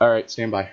All right, stand by.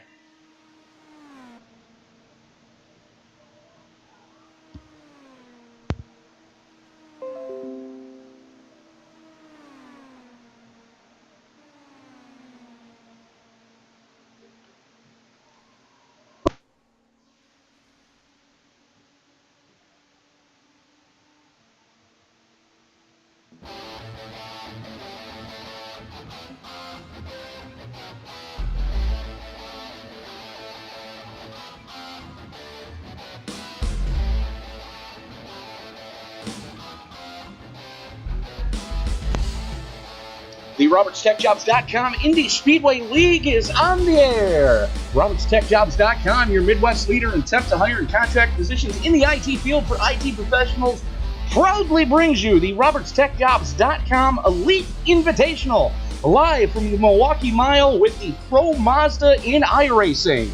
The RobertsTechJobs.com Indy Speedway League is on the air. RobertsTechJobs.com, your Midwest leader in temp to hire and contract positions in the IT field for IT professionals, proudly brings you the RobertsTechJobs.com Elite Invitational, live from the Milwaukee Mile with the Pro Mazda in iRacing.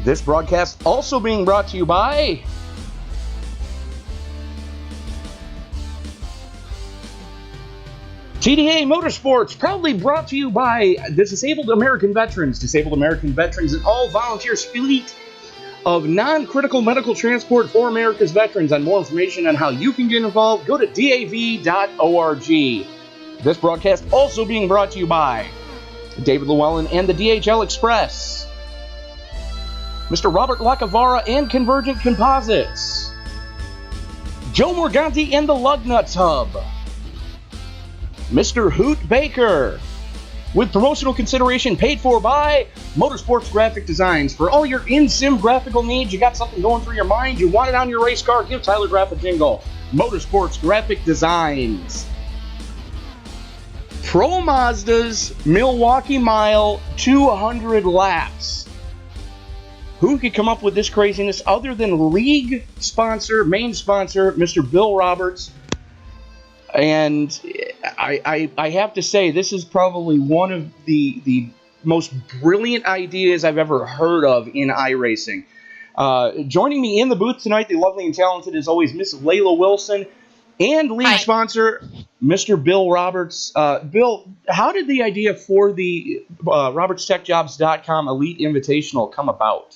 This broadcast also being brought to you by TDA Motorsports, proudly brought to you by the Disabled American Veterans and all volunteers fleet of non-critical medical transport for America's veterans. On more information on how you can get involved, go to dav.org. This broadcast also being brought to you by David Llewellyn and the DHL Express, Mr. Robert Lacavara and Convergent Composites, Joe Morganti and the Lugnuts Hub, Mr. Hoot Baker, with promotional consideration paid for by Motorsports Graphic Designs. For all your in-sim graphical needs, you got something going through your mind, you want it on your race car, give Tyler Graff a jingle. Motorsports Graphic Designs. Pro Mazda's Milwaukee Mile 200 laps. Who could come up with this craziness other than league sponsor, main sponsor, Mr. Bill Roberts? And I have to say, this is probably one of the most brilliant ideas I've ever heard of in iRacing. Joining me in the booth tonight, the lovely and talented, as always, Miss Layla Wilson, and league sponsor, Mr. Bill Roberts. Bill, how did the idea for the RobertsTechJobs.com Elite Invitational come about?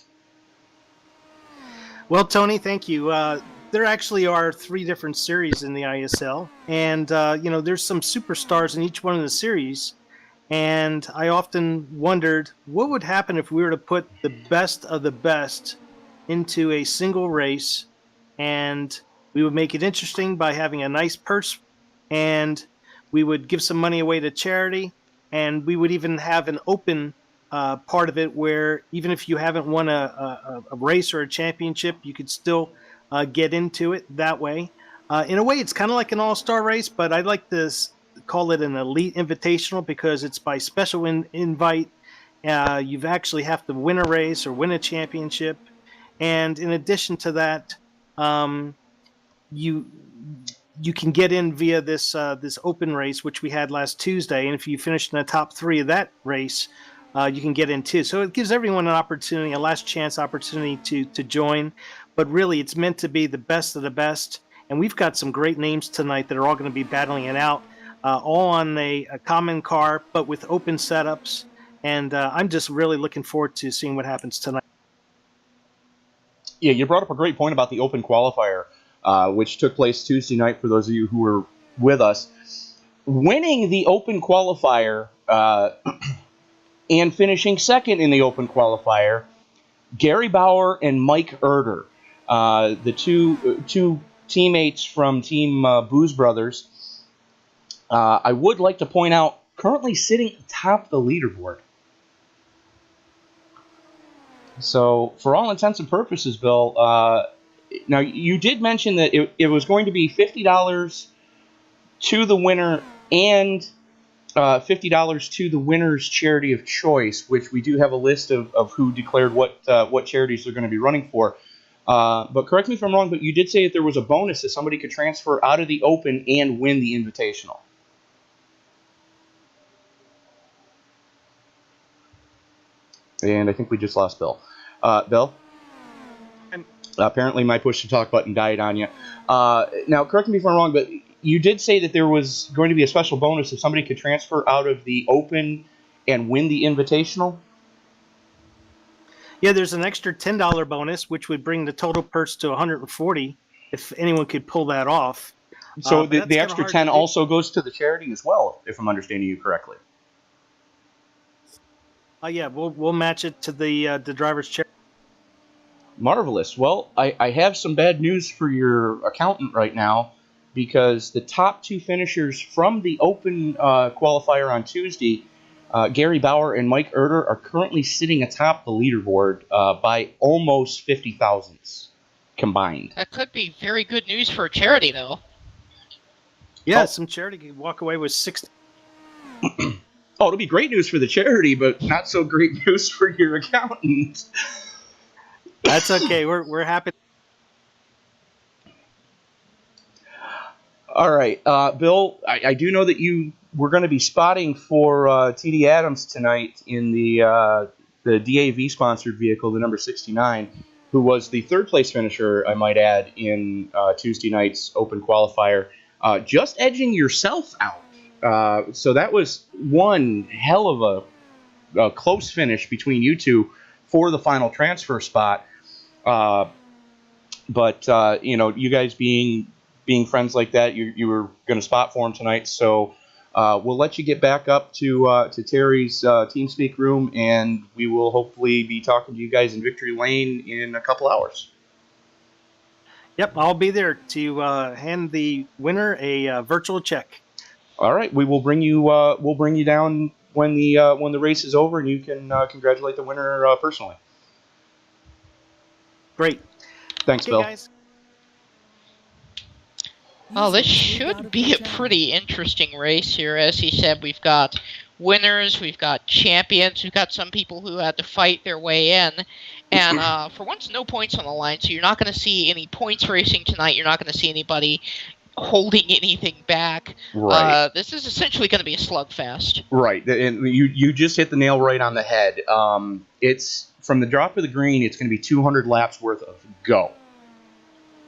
Well, Tony, thank you. There actually are 3 different series in the ISL, and there's some superstars in each one of the series, and I often wondered what would happen if we were to put the best of the best into a single race, and we would make it interesting by having a nice purse, and we would give some money away to charity, and we would even have an open part of it where even if you haven't won a race or a championship, you could still get into it that way. In a way, it's kind of like an all-star race, but I'd like to call it an elite invitational because it's by special invite. You actually have to win a race or win a championship. And in addition to that, you can get in via this open race, which we had last Tuesday. And if you finish in the top 3 of that race, you can get in too. So it gives everyone an opportunity, a last chance opportunity to join. But really, it's meant to be the best of the best. And we've got some great names tonight that are all going to be battling it out, all on a common car, but with open setups. And I'm just really looking forward to seeing what happens tonight. Yeah, you brought up a great point about the open qualifier, which took place Tuesday night for those of you who were with us. Winning the open qualifier and finishing second in the open qualifier, Gary Bauer and Mike Erder, the two teammates from Team Booze Brothers. I would like to point out, currently sitting atop the leaderboard. So, for all intents and purposes, Bill, now you did mention that it was going to be $50 to the winner and $50 to the winner's charity of choice, which we do have a list of who declared what charities they're going to be running for. But correct me if I'm wrong, but you did say that there was a bonus that somebody could transfer out of the open and win the invitational. And I think we just lost Bill. Bill? Apparently my push-to-talk button died on you. Now, correct me if I'm wrong, but you did say that there was going to be a special bonus if somebody could transfer out of the open and win the Invitational? Yeah, there's an extra $10 bonus, which would bring the total purse to $140 if anyone could pull that off. So But the that's kind of extra hard 10 to do. also goes to the charity as well, if I'm understanding you correctly. Yeah, we'll match it to the driver's chair. Marvelous. Well, I have some bad news for your accountant right now, because the top two finishers from the Open qualifier on Tuesday, Gary Bauer and Mike Erder, are currently sitting atop the leaderboard by almost 50 thousandths combined. That could be very good news for a charity, though. Yeah, Oh. some charity could walk away with 60. Oh, it'll be great news for the charity, but not so great news for your accountant. That's okay. We're happy. All right, Bill, I do know that you were going to be spotting for TD Adams tonight in the DAV sponsored vehicle, the number 69, who was the third place finisher, I might add, in Tuesday night's Open qualifier, just edging yourself out. So that was one hell of a close finish between you two for the final transfer spot. But you guys being friends like that, you were going to spot for him tonight. So we'll let you get back up to Terry's TeamSpeak room, and we will hopefully be talking to you guys in Victory Lane in a couple hours. Yep, I'll be there to hand the winner a virtual check. All right, we will bring you. We'll bring you down when the race is over, and you can congratulate the winner personally. Great. Thanks, Okay, Bill. guys. Well, this should be a pretty interesting race here. As he said, we've got winners, we've got champions, we've got some people who had to fight their way in. And for once, no points on the line, so you're not going to see any points racing tonight. You're not going to see anybody holding anything back. Right. This is essentially going to be a slugfest. Right, and you just hit the nail right on the head. It's from the drop of the green. It's going to be 200 laps worth of go.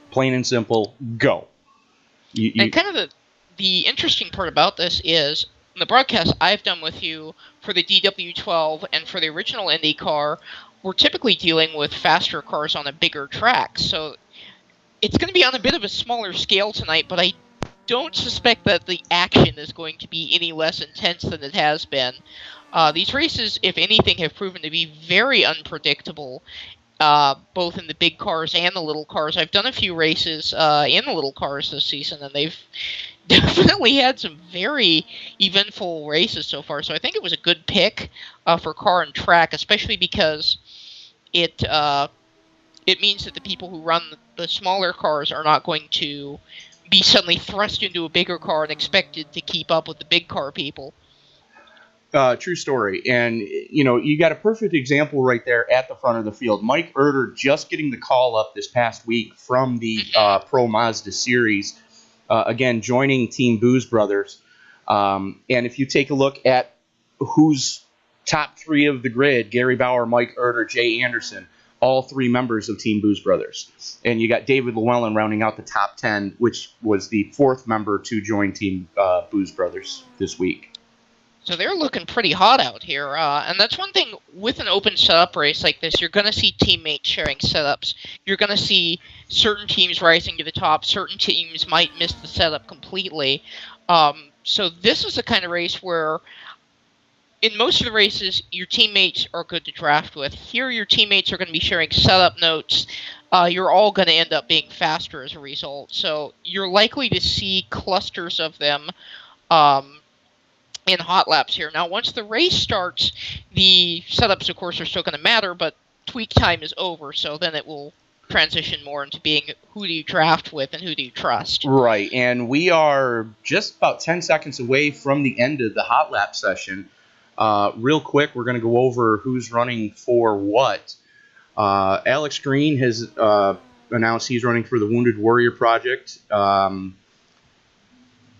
Plain and simple, go. And kind of the interesting part about this is the broadcast I've done with you for the DW12 and for the original IndyCar, we're typically dealing with faster cars on a bigger track. So it's going to be on a bit of a smaller scale tonight, but I don't suspect that the action is going to be any less intense than it has been. These races, if anything, have proven to be very unpredictable, both in the big cars and the little cars. I've done a few races in the little cars this season, and they've definitely had some very eventful races so far. So I think it was a good pick for car and track, especially because it means that the people who run the smaller cars are not going to be suddenly thrust into a bigger car and expected to keep up with the big car people. True story. And, you got a perfect example right there at the front of the field. Mike Erder just getting the call up this past week from the Pro Mazda Series, again, joining Team Booz Brothers. And if you take a look at who's top three of the grid, Gary Bauer, Mike Erder, Jay Anderson, all three members of Team Booz Brothers. And you got David Llewellyn rounding out the top 10, which was the fourth member to join Team Booz Brothers this week. So they're looking pretty hot out here. And that's one thing with an open setup race like this, you're going to see teammates sharing setups. You're going to see certain teams rising to the top. Certain teams might miss the setup completely. So this is the kind of race where in most of the races, your teammates are good to draft with. Here, your teammates are going to be sharing setup notes. You're all going to end up being faster as a result. So you're likely to see clusters of them in hot laps here. Now, once the race starts, the setups, of course, are still going to matter, but tweak time is over, so then it will transition more into being who do you draft with and who do you trust. Right, and we are just about 10 seconds away from the end of the hot lap session. Real quick, we're going to go over who's running for what. Alex Green has announced he's running for the Wounded Warrior Project.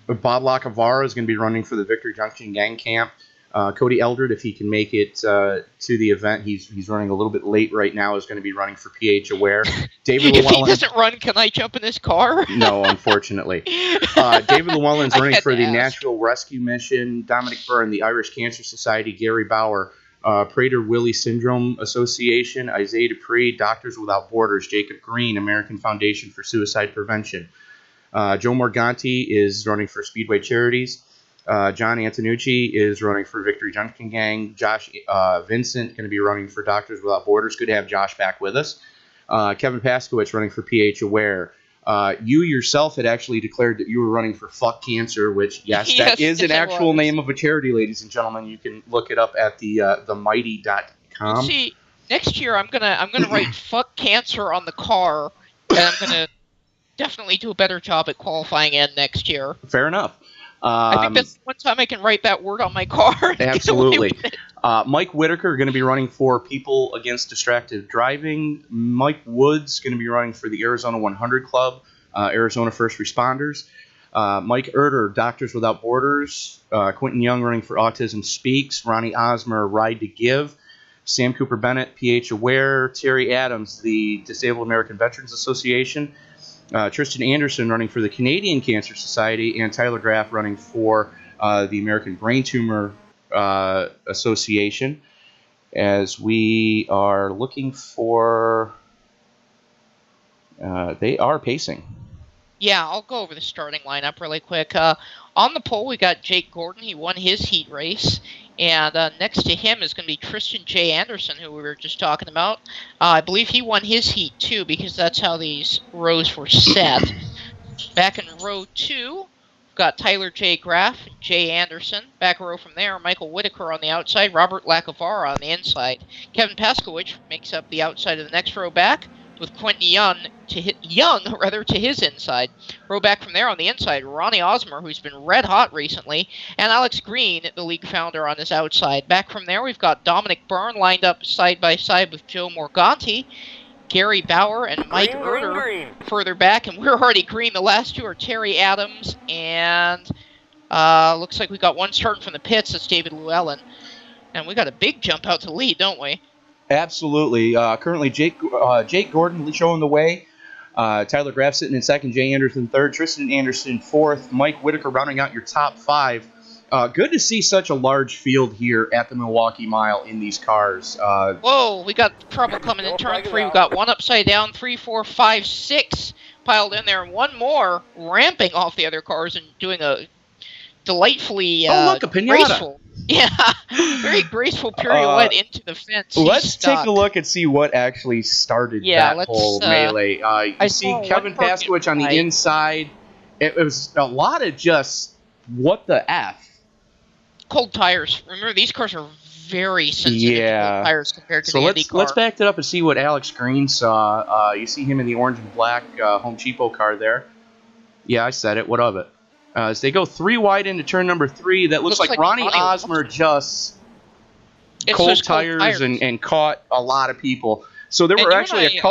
Bob Lacavara is going to be running for the Victory Junction Gang Camp. Cody Eldred, if he can make it to the event, he's running a little bit late right now, is going to be running for PH Aware. David If Llewellyn, he doesn't run, can I jump in his car? No, unfortunately. David Llewellyn's running for the ask. Nashville Rescue Mission. Dominic Byrne, the Irish Cancer Society. Gary Bauer, Prader-Willi Syndrome Association. Isaiah Dupree, Doctors Without Borders. Jacob Green, American Foundation for Suicide Prevention. Joe Morganti is running for Speedway Charities. John Antonucci is running for Victory Junction Gang. Josh Vincent going to be running for Doctors Without Borders. Good to have Josh back with us. Kevin Paskowitz running for PH Aware. You yourself had actually declared that you were running for Fuck Cancer, which, yes, that is an actual name of a charity, ladies and gentlemen. You can look it up at themighty.com. See, next year I'm gonna write Fuck Cancer on the car, and I'm gonna definitely do a better job at qualifying in next year. Fair enough. I think that's the one time I can write that word on my car. Absolutely. Mike Whitaker going to be running for People Against Distracted Driving. Mike Woods going to be running for the Arizona 100 Club, Arizona First Responders. Mike Erder, Doctors Without Borders. Quentin Young running for Autism Speaks. Ronnie Osmer, Ride to Give. Sam Cooper Bennett, PH Aware. Terry Adams, the Disabled American Veterans Association. Tristan Anderson running for the Canadian Cancer Society, and Tyler Graff running for the American Brain Tumor Association, as we are looking for... they are pacing. Yeah, I'll go over the starting lineup really quick. On the pole, we got Jake Gordon. He won his heat race. And next to him is going to be Tristan J. Anderson, who we were just talking about. I believe he won his heat, too, because that's how these rows were set. Back in row 2, we've got Tyler J. Graff, Jay Anderson. Back row from there, Michael Whitaker on the outside, Robert Lacavara on the inside. Kevin Paskowitz makes up the outside of the next row back, with Quentin Young to his inside. Row back from there on the inside, Ronnie Osmer, who's been red hot recently, and Alex Green, the league founder, on his outside. Back from there, we've got Dominic Byrne lined up side by side with Joe Morganti, Gary Bauer, and Mike Erder further back, and we're already green. The last two are Terry Adams, and looks like we got one starting from the pits. That's David Llewellyn. And we got a big jump out to lead, don't we? Absolutely. Currently, Jake Gordon showing the way. Tyler Graff sitting in second. Jay Anderson third. Tristan Anderson fourth. Mike Whitaker rounding out your top 5. Good to see such a large field here at the Milwaukee Mile in these cars. Whoa, we got trouble coming in turn 3. We got one upside down, 3, 4, 5, 6 piled in there, and one more ramping off the other cars and doing a delightfully a pinata. graceful. Yeah, very graceful pirouette into the fence. Let's take a look and see what actually started that whole melee. You see Kevin Paskowitz on the inside. It was a lot of just, what the F? Cold tires. Remember, these cars are very sensitive to cold tires compared to the Indy car. Let's back it up and see what Alex Green saw. You see him in the orange and black Home Cheapo car there. Yeah, I said it. What of it? As they go 3 wide into turn number 3, that looks like Ronnie Osmer just cold tires and caught a lot of people. So there were actually a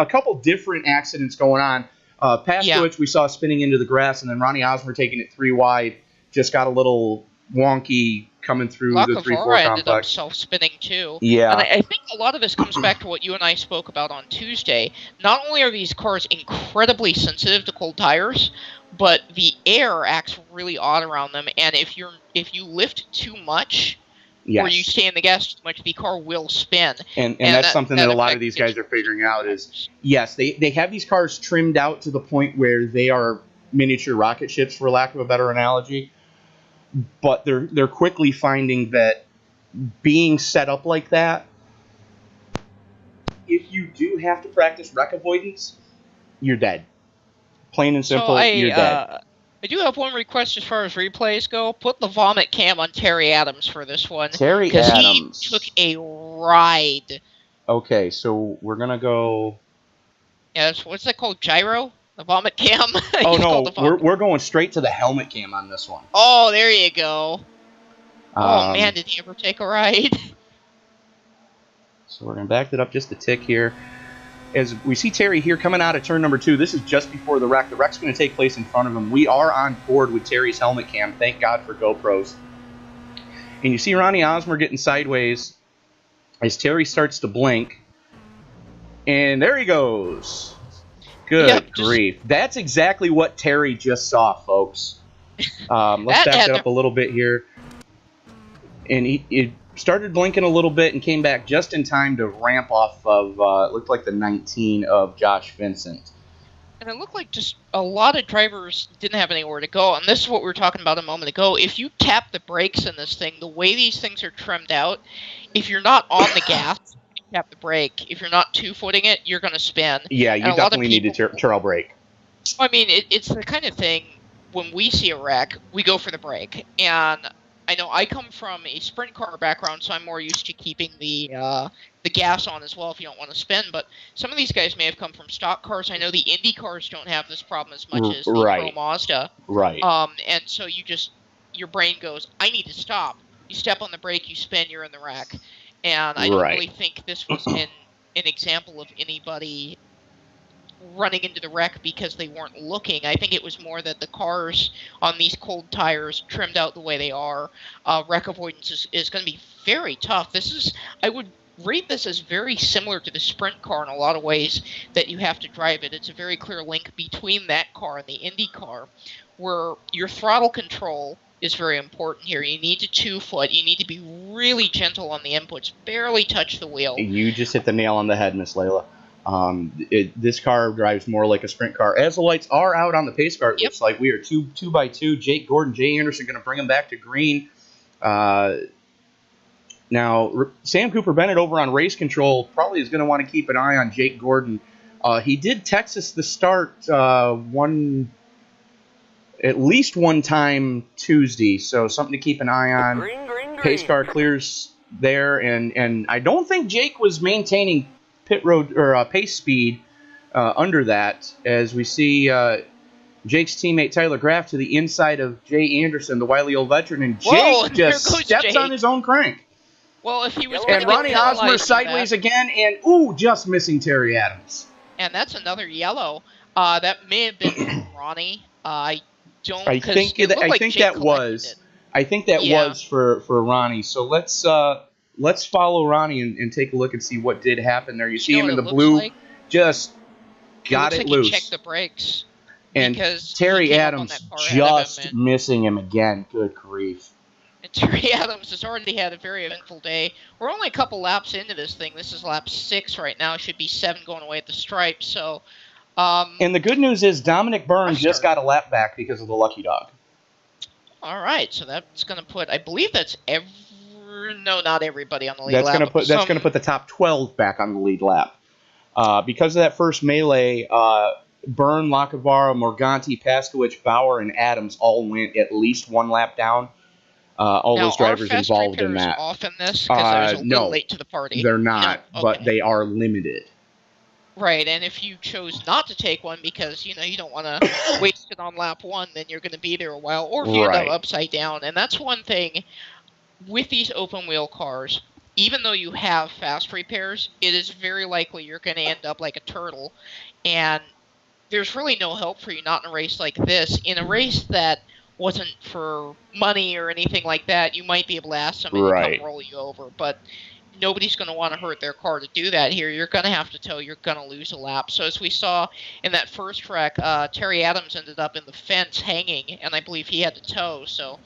couple different accidents going on. Paskowitz we saw spinning into the grass, and then Ronnie Osmer taking it 3 wide just got a little wonky coming through the 3-4 complex. Ended up self-spinning too. Yeah. And I think a lot of this comes back to what you and I spoke about on Tuesday. Not only are these cars incredibly sensitive to cold tires, but the air acts really odd around them, and if you lift too much, or you stay in the gas too much, the car will spin. And that's something that a lot of these guys are figuring out is, yes, they have these cars trimmed out to the point where they are miniature rocket ships, for lack of a better analogy, but they're quickly finding that being set up like that, if you do have to practice wreck avoidance, you're dead. Plain and simple, you're dead. I do have one request as far as replays go. Put the vomit cam on Terry Adams for this one. Terry Adams. Because he took a ride. Okay, so we're going to go... Yeah, what's that called? Gyro? The vomit cam? Oh, no, we're going straight to the helmet cam on this one. Oh, there you go. Oh, man, did he ever take a ride? So we're going to back it up just a tick here. As we see Terry here coming out of turn number 2, this is just before the wreck. The wreck's going to take place in front of him. We are on board with Terry's helmet cam. Thank God for GoPros. And you see Ronnie Osmer getting sideways as Terry starts to blink. And there he goes. Good grief. That's exactly what Terry just saw, folks. Let's back that up a little bit here. And he started blinking a little bit and came back just in time to ramp off of, it looked like the 19 of Josh Vincent. And it looked like just a lot of drivers didn't have anywhere to go. And this is what we were talking about a moment ago. If you tap the brakes in this thing, the way these things are trimmed out, if you're not on the gas, you tap the brake. If you're not two-footing it, you're going to spin. Yeah, you definitely need to trail brake. I mean, it's the kind of thing, when we see a wreck, we go for the brake. And I know I come from a sprint car background, so I'm more used to keeping the gas on as well if you don't want to spin. But some of these guys may have come from stock cars. I know the Indy cars don't have this problem as much as the Pro Mazda. Right. And so your brain goes, I need to stop. You step on the brake, you spin, you're in the wreck. And I don't really think this was an example of anybody running into the wreck because they weren't looking. I think it was more that the cars on these cold tires trimmed out the way they are. Wreck avoidance is going to be very tough. I would rate this as very similar to the sprint car in a lot of ways, that you have to drive it. It's a very clear link between that car and the Indy car, where your throttle control is very important here. You need to 2-foot. You need to be really gentle on the inputs, barely touch the wheel. You just hit the nail on the head, Miss Layla. This car drives more like a sprint car. As the lights are out on the pace car, it looks like we are two by two. Jake Gordon, Jay Anderson going to bring him back to green. Now, Sam Cooper Bennett over on race control probably is going to want to keep an eye on Jake Gordon. He did Texas the start at least one time Tuesday, so something to keep an eye on. Green. Pace car clears there, and I don't think Jake was maintaining pit road or pace speed under that, as we see Jake's teammate Tyler Graff to the inside of Jay Anderson, the wily old veteran, and Jake just steps on his own crank. Well, if he was and Ronnie Osmer sideways again, and just missing Terry Adams. And that's another yellow. That may have been Ronnie. I think that was for Ronnie. So let's follow Ronnie and take a look and see what did happen there. You see him in the blue, just got it loose. He checked the brakes. And Terry Adams just missing him again. Good grief. And Terry Adams has already had a very eventful day. We're only a couple laps into this thing. This is lap 6 right now. It should be 7 going away at the stripe. So, and the good news is Dominic Byrne just got a lap back because of the lucky dog. All right, so that's going to put, I believe that's not everybody on the lead lap. That's going to put the top 12 back on the lead lap. Because of that first melee, Byrne, Lacavara, Morganti, Paskowicz, Bauer, and Adams all went at least one lap down. All those drivers involved in that. Off in this because I was a little late to the party. They're not, but they are limited. Right, and if you chose not to take one because you don't want to waste it on lap 1, then you're going to be there a while, or if you end up upside down. And that's one thing with these open wheel cars. Even though you have fast repairs, it is very likely you're going to end up like a turtle, and there's really no help for you not in a race like this. In a race that wasn't for money or anything like that, you might be able to ask somebody to come roll you over, but nobody's going to want to hurt their car to do that here. You're going to have to tow. You're going to lose a lap. So as we saw in that first wreck, Terry Adams ended up in the fence hanging, and I believe he had to tow. So,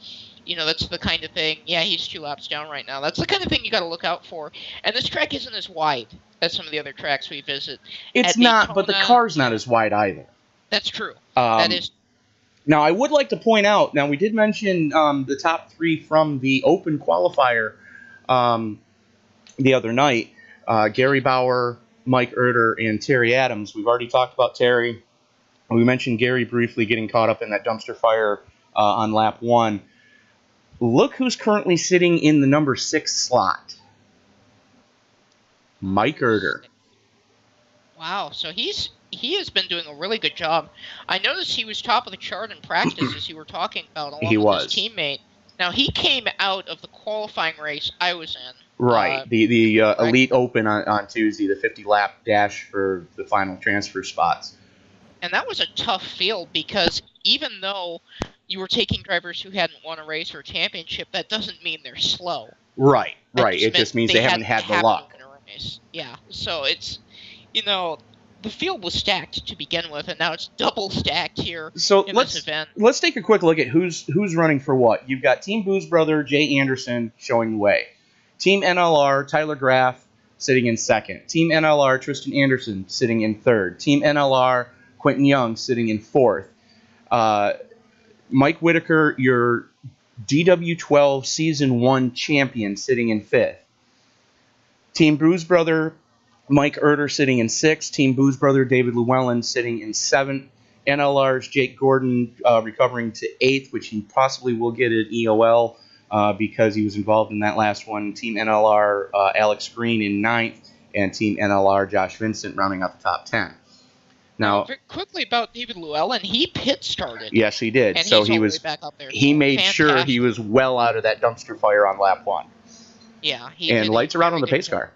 that's the kind of thing. Yeah, he's 2 laps down right now. That's the kind of thing you got to look out for. And this track isn't as wide as some of the other tracks we visit. It's not, but the car's not as wide either. That's true. That is. Now, I would like to point out, we did mention the top 3 from the Open qualifier the other night. Gary Bauer, Mike Erder, and Terry Adams. We've already talked about Terry. We mentioned Gary briefly getting caught up in that dumpster fire on lap 1. Look who's currently sitting in the number 6 slot. Mike Erder. Wow, so he has been doing a really good job. I noticed he was top of the chart in practice as you were talking about, along with his teammate. Now, he came out of the qualifying race I was in. Right, the Elite Open on Tuesday, the 50-lap dash for the final transfer spots. And that was a tough field because even though you were taking drivers who hadn't won a race or a championship. That doesn't mean they're slow. Right. It just means they haven't had the luck. Yeah. So it's, the field was stacked to begin with, and now it's double stacked here in this event. Let's take a quick look at who's running for what. You've got Team Booze Brother, Jay Anderson showing the way. Team NLR, Tyler Graff sitting in second. Team NLR, Tristan Anderson sitting in third. Team NLR, Quentin Young sitting in fourth. Mike Whitaker, your DW12 Season 1 champion, sitting in fifth. Team Booze Brother, Mike Erder sitting in sixth. Team Booze Brother, David Llewellyn sitting in seventh. NLR's Jake Gordon recovering to eighth, which he possibly will get at EOL because he was involved in that last one. Team NLR, Alex Green in ninth, and Team NLR, Josh Vincent rounding out the top 10. Now, quickly about David Llewellyn, he pit started. Yes, he did. And so he's he all was. The way back up there. He made sure he was well out of that dumpster fire on lap 1. Yeah, and lights are out on the pace car.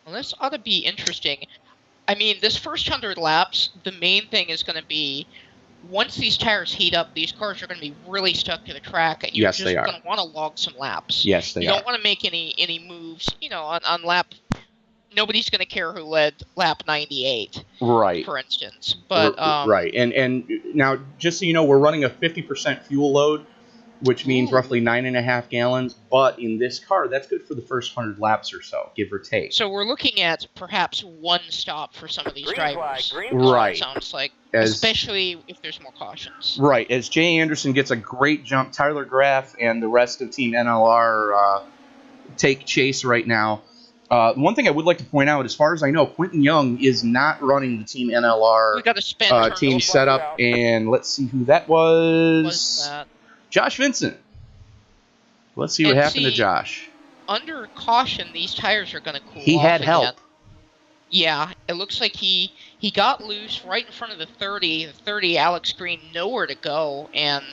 Well, this ought to be interesting. I mean, this first 100 laps, the main thing is going to be once these tires heat up, these cars are going to be really stuck to the track. And you're just going to want to log some laps. Yes, they are. You don't want to make any moves, on lap. Nobody's going to care who led lap 98, right? For instance, but right. And now, just so you know, we're running a 50% fuel load, which means roughly 9.5 gallons. But in this car, that's good for the first 100 laps or so, give or take. So we're looking at perhaps one stop for some of these drivers. Right. Sounds like, especially if there's more cautions. Right. As Jay Anderson gets a great jump, Tyler Graff and the rest of Team NLR take chase right now. One thing I would like to point out, as far as I know, Quentin Young is not running the Team NLR team setup, and let's see who that was. Josh Vincent. Let's see what happened to Josh. Under caution, these tires are going to cool off. He had help. Yeah, it looks like he got loose right in front of the 30. The 30, Alex Green, nowhere to go, and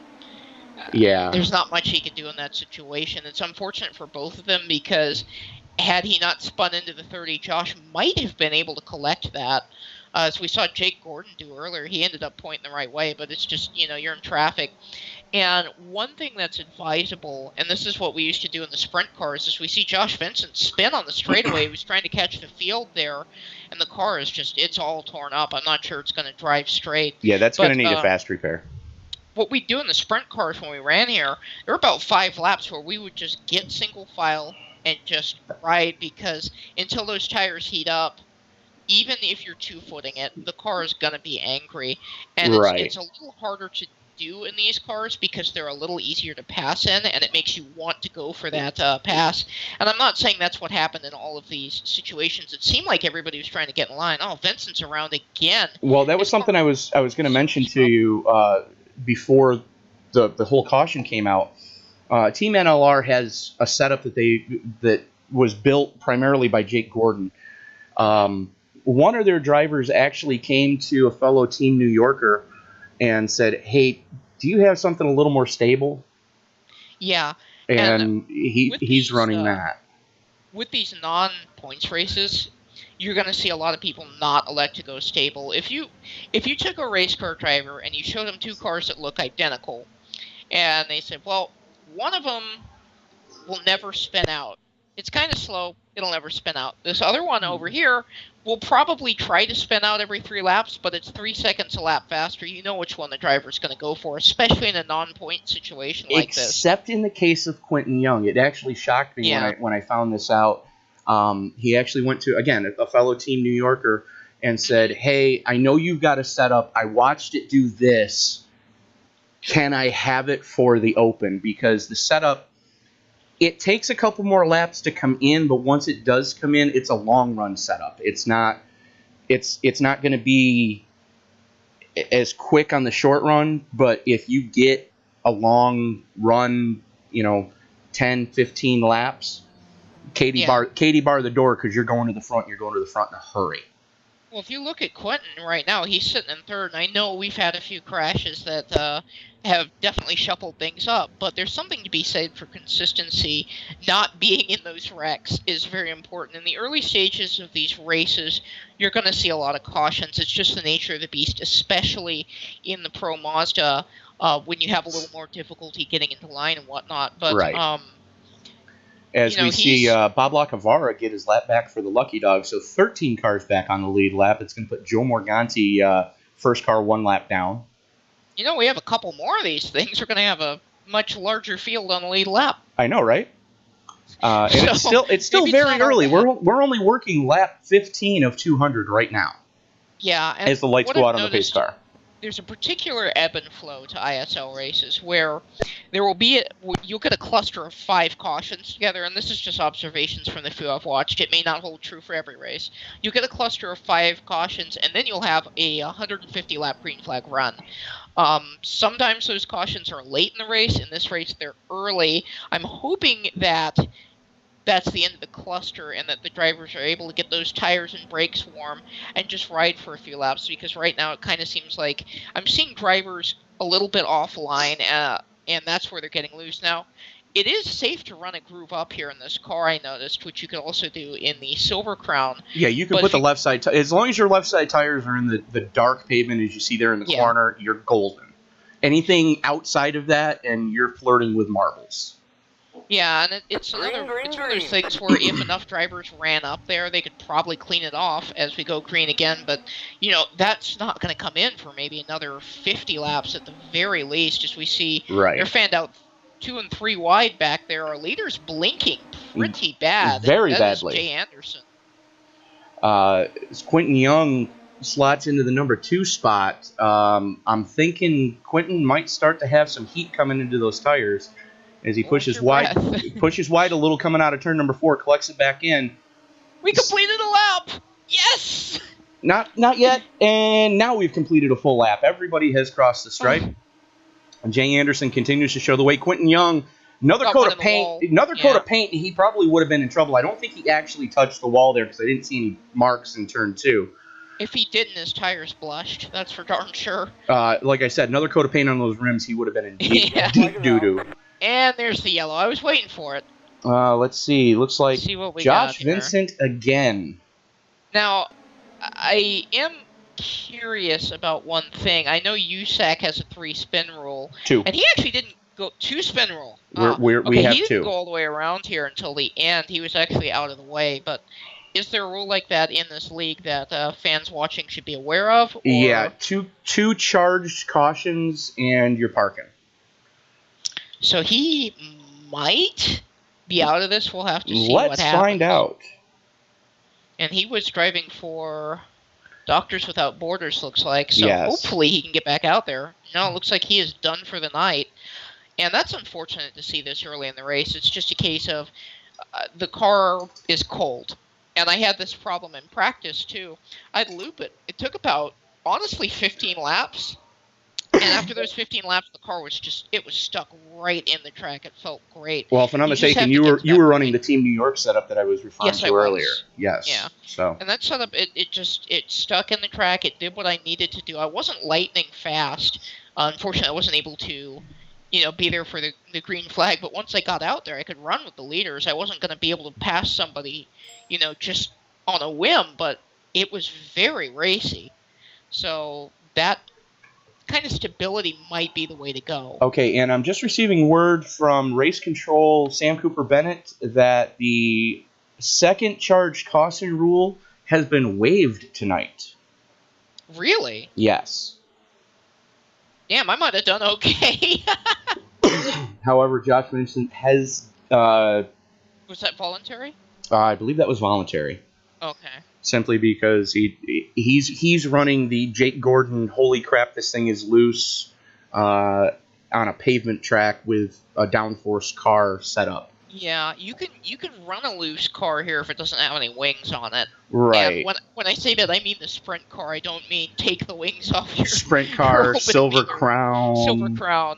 there's not much he could do in that situation. It's unfortunate for both of them because had he not spun into the 30, Josh might have been able to collect that. As we saw Jake Gordon do earlier, he ended up pointing the right way, but it's just, you're in traffic. And one thing that's advisable, and this is what we used to do in the sprint cars, is we see Josh Vincent spin on the straightaway. He was trying to catch the field there, and the car is just, it's all torn up. I'm not sure it's going to drive straight. Yeah, that's going to need a fast repair. What we do in the sprint cars when we ran here, there were about 5 laps where we would just get single file and just ride, because until those tires heat up, even if you're 2-footing it, the car is going to be angry. And it's a little harder to do in these cars because they're a little easier to pass in, and it makes you want to go for that pass. And I'm not saying that's what happened in all of these situations. It seemed like everybody was trying to get in line. Oh, Vincent's around again. Well, that was something I was going to mention to you before the whole caution came out. Team NLR has a setup that was built primarily by Jake Gordon. One of their drivers actually came to a fellow Team New Yorker and said, "Hey, do you have something a little more stable?" Yeah, and he's running that. With these non-points races, you're going to see a lot of people not elect to go stable. If you took a race car driver and you showed them 2 cars that look identical, and they said, "Well, one of them will never spin out. It's kind of slow. It'll never spin out. This other one over here will probably try to spin out every 3 laps, but it's 3 seconds a lap faster." You know which one the driver's going to go for, especially in a non-point situation like this. Except in the case of Quentin Young. It actually shocked me when I found this out. He actually went to, again, a fellow Team New Yorker and said, "Hey, I know you've got a setup. I watched it do this. Can I have it for the Open?" Because the setup, it takes a couple more laps to come in, but once it does come in, it's a long run setup. It's not going to be as quick on the short run, but if you get a long run, 10, 15 laps, Katie bar the door because you're going to the front. You're going to the front in a hurry. Well, if you look at Quentin right now, he's sitting in third, and I know we've had a few crashes that have definitely shuffled things up, but there's something to be said for consistency. Not being in those wrecks is very important. In the early stages of these races, you're going to see a lot of cautions. It's just the nature of the beast, especially in the Pro Mazda, when you have a little more difficulty getting into line and whatnot. But right. As we see Bob Lacavara get his lap back for the Lucky Dog, so 13 cars back on the lead lap. It's going to put Joe Morganti first car 1 lap down. We have a couple more of these things. We're going to have a much larger field on the lead lap. I know, right? And it's still very early. We're only working lap 15 of 200 right now. Yeah, and as the lights go out on the pace car. There's a particular ebb and flow to ISL races where you'll get a cluster of 5 cautions together, and this is just observations from the few I've watched. It may not hold true for every race. You'll get a cluster of 5 cautions, and then you'll have a 150 lap green flag run. Sometimes those cautions are late in the race. In this race, they're early. I'm hoping that that's the end of the cluster and that the drivers are able to get those tires and brakes warm and just ride for a few laps, because right now it kind of seems like I'm seeing drivers a little bit offline, and that's where they're getting loose. Now, it is safe to run a groove up here in this car, I noticed, which you could also do in the Silver Crown. Yeah, you can put the left side, as long as your left side tires are in the dark pavement as you see there in the corner, you're golden. Anything outside of that, and you're flirting with marbles. Yeah, and it's one of those things where if enough drivers ran up there, they could probably clean it off as we go green again. But, that's not going to come in for maybe another 50 laps at the very least, as we see they're fanned out 2 and 3 wide back there. Our leader's blinking pretty bad. Very badly. Jay Anderson. Quentin Young slots into the number 2 spot. I'm thinking Quentin might start to have some heat coming into those tires. As he pushes wide a little coming out of turn number 4, collects it back in. We completed a lap! Yes! Not yet, and now we've completed a full lap. Everybody has crossed the stripe. And Jay Anderson continues to show the way. Quentin Young, another coat of paint, he probably would have been in trouble. I don't think he actually touched the wall there because I didn't see any marks in turn 2. If he didn't, his tires blushed. That's for darn sure. Like I said, another coat of paint on those rims, he would have been in deep doo-doo. And there's the yellow. I was waiting for it. Let's see. Looks like Josh got Vincent again. Now, I am curious about one thing. I know USAC has a 3-spin rule. 2. And he actually didn't go 2-spin rule. We have 2. He didn't go all the way around here until the end. He was actually out of the way. But is there a rule like that in this league that fans watching should be aware of? Or? Yeah, two charged cautions and you're parking. So he might be out of this. We'll have to see what happens. Let's find out. And he was driving for Doctors Without Borders, looks like. So hopefully he can get back out there. No, it looks like he is done for the night. And that's unfortunate to see this early in the race. It's just a case of the car is cold. And I had this problem in practice, too. I'd loop it. It took about, honestly, 15 laps. And after those 15 laps, the car was stuck right in the track. It felt great. Well, if I'm not mistaken, you were running the Team New York setup that I was referring to earlier. Yes. Yeah. So. And that setup, it stuck in the track. It did what I needed to do. I wasn't lightning fast. Unfortunately, I wasn't able to, be there for the green flag. But once I got out there, I could run with the leaders. I wasn't going to be able to pass somebody, just on a whim. But it was very racy. So that kind of stability might be the way to go. Okay, and I'm just receiving word from race control Sam Cooper Bennett that the second charged caution rule has been waived tonight. Really? Yes. Damn, I might have done okay. However, Josh Vincent has... was that voluntary? I believe that was voluntary. Okay. Simply because he's running the Jake Gordon, holy crap, this thing is loose, on a pavement track with a downforce car setup. Yeah, you can run a loose car here if it doesn't have any wings on it. Right. And when I say that, I mean the sprint car. I don't mean take the wings off your sprint car, Silver Crown. Silver Crown.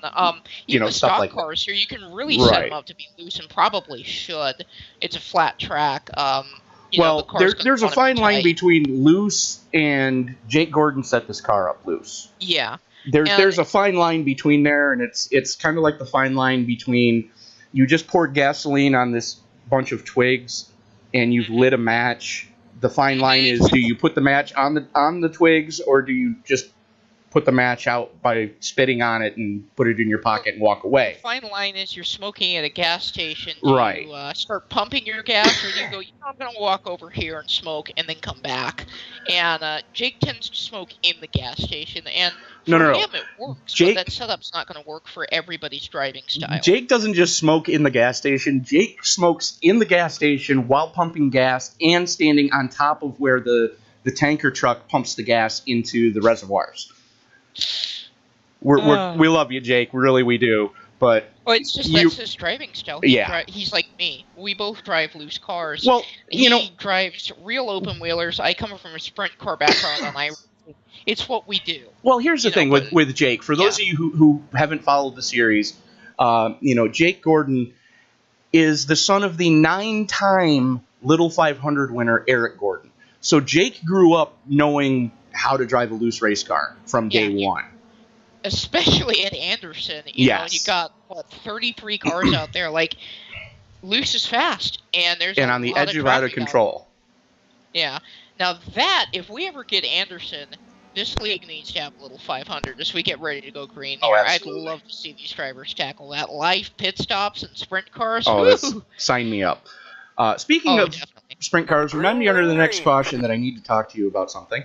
Even the stuff stock like cars here, you can really set them up to be loose, and probably should. It's a flat track. There's a fine line between loose and Jake Gordon set this car up loose. Yeah. There's a fine line between there, and it's kind of like the fine line between you just poured gasoline on this bunch of twigs and you've lit a match. The fine line is, do you put the match on the twigs, or do you just put the match out by spitting on it and put it in your pocket and walk away? The fine line is you're smoking at a gas station. Right. You start pumping your gas, or you go, I'm going to walk over here and smoke and then come back. And Jake tends to smoke in the gas station. And for him, it works, but that setup's not going to work for everybody's driving style. Jake doesn't just smoke in the gas station. Jake smokes in the gas station while pumping gas and standing on top of where the tanker truck pumps the gas into the reservoirs. We love you, Jake. Really, we do. But it's just that's his driving style. He's like me. We both drive loose cars. Well, he drives real open wheelers. I come from a sprint car background, and it's what we do. Well, here's the thing with Jake. For those of you who haven't followed the series, Jake Gordon is the son of the 9-time Little 500 winner Eric Gordon. So Jake grew up knowing how to drive a loose race car from day one. Especially at Anderson. You know, you got, 33 cars out there. Like, loose is fast. And there's on the edge of out of control. Yeah. Now if we ever get Anderson, this league needs to have a Little 500 as we get ready to go green here. I'd love to see these drivers tackle that. Live pit stops and sprint cars. Sign me up. Speaking of sprint cars, remind me under the next caution that I need to talk to you about something.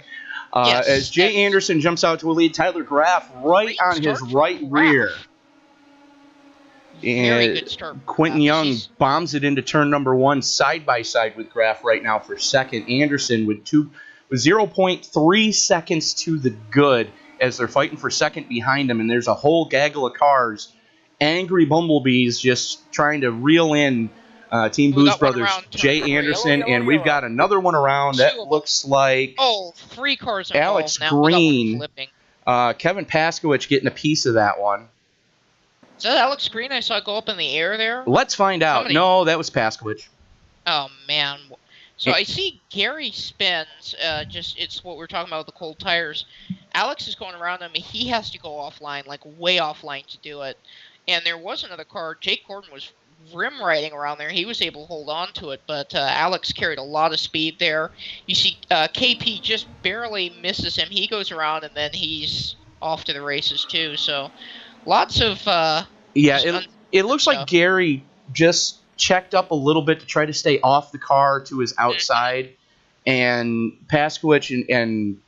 As Jay Anderson jumps out to a lead, Tyler Graff right on his right rear. Very good start. Quentin Young bombs it into turn number 1 side by side with Graff right now for second. Anderson with 0.3 seconds to the good as they're fighting for second behind him, and there's a whole gaggle of cars, angry bumblebees, just trying to reel in Team Booze Brothers, Jay Anderson, and we've got another one around that looks like 3 cars involved Alex now. Green. Kevin Paskowicz getting a piece of that one. Is that Alex Green I saw go up in the air there? Let's find out. No, that was Paskowicz. Oh, man. So I see Gary spins. It's what we're talking about with the cold tires. Alex is going around him. He has to go offline, like way offline to do it. And there was another car. Jake Gordon was rim riding around there. He was able to hold on to it, but Alex carried a lot of speed there. You see KP just barely misses him. He goes around, and then he's off to the races too. So lots of it looks like Gary just checked up a little bit to try to stay off the car to his outside, and Paskowicz and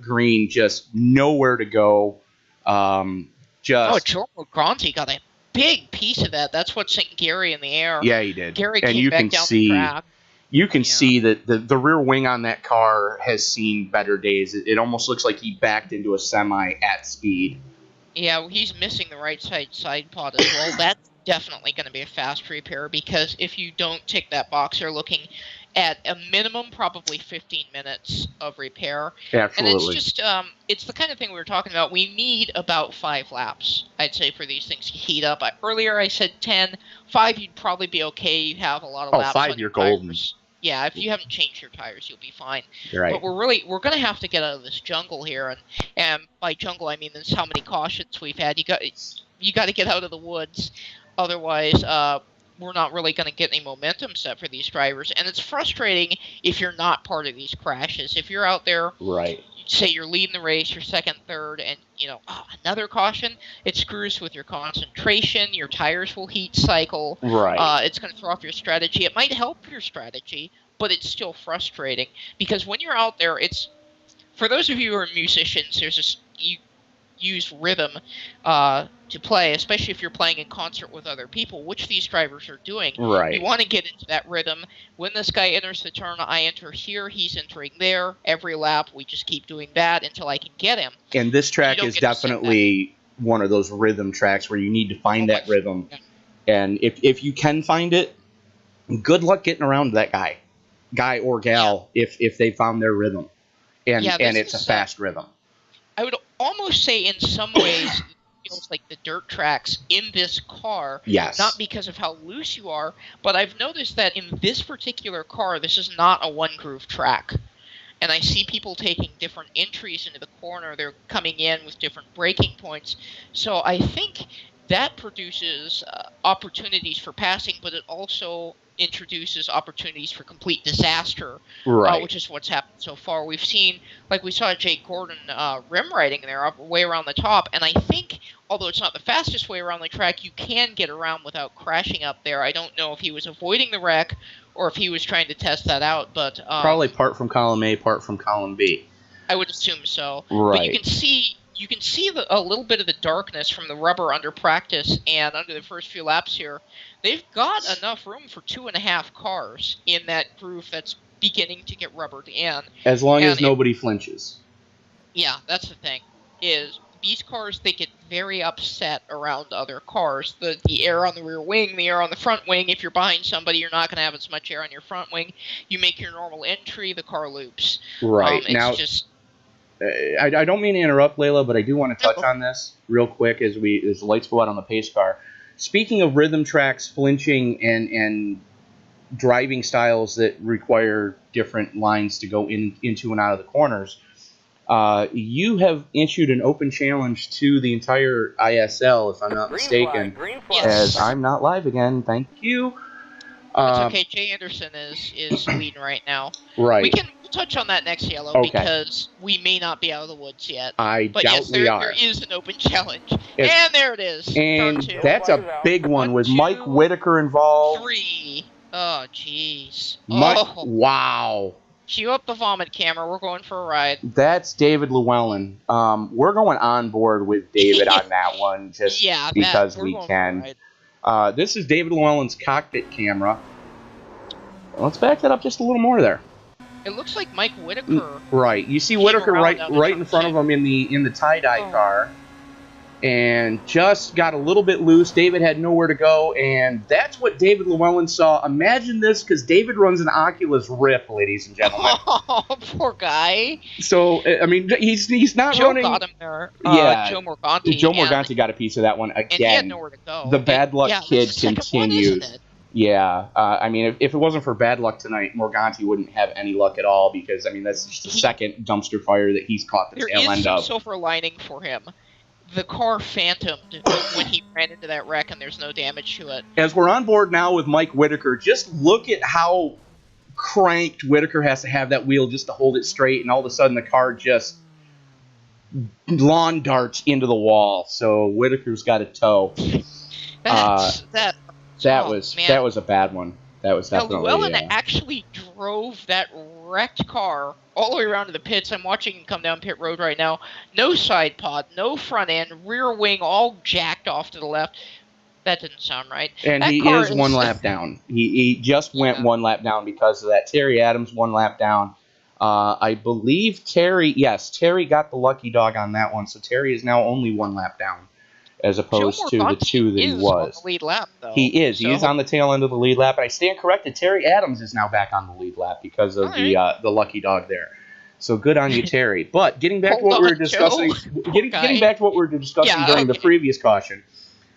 Green just nowhere to go. Joe Gronti got a big piece of that. That's what sent Gary in the air. Yeah, he did. Gary came back down the track. You can see that the rear wing on that car has seen better days. It almost looks like he backed into a semi at speed. Yeah, he's missing the right side pod as well. That's definitely going to be a fast repair, because if you don't tick that box, they're looking at a minimum probably 15 minutes of repair. Absolutely. And it's just it's the kind of thing we were talking about. We need about 5 laps, I'd say, for these things to heat up. Earlier I said 10. 5, you'd probably be okay. You have a lot of laps 5, on you're your tires. golden. Yeah, if you haven't changed your tires, you'll be fine. You're right. But we're going to have to get out of this jungle here, and by jungle I mean there's how many cautions we've had. You got to get out of the woods, otherwise we're not really going to get any momentum set for these drivers. And it's frustrating if you're not part of these crashes. If you're out there, right, say you're leading the race, you're second, third, and another caution, it screws with your concentration. Your tires will heat cycle. Right. It's going to throw off your strategy. It might help your strategy, but it's still frustrating, because when you're out there, it's, for those of you who are musicians, you use rhythm to play, especially if you're playing in concert with other people, which these drivers are doing. Right. You want to get into that rhythm. When this guy enters the turn, I enter here, he's entering there. Every lap, we just keep doing that until I can get him. And this track is definitely one of those rhythm tracks where you need to find that rhythm. Yeah. And if you can find it, good luck getting around that guy or gal, if they found their rhythm. And it's a fast rhythm. I would almost say in some ways it feels like the dirt tracks in this car. Yes. Not because of how loose you are, but I've noticed that in this particular car, this is not a one-groove track. and I see people taking different entries into the corner. They're coming in with different braking points. So I think that produces opportunities for passing, but it also introduces opportunities for complete disaster, Right. which is what's happened so far. We've seen, like we saw Jake Gordon rim riding there up way around the top, and I think, although it's not the fastest way around the track, you can get around without crashing up there. I don't know if he was avoiding the wreck or if he was trying to test that out, but probably part from column A, part from column B. I would assume so. Right. But you can see a little bit of the darkness from the rubber under practice and under the first few laps here. They've got enough room for 2.5 cars in that groove that's beginning to get rubbered in. As long as nobody flinches. Yeah, that's the thing. Is these cars, they get very upset around other cars. The air on the rear wing, the air on the front wing. If you're behind somebody, you're not going to have as much air on your front wing. You make your normal entry, the car loops. Right. It's just... I don't mean to interrupt, Layla, but I do want to touch on this real quick as the lights go out on the pace car. Speaking of rhythm tracks, flinching, and driving styles that require different lines to go into and out of the corners, you have issued an open challenge to the entire ISL, if I'm not mistaken. Green flag. As I'm not live again, thank you. It's okay. Jay Anderson is leading right now. Right. We'll touch on that next, Yellow, because we may not be out of the woods yet. But doubt we are. There is an open challenge. And there it is. And Turn 2. That's a big one with Mike Whitaker involved. 3. Oh, jeez. Wow. Cue up the vomit camera. We're going for a ride. That's David Llewellyn. We're going on board with David on that one just because we can. This is David Llewellyn's cockpit camera. Let's back that up just a little more there. It looks like Mike Whitaker. Right. You see Whitaker right in front of him in the tie-dye car. And just got a little bit loose. David had nowhere to go, and that's what David Llewellyn saw. Imagine this, because David runs an Oculus Rift, ladies and gentlemen. Oh, poor guy. So, I mean, he's not running. Joe got him there. Yeah. Joe Morganti. Joe Morganti got a piece of that one again. And he had nowhere to go. The bad luck kid continues. One, yeah. I mean, if it wasn't for bad luck tonight, Morganti wouldn't have any luck at all, because, I mean, that's just the second dumpster fire that he's caught the tail end of. There is some silver lining for him. The car phantomed when he ran into that wreck, and there's no damage to it. As we're on board now with Mike Whitaker, just look at how cranked Whitaker has to have that wheel just to hold it straight, and all of a sudden the car just lawn darts into the wall. So Whitaker's got a tow. That was a bad one. That was definitely. Llewellyn actually drove that wrecked car all the way around to the pits. I'm watching him come down pit road right now. No side pod, no front end, rear wing all jacked off to the left. That didn't sound right. And he is one lap down. He just went one lap down because of that. Terry Adams 1 lap down. I believe Terry got the lucky dog on that one. So Terry is now only 1 lap down, as opposed to the 2 that he was. On the lead lap, though. He is. So. He is on the tail end of the lead lap. And I stand corrected. Terry Adams is now back on the lead lap because of the lucky dog there. So good on you, Terry. But getting back to what we were discussing, getting back to what we were discussing during the previous caution,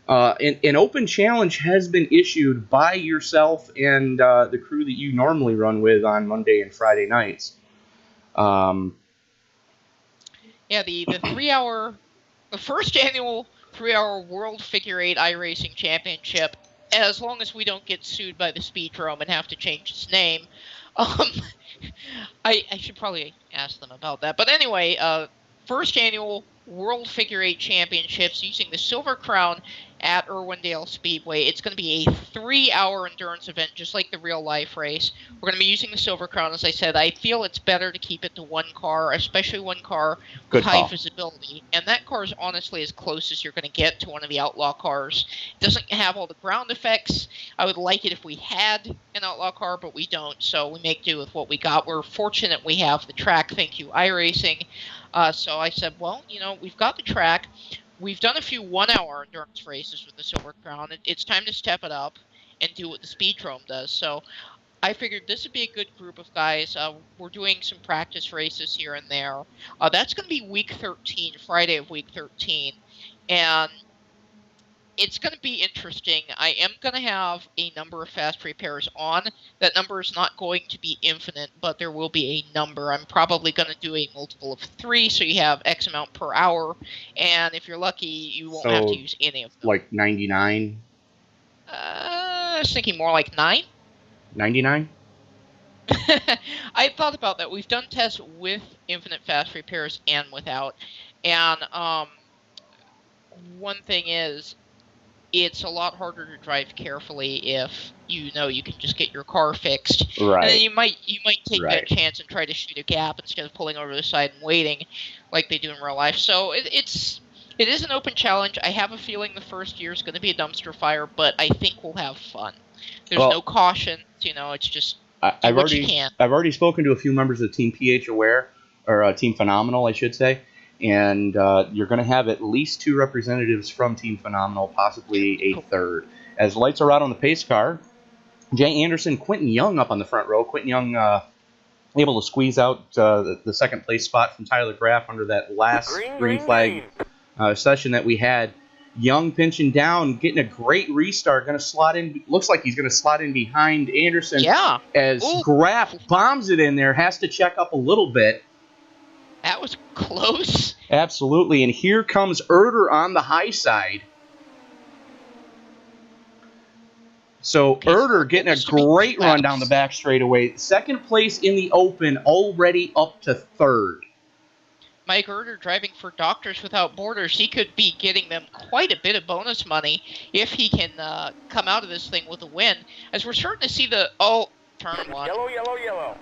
an open challenge has been issued by yourself and the crew that you normally run with on Monday and Friday nights. The 3-hour, the first annual 3-hour World Figure 8 iRacing Championship, as long as we don't get sued by the Speedrome and have to change its name. I should probably ask them about that. But anyway, first annual World Figure 8 Championships using the Silver Crown at Irwindale Speedway. It's going to be a 3-hour endurance event, just like the real-life race. We're going to be using the Silver Crown, as I said. I feel it's better to keep it to one car, especially one car with high visibility. And that car is honestly as close as you're going to get to one of the Outlaw cars. It doesn't have all the ground effects. I would like it if we had an Outlaw car, but we don't, so we make do with what we got. We're fortunate we have the track, thank you, iRacing. So I said, well, we've got the track. We've done a few 1-hour endurance races with the Silver Crown. It's time to step it up and do what the Speedrome does. So I figured this would be a good group of guys. We're doing some practice races here and there. That's going to be week 13, Friday of week 13. And It's going to be interesting. I am going to have a number of fast repairs on. That number is not going to be infinite, but there will be a number. I'm probably going to do a multiple of 3, so you have X amount per hour. And if you're lucky, you won't have to use any of them. Like 99? I was thinking more like 9. 99? I thought about that. We've done tests with infinite fast repairs and without. And one thing is, it's a lot harder to drive carefully if you know you can just get your car fixed. Right. And then you might take that chance and try to shoot a gap instead of pulling over the side and waiting like they do in real life. So it is an open challenge. I have a feeling the first year is going to be a dumpster fire, but I think we'll have fun. There's no caution. It's just I've already spoken to a few members of Team PH Aware, or Team Phenomenal, I should say. And you're going to have at least 2 representatives from Team Phenomenal, possibly a third. As lights are out on the pace car, Jay Anderson, Quentin Young up on the front row. Quentin Young able to squeeze out the second place spot from Tyler Graff under that last green flag session that we had. Young pinching down, getting a great restart, going to slot in. Looks like he's going to slot in behind Anderson. Yeah. As Graff bombs it in there, has to check up a little bit. That was close. Absolutely. And here comes Erder on the high side. So Erder getting a great run down the back straightaway. Second place in the Open, already up to third. Mike Erder driving for Doctors Without Borders. He could be getting them quite a bit of bonus money if he can come out of this thing with a win. As we're starting to see the... Oh, turn 1. Yellow.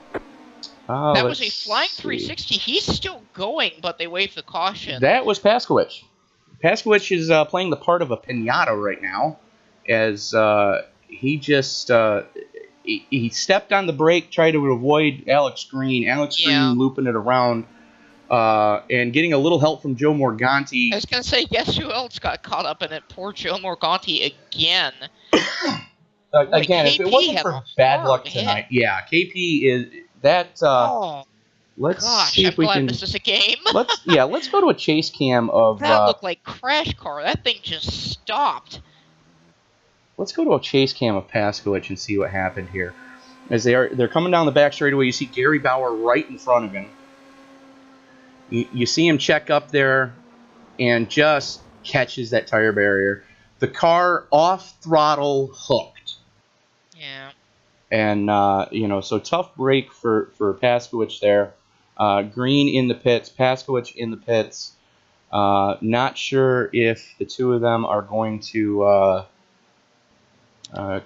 That was a flying 360. He's still going, but they waived the caution. That was Paskowicz. Paskowicz is playing the part of a pinata right now, as he just he stepped on the brake, tried to avoid Alex Green. Alex Green looping it around and getting a little help from Joe Morganti. I was going to say, guess who else got caught up in it? Poor Joe Morganti again. Again, if it wasn't for bad luck tonight, KP is... Let's see if we can. This is a game. let's go to a chase cam of. That looked like Crash Car. That thing just stopped. Let's go to a chase cam of Paskowicz and see what happened here. As they're coming down the back straightaway, you see Gary Bauer right in front of him. You see him check up there, and just catches that tire barrier. The car off throttle hooked. Yeah. And, so tough break for Paskowicz there. Green in the pits, Paskowicz in the pits. Not sure if the two of them are going to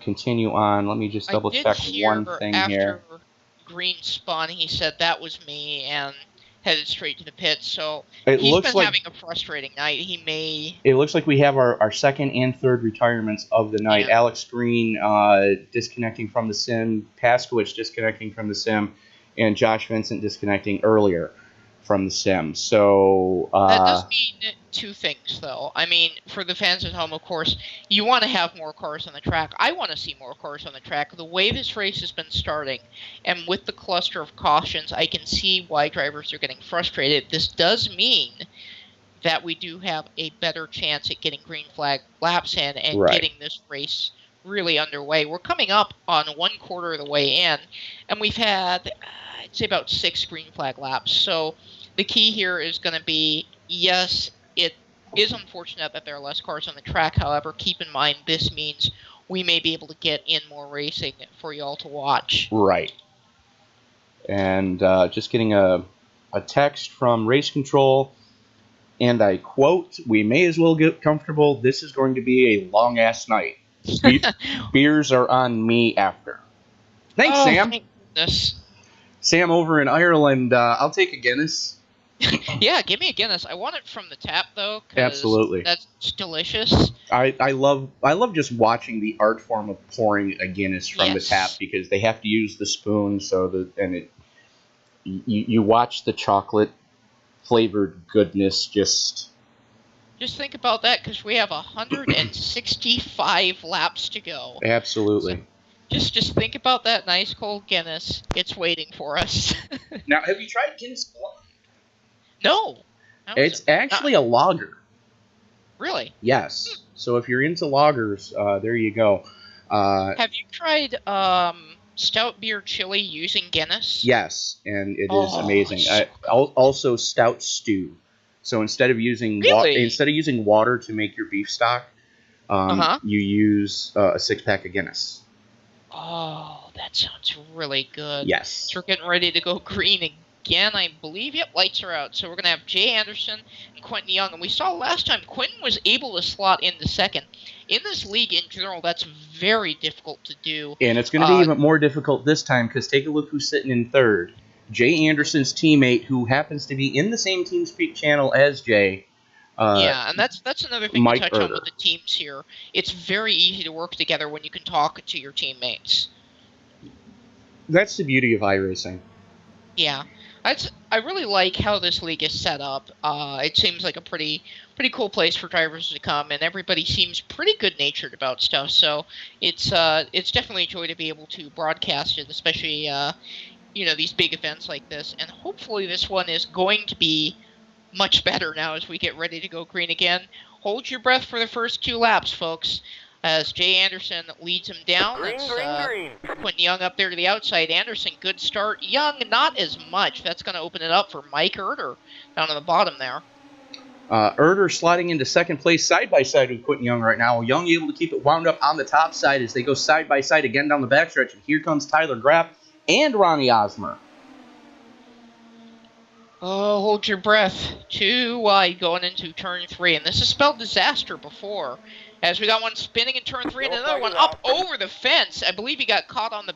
continue on. Let me just double check one thing here. After Green spun, he said that was me and headed straight to the pits. So he's been having a frustrating night. It looks like we have our second and third retirements of the night. Yeah. Alex Green disconnecting from the sim, Paskowicz disconnecting from the sim, and Josh Vincent disconnecting earlier from the sim. So that does mean 2 things, though. I mean, for the fans at home, of course, you want to have more cars on the track. I want to see more cars on the track. The way this race has been starting, and with the cluster of cautions, I can see why drivers are getting frustrated. This does mean that we do have a better chance at getting green flag laps in and getting this race really underway. We're coming up on 1/4 of the way in, and we've had, I'd say, about 6 green flag laps. So the key here is going to be, yes, it is unfortunate that there are less cars on the track. However, keep in mind this means we may be able to get in more racing for you all to watch. Right. And just getting a text from Race Control, and I quote, "We may as well get comfortable. This is going to be a long-ass night. Beers are on me after." Thanks, Sam. Thank goodness. Sam over in Ireland, I'll take a Guinness. Yeah, give me a Guinness. I want it from the tap, though. Absolutely. That's delicious. I love just watching the art form of pouring a Guinness from the tap, because they have to use the spoon, you watch the chocolate flavored goodness just think about that, because we have 165 laps to go. Absolutely. So just think about that nice cold Guinness. It's waiting for us. Now, have you tried Guinness Blonde? No. It's actually a lager. Really? Yes. So if you're into lagers, there you go. Have you tried stout beer chili using Guinness? Yes, and it is Oh, amazing. it's so Also, stout stew. So instead of using really? water to make your beef stock, Uh-huh. you use a 6-pack of Guinness. Oh, that sounds really good. Yes. So we're getting ready to go green again, I believe. Yep, lights are out. So we're going to have Jay Anderson and Quentin Young. And we saw last time Quentin was able to slot into second. In this league in general, that's very difficult to do. And it's going to be even more difficult this time because take a look who's sitting in third. Jay Anderson's teammate, who happens to be in the same TeamSpeak channel as Jay. Yeah, and that's another thing Mike to touch on Erder. with the teams here. It's very easy to work together when you can talk to your teammates. That's the beauty of iRacing. Yeah, I really like how this league is set up. It seems like a pretty cool place for drivers to come, and everybody seems pretty good-natured about stuff. So it's definitely a joy to be able to broadcast it, especially these big events like this. And hopefully this one is going to be much better now as we get ready to go green again. Hold your breath for the first 2 laps, folks, as Jay Anderson leads him down. Green. Quentin Young up there to the outside. Anderson, good start. Young, not as much. That's going to open it up for Mike Erder down on the bottom there. Erder sliding into second place side by side with Quentin Young right now. Young able to keep it wound up on the top side as they go side by side again down the backstretch. And here comes Tyler Graff and Ronnie Osmer. Oh, hold your breath. 2 wide going into turn 3. And this has spelled disaster before. As we got one spinning in turn 3 and another one up over the fence. I believe he got caught on the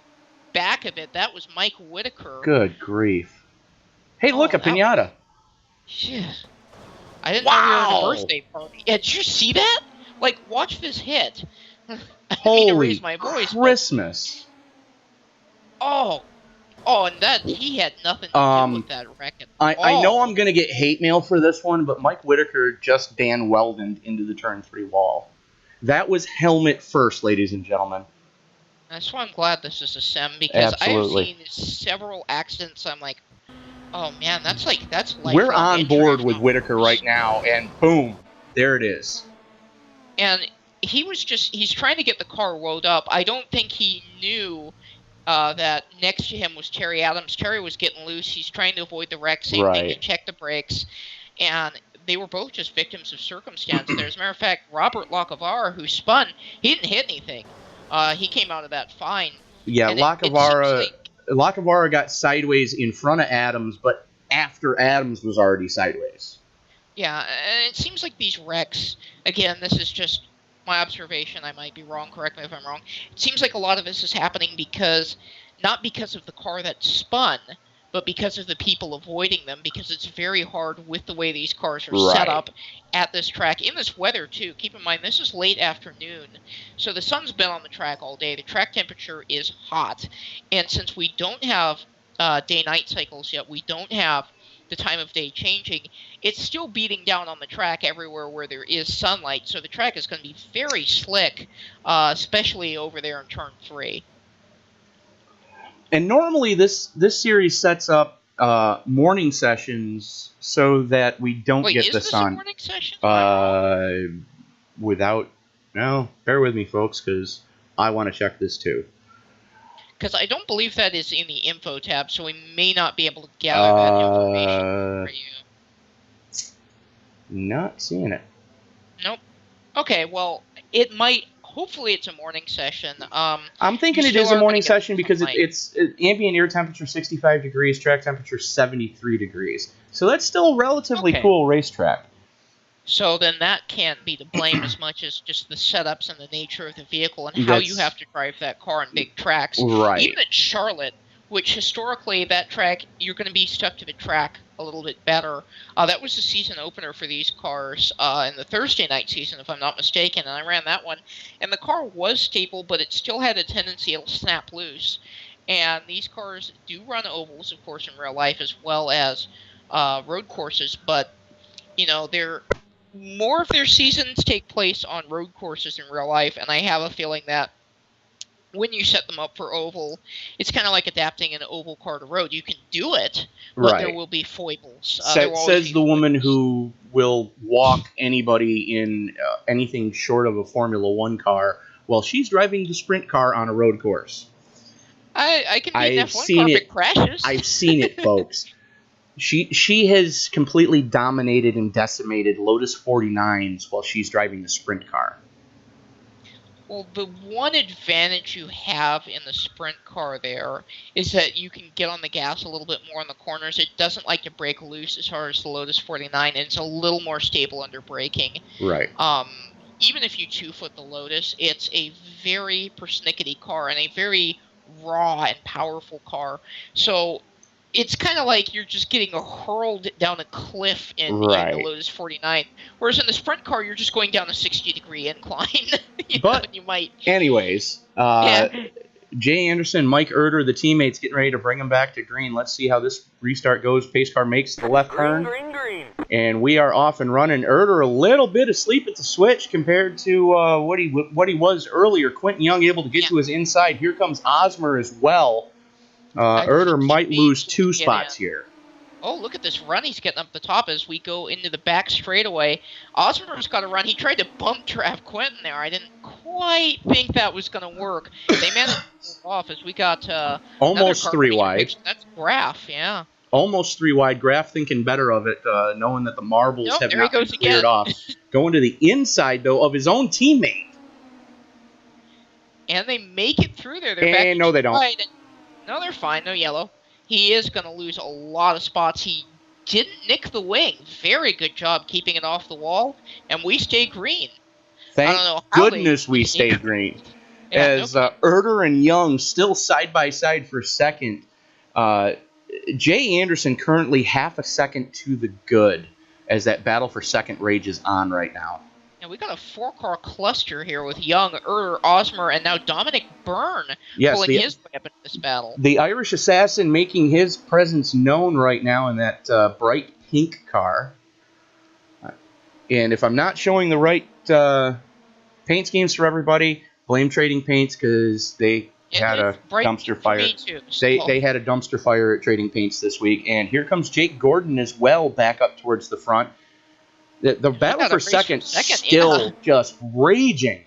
back of it. That was Mike Whitaker. Good grief. Hey, look, a pinata. Shit. I didn't know we were at a birthday party. Yeah, did you see that? Like, watch this hit. I didn't mean to raise my voice, Christmas. But... and that he had nothing to do with that wreck. I know I'm going to get hate mail for this one, but Mike Whitaker just Dan Weldoned into the turn 3 wall. That was helmet first, ladies and gentlemen. That's why I'm glad this is a sim, because Absolutely. I've seen several accidents. I'm like, oh man, that's life. We're on board with Whitaker right now, and boom, there it is. And he's trying to get the car wound up. I don't think he knew that next to him was Terry Adams. Terry was getting loose. He's trying to avoid the wreck. Same thing. He checked the brakes, and they were both just victims of circumstance. As a matter of fact, Robert Lacavara, who spun, he didn't hit anything. He came out of that fine. Yeah, Lacavara got sideways in front of Adams, but after Adams was already sideways. Yeah, and it seems like these wrecks, again, this is just my observation, I might be wrong, correct me if I'm wrong. It seems like a lot of this is happening not because of the car that spun, but because of the people avoiding them, because it's very hard with the way these cars are set up at this track. In this weather, too. Keep in mind, this is late afternoon, so the sun's been on the track all day. The track temperature is hot, and since we don't have day-night cycles yet, we don't have the time of day changing, it's still beating down on the track everywhere where there is sunlight, so the track is going to be very slick, especially over there in turn 3. And normally this series sets up morning sessions so that we don't get the sun. Wait, is this a morning session? Bear with me, folks, because I want to check this too. Because I don't believe that is in the info tab, so we may not be able to gather that information for you. Not seeing it. Nope. Okay, well, it might. Hopefully, it's a morning session. I'm thinking it is a morning session because it's ambient air temperature 65 degrees, track temperature 73 degrees. So that's still a relatively cool racetrack. So then that can't be to blame as much as just the setups and the nature of the vehicle and how you have to drive that car on big tracks. Right. Even at Charlotte, which historically that track, you're going to be stuck to the track a little bit better. That was the season opener for these cars in the Thursday night season, if I'm not mistaken, and I ran that one. And the car was stable, but it still had a tendency to snap loose. And these cars do run ovals, of course, in real life, as well as road courses, but, they're more of their seasons take place on road courses in real life, and I have a feeling that when you set them up for oval, it's kind of like adapting an oval car to road. You can do it, but Right. there will be foibles. Says the woman who will walk anybody in anything short of a Formula One car while she's driving the sprint car on a road course. I can be an F1 car if it crashes. I've seen it, folks. She has completely dominated and decimated Lotus 49s while she's driving the sprint car. Well, the one advantage you have in the sprint car there is that you can get on the gas a little bit more in the corners. It doesn't like to break loose as hard as the Lotus 49, and it's a little more stable under braking. Right. Even if you 2-foot the Lotus, it's a very persnickety car and a very raw and powerful car. So it's kind of like you're just getting hurled down a cliff in the Lotus 49. Whereas in the sprint car, you're just going down a 60-degree incline. You might. Anyways, Jay Anderson, Mike Erder, the teammates, getting ready to bring him back to green. Let's see how this restart goes. Pace car makes the left turn. Green. And we are off and running. Erder a little bit asleep at the switch compared to what he was earlier. Quentin Young able to get to his inside. Here comes Osmer as well. Erder might lose 2 spots here. Oh, look at this run he's getting up the top as we go into the back straightaway. Osmer's got a run. He tried to bump draft Quentin there. I didn't quite think that was going to work. They managed to pull off as we got almost 3 wide. That's Graf, yeah. Almost 3 wide. Graf thinking better of it, knowing that the marbles have not been cleared off. Going to the inside, though, of his own teammate. And they make it through there. They're back no, they don't. No, they're fine. No yellow. He is going to lose a lot of spots. He didn't nick the wing. Very good job keeping it off the wall. And we stay green. Thank goodness we stay green. As Erder and Young still side by side for second. Jay Anderson currently half a second to the good as that battle for second rages on right now. And we got a 4-car cluster here with Young, Erder, Osmer, and now Dominic Byrne pulling his way up into this battle. The Irish Assassin making his presence known right now in that bright pink car. And if I'm not showing the right paint schemes for everybody, blame Trading Paints because they had a dumpster fire. They had a dumpster fire at Trading Paints this week. And here comes Jake Gordon as well back up towards the front. The battle for second still just raging.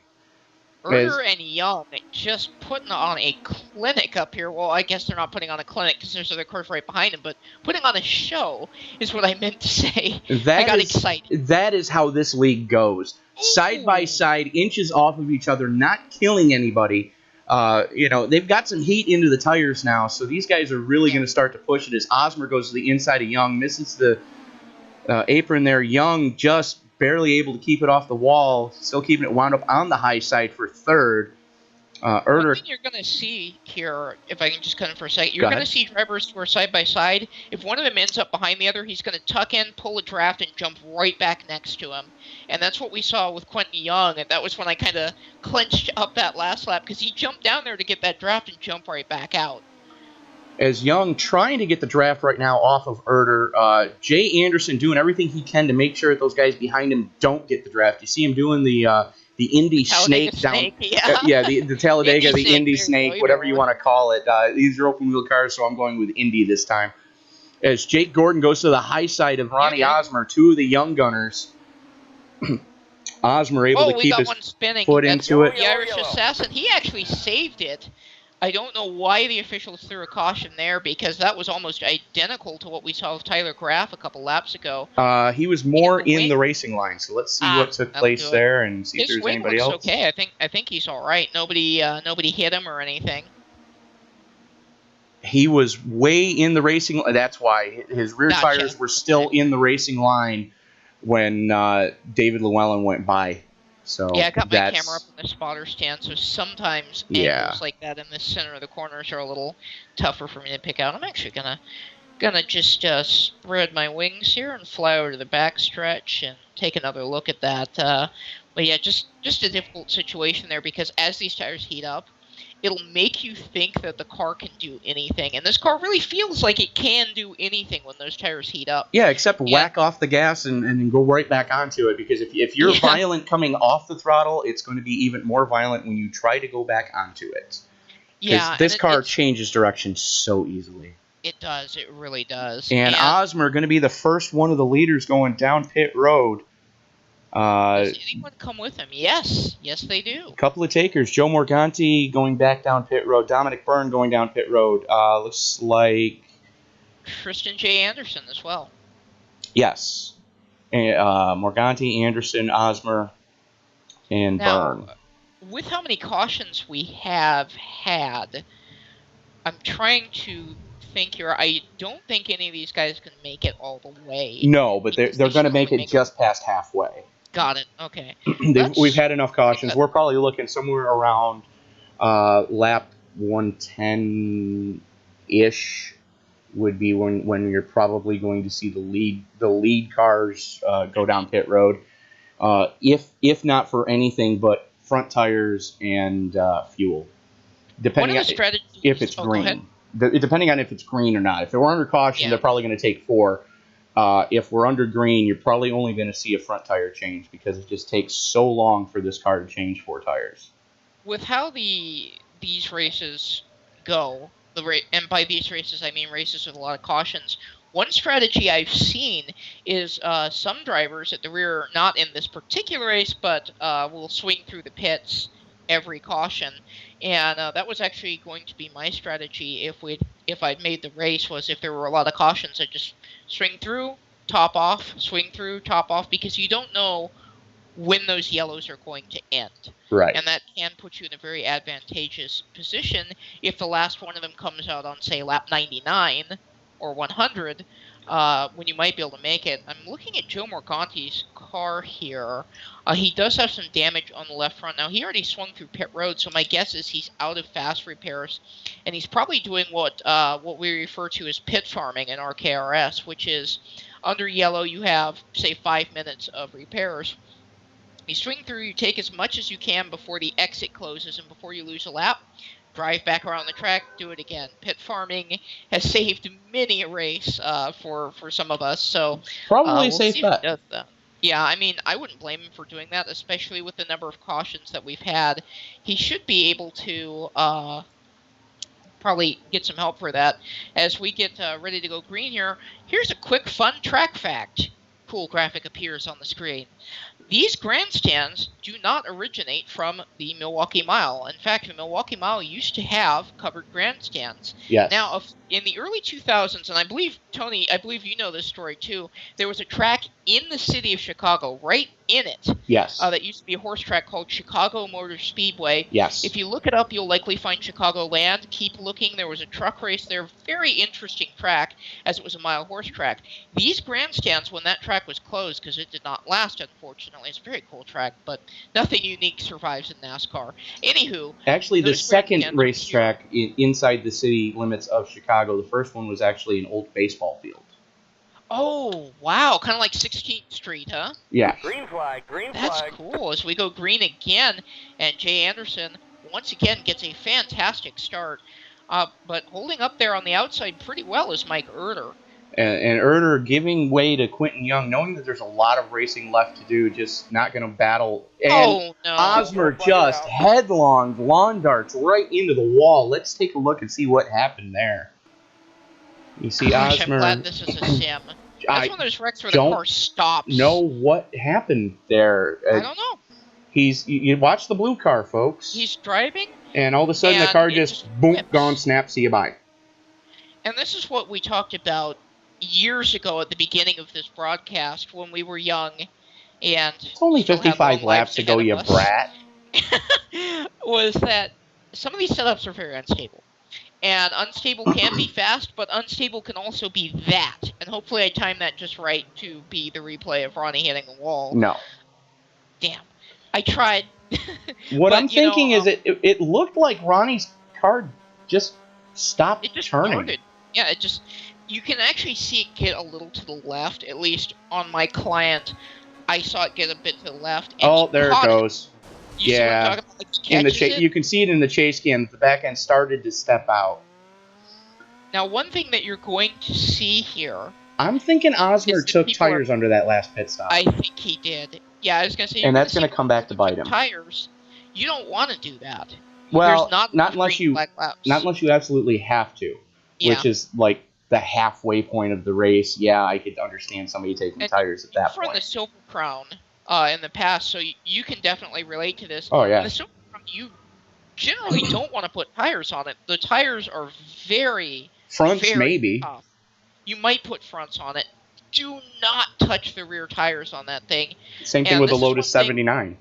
Erder and Young just putting on a clinic up here. Well, I guess they're not putting on a clinic because there's other cars right behind them, but putting on a show is what I meant to say. I got excited. That is how this league goes. Side by side, inches off of each other, not killing anybody. They've got some heat into the tires now, so these guys are really going to start to push it as Osmer goes to the inside of Young, misses the apron there. Young just barely able to keep it off the wall, still keeping it wound up on the high side for third. Erder. One thing you're going to see here, if I can just cut in for a second, you're going to see drivers who are side by side. If one of them ends up behind the other, he's going to tuck in, pull a draft, and jump right back next to him. And that's what we saw with Quentin Young, and that was when I kind of clenched up that last lap, because he jumped down there to get that draft and jump right back out. As Young trying to get the draft right now off of Erder. Jay Anderson doing everything he can to make sure that those guys behind him don't get the draft. You see him doing the Indy snake down. The Talladega, the Indy snake, whatever you want to call it. These are open wheel cars, so I'm going with Indy this time. As Jake Gordon goes to the high side of Ronnie Osmer, 2 of the young gunners. Osmer able to keep his foot into it. The Irish Assassin, he actually saved it. I don't know why the officials threw a caution there because that was almost identical to what we saw with Tyler Graf a couple laps ago. He was more in the racing line, so let's see what took place there and see if there's anybody else. Okay, I think he's all right. Nobody hit him or anything. He was way in the racing line. That's why his rear tires were still in the racing line when David Llewellyn went by. So yeah, I got my camera up in the spotter stand, so sometimes angles like that in the center of the corners are a little tougher for me to pick out. I'm actually gonna just spread my wings here and fly over to the back stretch and take another look at that. But yeah, just a difficult situation there because as these tires heat up, it'll make you think that the car can do anything. And this car really feels like it can do anything when those tires heat up. Yeah, except whack off the gas and go right back onto it. Because if you're violent coming off the throttle, it's going to be even more violent when you try to go back onto it. Yeah, this car changes direction so easily. It does. It really does. And Osmer going to be the first one of the leaders going down pit road. Does anyone come with him? Yes. Yes, they do. A couple of takers. Joe Morganti going back down pit road. Dominic Byrne going down pit road. Looks like... Tristan J. Anderson as well. Yes. Morganti, Anderson, Osmer, and Byrne. With how many cautions we have had, I'm trying to think here. I don't think any of these guys can make it all the way. No, but they're going to make it just past halfway. Got it. Okay. We've had enough cautions. We're probably looking somewhere around lap 110-ish would be when you're probably going to see the lead cars go down pit road. If not for anything but front tires and fuel, depending on if it's green. Depending on if it's green or not. If we're under caution, they're probably going to take 4. If we're under green, you're probably only going to see a front tire change because it just takes so long for this car to change 4 tires. With how these races go, and by these races I mean races with a lot of cautions, one strategy I've seen is some drivers at the rear, not in this particular race, but will swing through the pits every caution. And that was actually going to be my strategy if I'd made the race, was if there were a lot of cautions, I'd just swing through, top off, swing through, top off, because you don't know when those yellows are going to end. Right. And that can put you in a very advantageous position if the last one of them comes out on, say, lap 99 or 100, when you might be able to make it. I'm looking at Joe Morganti's car here. He does have some damage on the left front. Now, he already swung through pit road, so my guess is he's out of fast repairs, and he's probably doing what we refer to as pit farming in our KRS, which is under yellow you have, say, 5 minutes of repairs. You swing through, you take as much as you can before the exit closes and before you lose a lap. Drive back around the track, do it again. Pit farming has saved many a race for some of us. So probably a safe bet. Yeah, I mean, I wouldn't blame him for doing that, especially with the number of cautions that we've had. He should be able to probably get some help for that. As we get ready to go green here, here's a quick, fun track fact. Cool graphic appears on the screen. These grandstands do not originate from the Milwaukee Mile. In fact, the Milwaukee Mile used to have covered grandstands. Yes. Now, in the early 2000s, and I believe, Tony, you know this story too, there was a track in the city of Chicago, right in it. Yes. That used to be a horse track called Chicago Motor Speedway. Yes. If you look it up, you'll likely find Chicagoland. Keep looking. There was a truck race there. Very interesting track, as it was a mile horse track. These grandstands, when that track was closed, because it did not last, unfortunately, it's a very cool track, but nothing unique survives in NASCAR. Anywho, actually, the second racetrack inside the city limits of Chicago, the first one was actually an old baseball field. Oh, wow. Kind of like 16th Street, huh? Yeah. Green flag, green flag. That's cool. As we go green again, and Jay Anderson once again gets a fantastic start. But holding up there on the outside pretty well is Mike Erder. And Erder giving way to Quentin Young, knowing that there's a lot of racing left to do, just not going to battle. And no. Osmer just headlong lawn darts right into the wall. Let's take a look and see what happened there. You see Osmer. I'm glad this is a sim. That's one of those wrecks where the car stops. Know what happened there. I don't know. You watch the blue car, folks. He's driving. And all of a sudden the car just boom, gone, snap, see you bye. And this is what we talked about years ago at the beginning of this broadcast when we were young. And it's only 55 laps to go, you brat. Was that some of these setups are very unstable. And unstable can be fast, but unstable can also be that. And hopefully I timed that just right to be the replay of Ronnie hitting the wall. No. Damn. I tried. What I'm thinking is it looked like Ronnie's car just stopped turning. Started. Yeah, you can actually see it get a little to the left, at least on my client. I saw it get a bit to the left. And there it goes. You see what I'm talking about? Like, you can see it in the chase cam. The back end started to step out. Now, one thing that you're going to see here... I'm thinking Osmer took tires under that last pit stop. I think he did. Yeah, I was going to say... And that's going to come back to bite him. Tires. You don't want to do that. Well, there's not not enough unless green you flag laps. not unless you absolutely have to, which is like the halfway point of the race. Yeah, I could understand somebody taking tires at that you've run point. the Silver Crown in the past, so you can definitely relate to this. Oh, yeah. In the Silver Crown, you generally don't want to put tires on it. The tires are very maybe tough. You might put fronts on it. Do not touch the rear tires on that thing. Same thing with the Lotus 79.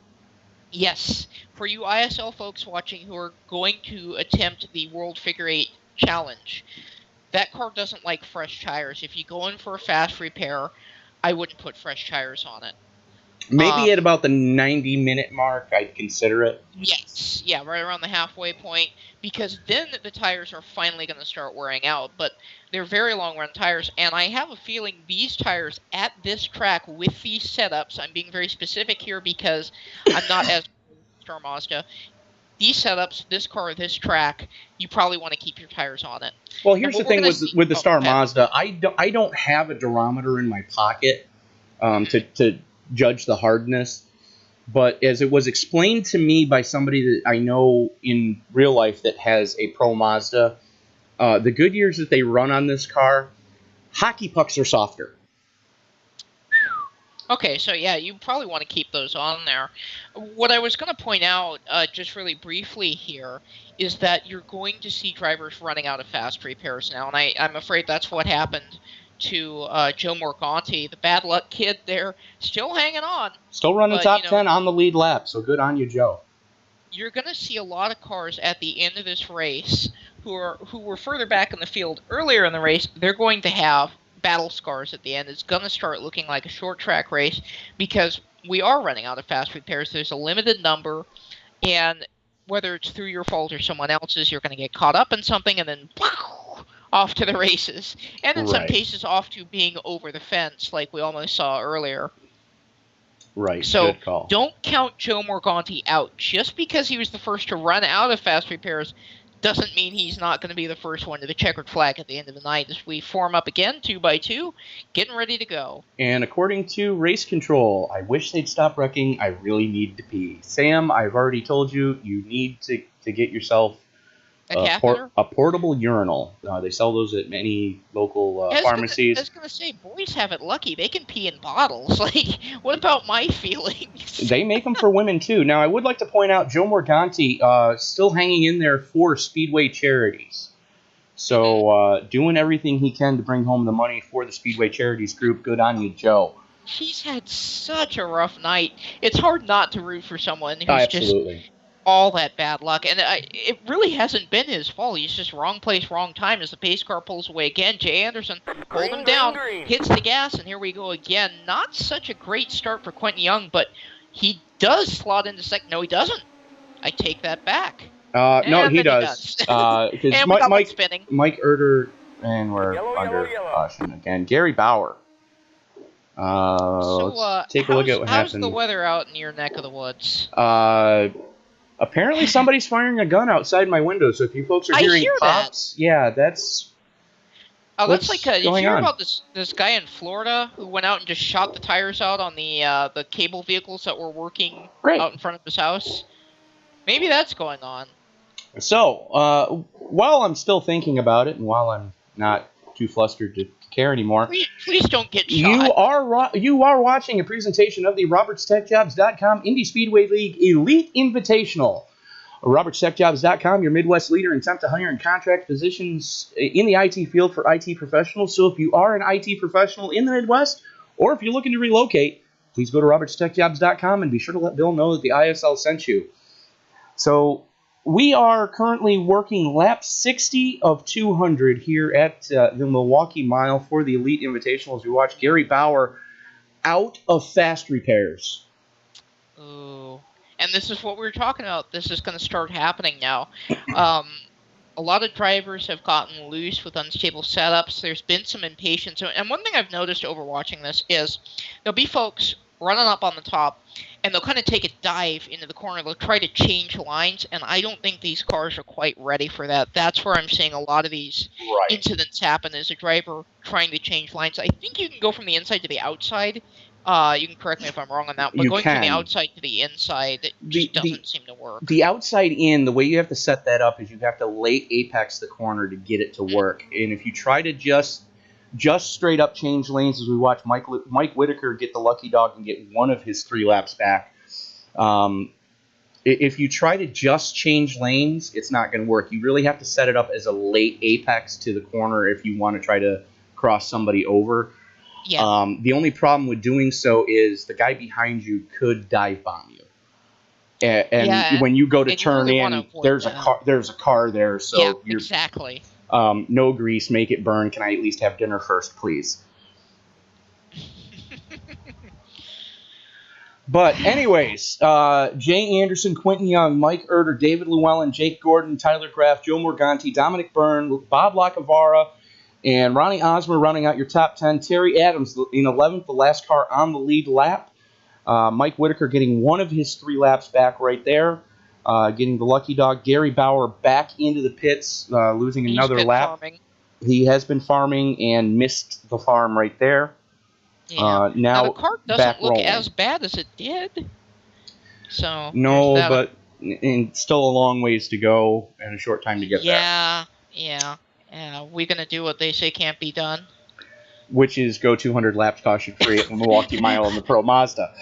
Yes, for you ISL folks watching who are going to attempt the World Figure 8 Challenge, that car doesn't like fresh tires. If you go in for a fast repair, I wouldn't put fresh tires on it. Maybe at about the 90-minute mark, I'd consider it. Yes, yeah, right around the halfway point, because then the tires are finally going to start wearing out. But they're very long-run tires, and I have a feeling these tires at this track with these setups, I'm being very specific here because I'm not as Star Mazda. These setups, this car, this track, you probably want to keep your tires on it. Well, here's the thing with the Star Mazda. I don't have a durometer in my pocket to judge the hardness, but as it was explained to me by somebody that I know in real life that has a Pro Mazda, the Goodyears that they run on this car, hockey pucks are softer. Okay, so yeah, you probably want to keep those on there. What I was going to point out, just really briefly here, is that you're going to see drivers running out of fast repairs now, and I'm afraid that's what happened to Joe Morganti, the bad luck kid there, still hanging on. Still running top 10 on the lead lap, so good on you, Joe. You're going to see a lot of cars at the end of this race who were further back in the field earlier in the race. They're going to have battle scars at the end. It's going to start looking like a short track race because we are running out of fast repairs. There's a limited number, and whether it's through your fault or someone else's, you're going to get caught up in something and then off to the races, and in some cases off to being over the fence like we almost saw earlier. Right, so good call. Don't count Joe Morganti out. Just because he was the first to run out of fast repairs doesn't mean he's not going to be the first one to the checkered flag at the end of the night as we form up again 2x2, getting ready to go. And according to Race Control, I wish they'd stop wrecking. I really need to pee. Sam, I've already told you, you need to get yourself a portable urinal. They sell those at many local pharmacies. I was going to say, boys have it lucky. They can pee in bottles. Like, what about my feelings? They make them for women, too. Now, I would like to point out, Joe Morganti still hanging in there for Speedway charities. So, doing everything he can to bring home the money for the Speedway Charities group. Good on you, Joe. He's had such a rough night. It's hard not to root for someone who's just all that bad luck, and it really hasn't been his fault. He's just wrong place, wrong time as the pace car pulls away again. Jay Anderson pulled him down, hits the gas, and here we go again. Not such a great start for Quentin Young, but he does slot into second. No, he doesn't. I take that back. No, he does. And Mike Erder, and we're under caution again. Gary Bauer. Let's take a look at what happened. How's the weather out in your neck of the woods? Apparently somebody's firing a gun outside my window, so if you folks are hearing pops, yeah, that's... Oh, that's like, did you hear about this guy in Florida who went out and just shot the tires out on the cable vehicles that were working out in front of his house? Maybe that's going on. So, while I'm still thinking about it, and while I'm not too flustered to care anymore, please don't get shot. You are watching a presentation of the RobertsTechJobs.com Indy Speedway League Elite Invitational. RobertsTechJobs.com, your Midwest leader in temp to hire and contract positions in the IT field for IT professionals. So if you are an IT professional in the Midwest, or if you're looking to relocate, please go to RobertsTechJobs.com and be sure to let Bill know that the ISL sent you. So we are currently working lap 60 of 200 here at the Milwaukee Mile for the Elite Invitational as we watch Gary Bauer out of fast repairs. Ooh. And this is what we were talking about. This is going to start happening now. A lot of drivers have gotten loose with unstable setups. There's been some impatience. And one thing I've noticed over watching this is there'll be folks running up on the top, and they'll kind of take a dive into the corner. They'll try to change lines, and I don't think these cars are quite ready for that. That's where I'm seeing a lot of these incidents happen, is a driver trying to change lines. I think you can go from the inside to the outside, You can correct me if I'm wrong on that, but You going can. from the outside to the inside, it just doesn't seem to work. The outside in, the way you have to set that up is you have to late apex the corner to get it to work. And if you try to just straight up change lanes, as we watch Mike Whitaker get the lucky dog and get one of his 3 laps back, if you try to just change lanes, it's not going to work. You really have to set it up as a late apex to the corner if you want to try to cross somebody over. Yeah. The only problem with doing so is the guy behind you could dive bomb you. And when you go to turn really in, there's a car there, so yeah, you're exactly. no grease, make it burn. Can I at least have dinner first, please? But anyways, Jay Anderson, Quentin Young, Mike Erter, David Llewellyn, Jake Gordon, Tyler Graff, Joe Morganti, Dominic Byrne, Bob Lacavara, and Ronnie Osmer rounding out your top 10. Terry Adams in 11th, the last car on the lead lap. Mike Whitaker getting one of his 3 laps back right there, getting the lucky dog. Gary Bauer back into the pits, losing another lap. Farming. He has been farming and missed the farm right there. Yeah. Now the car doesn't look as bad as it did. So no, but still a long ways to go and a short time to get there. Yeah. We're gonna do what they say can't be done. Which is go 200 laps caution free at the Milwaukee Mile in the Pro Mazda.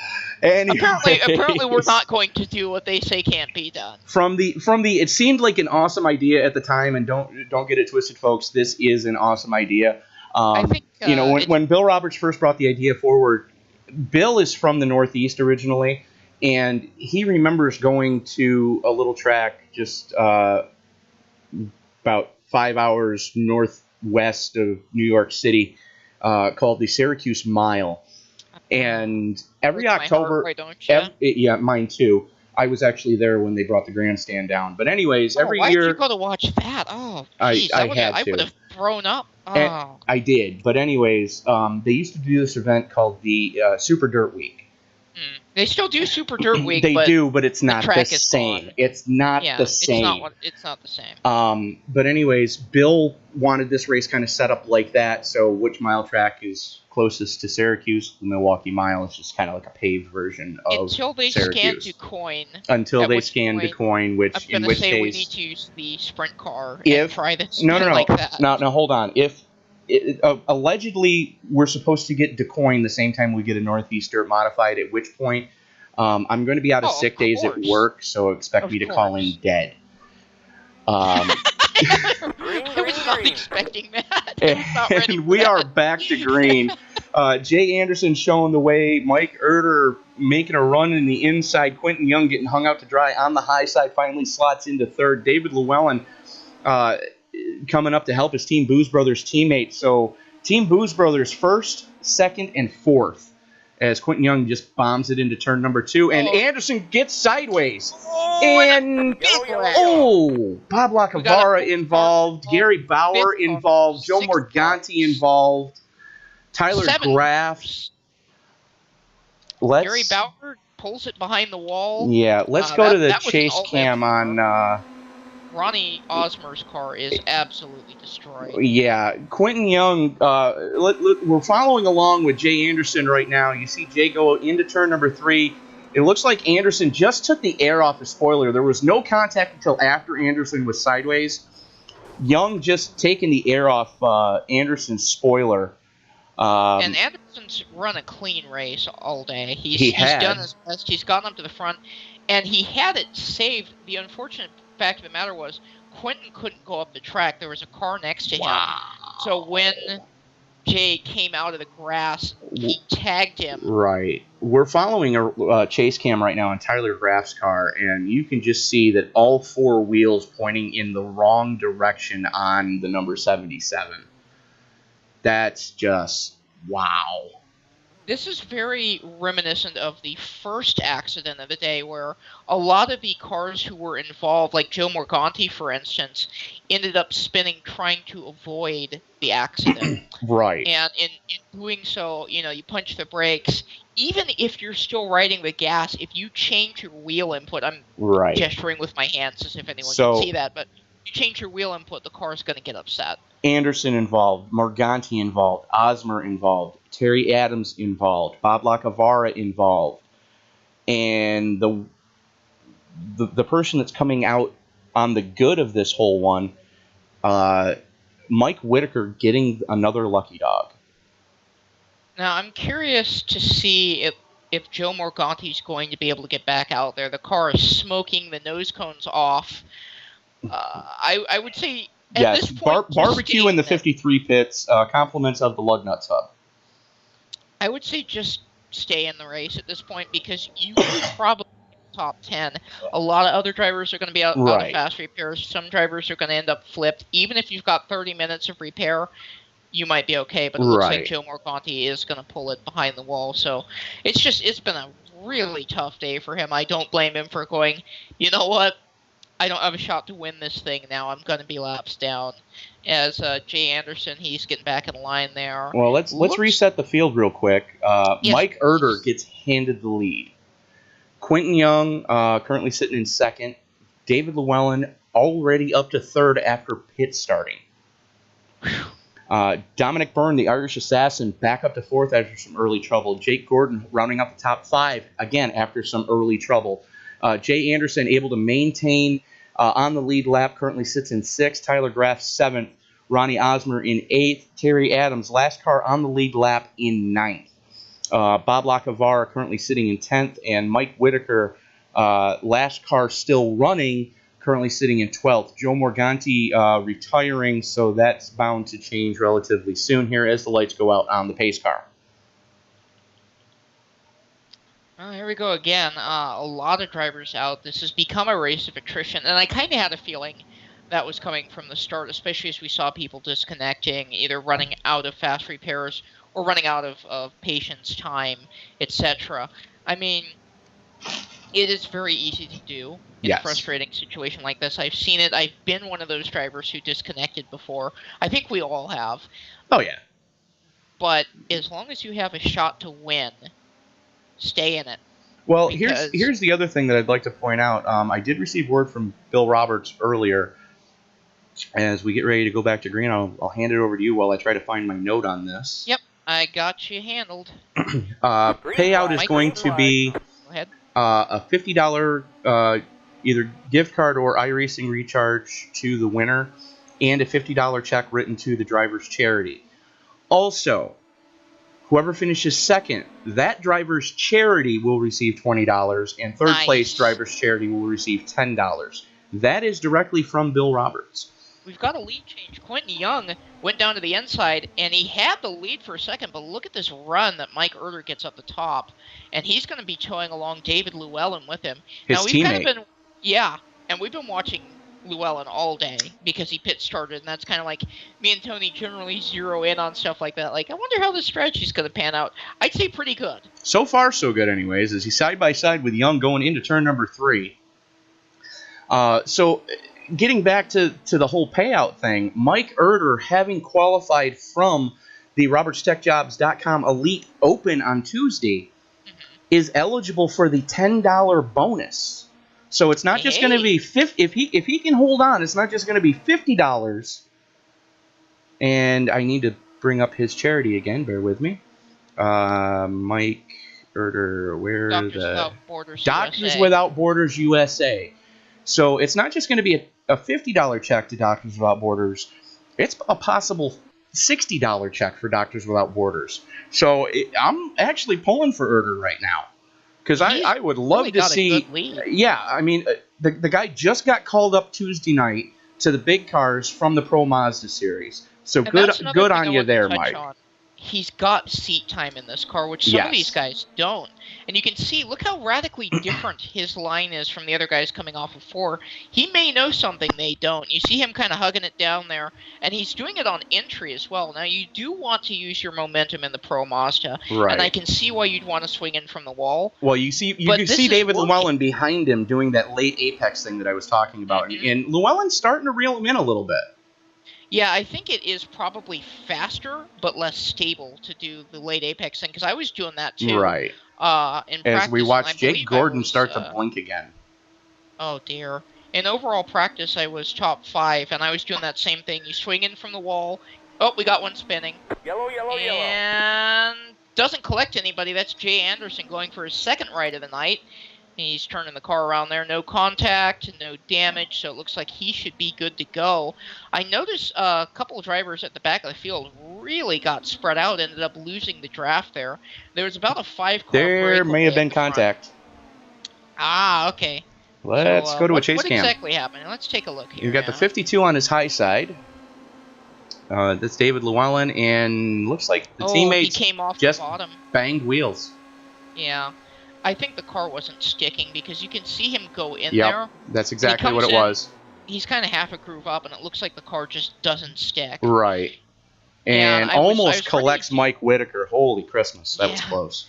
Anyways, apparently we're not going to do what they say can't be done. From the it seemed like an awesome idea at the time, and don't get it twisted, folks. This is an awesome idea. I think when Bill Roberts first brought the idea forward, Bill is from the Northeast originally, and he remembers going to a little track just about 5 hours northwest of New York City called the Syracuse Mile. And every October, mine too. I was actually there when they brought the grandstand down. But anyways, every why year... Why did you go to watch that? Oh, geez, I would have thrown up. Oh. I did. But anyways, they used to do this event called the Super Dirt Week. They still do Super Dirt Week. They do, but it's not the same. Gone. It's not the same. It's not the same. But anyways, Bill wanted this race kind of set up like that. So which mile track is closest to Syracuse? The Milwaukee Mile is just kind of like a paved version of until they Syracuse. Scan DuQuoin. Until they scan DuQuoin, which in which case we need to use the sprint car and try this. Like that. No, hold on. Allegedly, we're supposed to get DuQuoin the same time we get a Northeast Dirt Modified, at which point I'm going to be out of sick days at work, so expect me to call in dead. I was not expecting that. And we are back to green. Jay Anderson showing the way. Mike Erter making a run in the inside. Quentin Young getting hung out to dry on the high side. Finally slots into third. David Llewellyn coming up to help his Team Booze Brothers teammate. So Team Booze Brothers first, second, and fourth as Quentin Young just bombs it into turn number 2. And Anderson gets sideways. Bob Lacavara involved. Gary Bauer involved. Joe Morganti involved. Tyler Graff. Gary Bauer pulls it behind the wall. Yeah, let's go to the chase cam on... Ronnie Osmer's car is absolutely destroyed. Yeah, Quentin Young, we're following along with Jay Anderson right now. You see Jay go into turn number 3. It looks like Anderson just took the air off his spoiler. There was no contact until after Anderson was sideways. Young just taking the air off Anderson's spoiler. And Anderson's run a clean race all day. He's done his best. He's gotten up to the front, and he had it saved. The unfortunate fact of the matter was Quentin couldn't go up the track. There was a car next to him. So when Jay came out of the grass, he tagged him. Right. We're following a chase cam right now on Tyler Graff's car, and you can just see that all 4 wheels pointing in the wrong direction on the number 77. That's just wow. This is very reminiscent of the first accident of the day, where a lot of the cars who were involved, like Joe Morganti, for instance, ended up spinning trying to avoid the accident. Right. And in doing so, you punch the brakes. Even if you're still riding the gas, if you change your wheel input, I'm gesturing with my hands as if anyone can see that, but you change your wheel input, the car is going to get upset. Anderson involved, Morganti involved, Osmer involved, Terry Adams involved, Bob Lacavara involved, and the person that's coming out on the good of this whole one, Mike Whitaker getting another lucky dog. Now, I'm curious to see if Joe Morganti's going to be able to get back out there. The car is smoking, the nose cone's off. I would say at yes, this point, barbecue in the 53 pits, compliments of the lug nuts hub. I would say just stay in the race at this point because you could probably top 10. A lot of other drivers are going to be out of fast repairs. Some drivers are going to end up flipped. Even if you've got 30 minutes of repair, you might be okay, but it looks like Joe Morganti is going to pull it behind the wall. So it's been a really tough day for him. I don't blame him for going, you know what? I don't have a shot to win this thing now. I'm going to be laps down. As Jay Anderson, he's getting back in line there. Well, let's reset the field real quick. Yes, Mike Erder gets handed the lead. Quentin Young currently sitting in second. David Llewellyn already up to third after pit starting. Dominic Byrne, the Irish Assassin, back up to fourth after some early trouble. Jake Gordon rounding up the top five, again, after some early trouble. Jay Anderson able to maintain on the lead lap, currently sits in sixth. Tyler Graff, seventh. Ronnie Osmer in eighth. Terry Adams, last car on the lead lap, in ninth. Bob Lacavara currently sitting in 10th. And Mike Whitaker, last car still running, currently sitting in 12th. Joe Morganti retiring, so that's bound to change relatively soon here as the lights go out on the pace car. Well, here we go again. A lot of drivers out. This has become a race of attrition, and I kind of had a feeling that was coming from the start, especially as we saw people disconnecting, either running out of fast repairs or running out of patience time, etc. I mean, it is very easy to do in a frustrating situation like this. I've seen it. I've been one of those drivers who disconnected before. I think we all have. Oh, yeah. But as long as you have a shot to win, stay in it. Well, here's the other thing that I'd like to point out. I did receive word from Bill Roberts earlier. As we get ready to go back to green, I'll hand it over to you while I try to find my note on this. Yep, I got you handled. Payout is going to be a $50 either gift card or iRacing recharge to the winner, and a $50 check written to the driver's charity. Also, whoever finishes second, that driver's charity will receive $20, and third place driver's charity will receive $10. That is directly from Bill Roberts. We've got a lead change. Quentin Young went down to the inside, and he had the lead for a second, but look at this run that Mike Erder gets up the top, and he's going to be towing along David Llewellyn with him. His teammate. Kind of been, and we've been watching Llewellyn all day because he pit started, and that's kind of like me and Tony generally zero in on stuff like that. Like, I wonder how this strategy's going to pan out. I'd say pretty good. So far, so good anyways, as he's side-by-side with Young going into turn number 3. So, getting back to the whole payout thing, Mike Erder, having qualified from the RobertsTechJobs.com Elite Open on Tuesday, is eligible for the $10 bonus. So it's not just going to be if he can hold on, it's not just going to be $50. And I need to bring up his charity again. Bear with me. Mike Erder, where Doctors Without Borders USA. So it's not just going to be a $50 check to Doctors Without Borders. It's a possible $60 check for Doctors Without Borders. So I'm actually pulling for Erder right now. Because I would love to see... Yeah, I mean, the guy just got called up Tuesday night to the big cars from the Pro Mazda series. So good on you there, Mike. He's got seat time in this car, which some of these guys don't. And you can see, look how radically different his line is from the other guys coming off of 4. He may know something they don't. You see him kind of hugging it down there, and he's doing it on entry as well. Now, you do want to use your momentum in the Pro Mazda, and I can see why you'd want to swing in from the wall. Well, you see David Llewellyn behind him doing that late apex thing that I was talking about, and Llewellyn's starting to reel him in a little bit. Yeah, I think it is probably faster but less stable to do the late apex thing, because I was doing that too. Right. In practice, as we watch Jake Gordon start to blink again. Oh, dear. In overall practice, I was top 5, and I was doing that same thing. You swing in from the wall. Oh, we got one spinning. Yellow, yellow, yellow. And doesn't collect anybody. That's Jay Anderson going for his second ride of the night. He's turning the car around there. No contact, no damage, so it looks like he should be good to go. I noticed a couple of drivers at the back of the field really got spread out, ended up losing the draft there. There was about a 5-car There may have been contact. Ah, okay. Let's go to a chase cam. What exactly happened? Let's take a look here. You got the 52 on his high side. That's David Llewellyn, and looks like the teammates he came off just the bottom. Banged wheels. Yeah. I think the car wasn't sticking because you can see him go in Yep, there. that's exactly what it was. He's kind of half a groove up, and it looks like the car just doesn't stick. Right. And almost collects Mike Whitaker. Holy Christmas, that was close.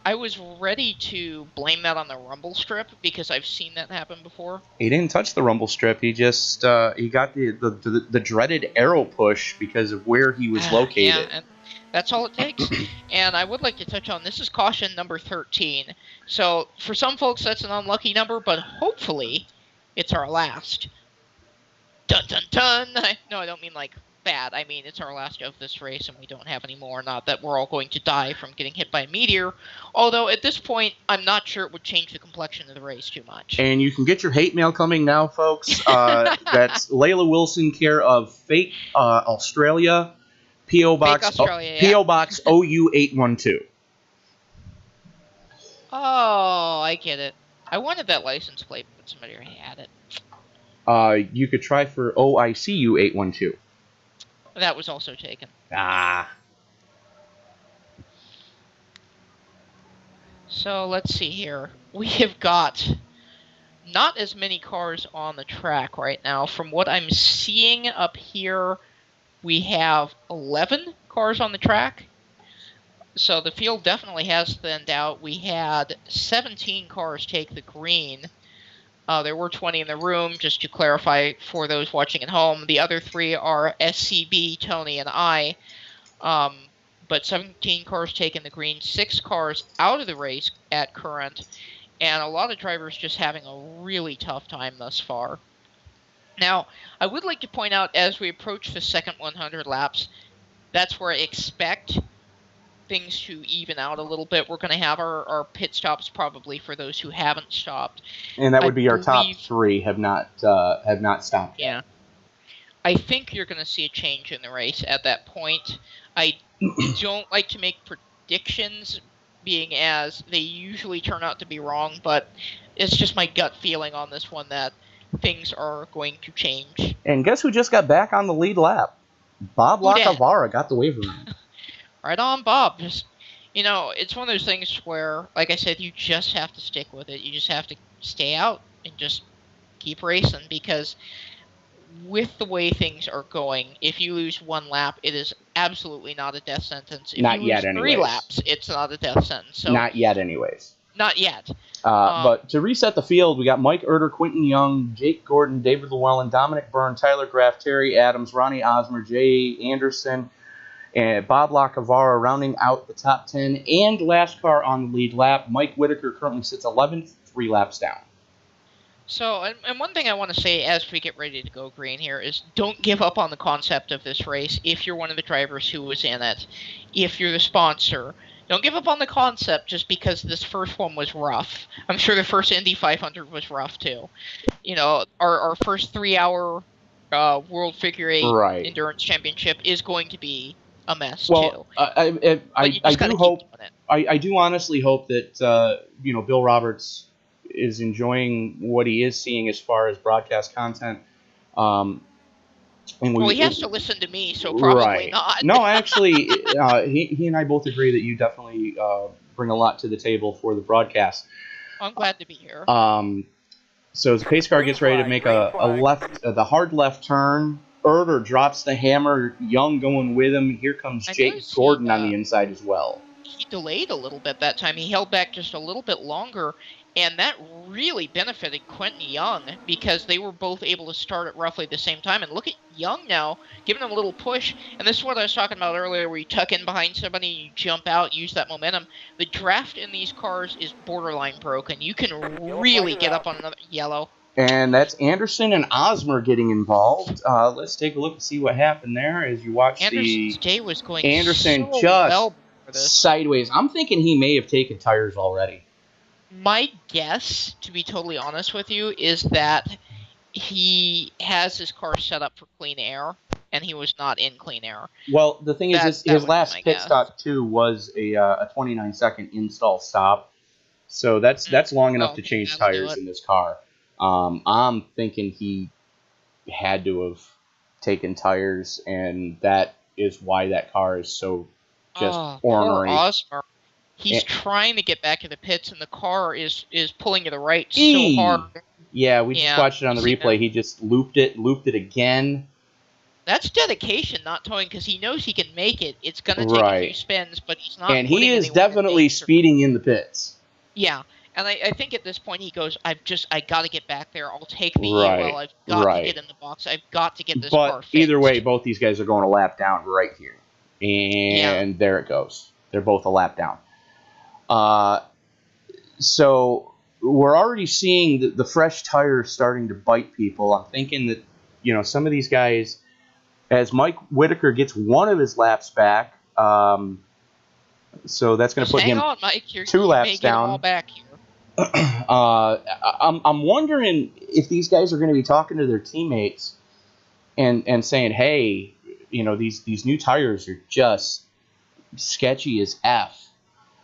I was ready to blame that on the rumble strip because I've seen that happen before. He didn't touch the rumble strip. He just he got the dreaded arrow push because of where he was located. Yeah, and that's all it takes. And I would like to touch on, this is caution number 13. So for some folks, that's an unlucky number, but hopefully it's our last. Dun, dun, dun. No, I don't mean like bad. I mean, it's our last of this race, and we don't have any more. Not that we're all going to die from getting hit by a meteor. Although, at this point, I'm not sure it would change the complexion of the race too much. And you can get your hate mail coming now, folks. That's Layla Wilson, care of Fate Australia. P.O. Box P.O. Box OU812. Oh, I get it. I wanted that license plate, but somebody already had it. You could try for OICU812. That was also taken. Ah. So let's see here. We have got not as many cars on the track right now. From what I'm seeing up here, we have 11 cars on the track. So the field definitely has thinned out. We had 17 cars take the green. There were 20 in the room, just to clarify for those watching at home. The other 3 are SCB, Tony, and I. But 17 cars taking the green, 6 cars out of the race at current, and a lot of drivers just having a really tough time thus far. Now, I would like to point out, as we approach the second 100 laps, that's where I expect things to even out a little bit. We're going to have our pit stops probably for those who haven't stopped. And that would be our top 3 have not stopped yet. Yeah. I think you're going to see a change in the race at that point. I don't like to make predictions, being as they usually turn out to be wrong, but it's just my gut feeling on this one that things are going to change. And guess who just got back on the lead lap? Bob Lacavara got the waiver room. Right on, Bob. Just, it's one of those things where, like I said, you just have to stick with it. You just have to stay out and just keep racing, because with the way things are going, if you lose 1 lap, it is absolutely not a death sentence. If not you yet, lose 3 laps, it's not a death sentence. So, not yet, anyways. Not yet. But to reset the field, we got Mike Erter, Quentin Young, Jake Gordon, David Llewellyn, Dominic Byrne, Tyler Graff, Terry Adams, Ronnie Osmer, Jay Anderson, and Bob Lacavara rounding out the top 10. And last car on the lead lap, Mike Whitaker currently sits 11th, 3 laps down. So, and one thing I want to say as we get ready to go green here is don't give up on the concept of this race if you're one of the drivers who was in it. If you're the sponsor, don't give up on the concept just because this first one was rough. I'm sure the first Indy 500 was rough too. Our first 3-hour World Figure 8 Endurance Championship is going to be a mess too. I do honestly hope that Bill Roberts is enjoying what he is seeing as far as broadcast content. He has to listen to me, so probably not. No, actually, he and I both agree that you definitely bring a lot to the table for the broadcast. I'm glad to be here. So as the pace car gets ready to make a left, the hard left turn, Erter drops the hammer, Young going with him. Here comes Jake Gordon on the inside as well. He delayed a little bit that time. He held back just a little bit longer, and that really benefited Quentin Young because they were both able to start at roughly the same time. And look at Young now, giving him a little push. And this is what I was talking about earlier, where you tuck in behind somebody, you jump out, use that momentum. The draft in these cars is borderline broken. You can really get up on another yellow. And that's Anderson and Osmer getting involved. Let's take a look and see what happened there as you watch Anderson's day was going Anderson so just well for this. sideways. I'm thinking he may have taken tires already. My guess, to be totally honest with you, is that he has his car set up for clean air, and he was not in clean air. Well, the thing is, his last pit guess. stop, too, was a 29-second install stop. So that's long enough to change tires in this car. I'm thinking he had to have taken tires, and that is why that car is so just ornery. Poor Osmer. He's trying to get back to the pits, and the car is pulling to the right so hard. Yeah, we just watched it on the replay. He just looped it again. That's dedication, not towing, because he knows he can make it. It's going to take a few spins, but he's not. And he is definitely speeding in the pits. Yeah, and I think at this point he goes, I got to get back there. I'll take the EOL. I've got to get in the box. I've got to get this car fixed. Either way, both these guys are going a lap down right here. And there it goes. They're both a lap down. So we're already seeing the fresh tires starting to bite people. I'm thinking that, some of these guys, as Mike Whitaker gets one of his laps back, so that's going to put him on, Mike. 2 laps down. All back here. I'm wondering if these guys are going to be talking to their teammates and saying, hey, these new tires are just sketchy as F.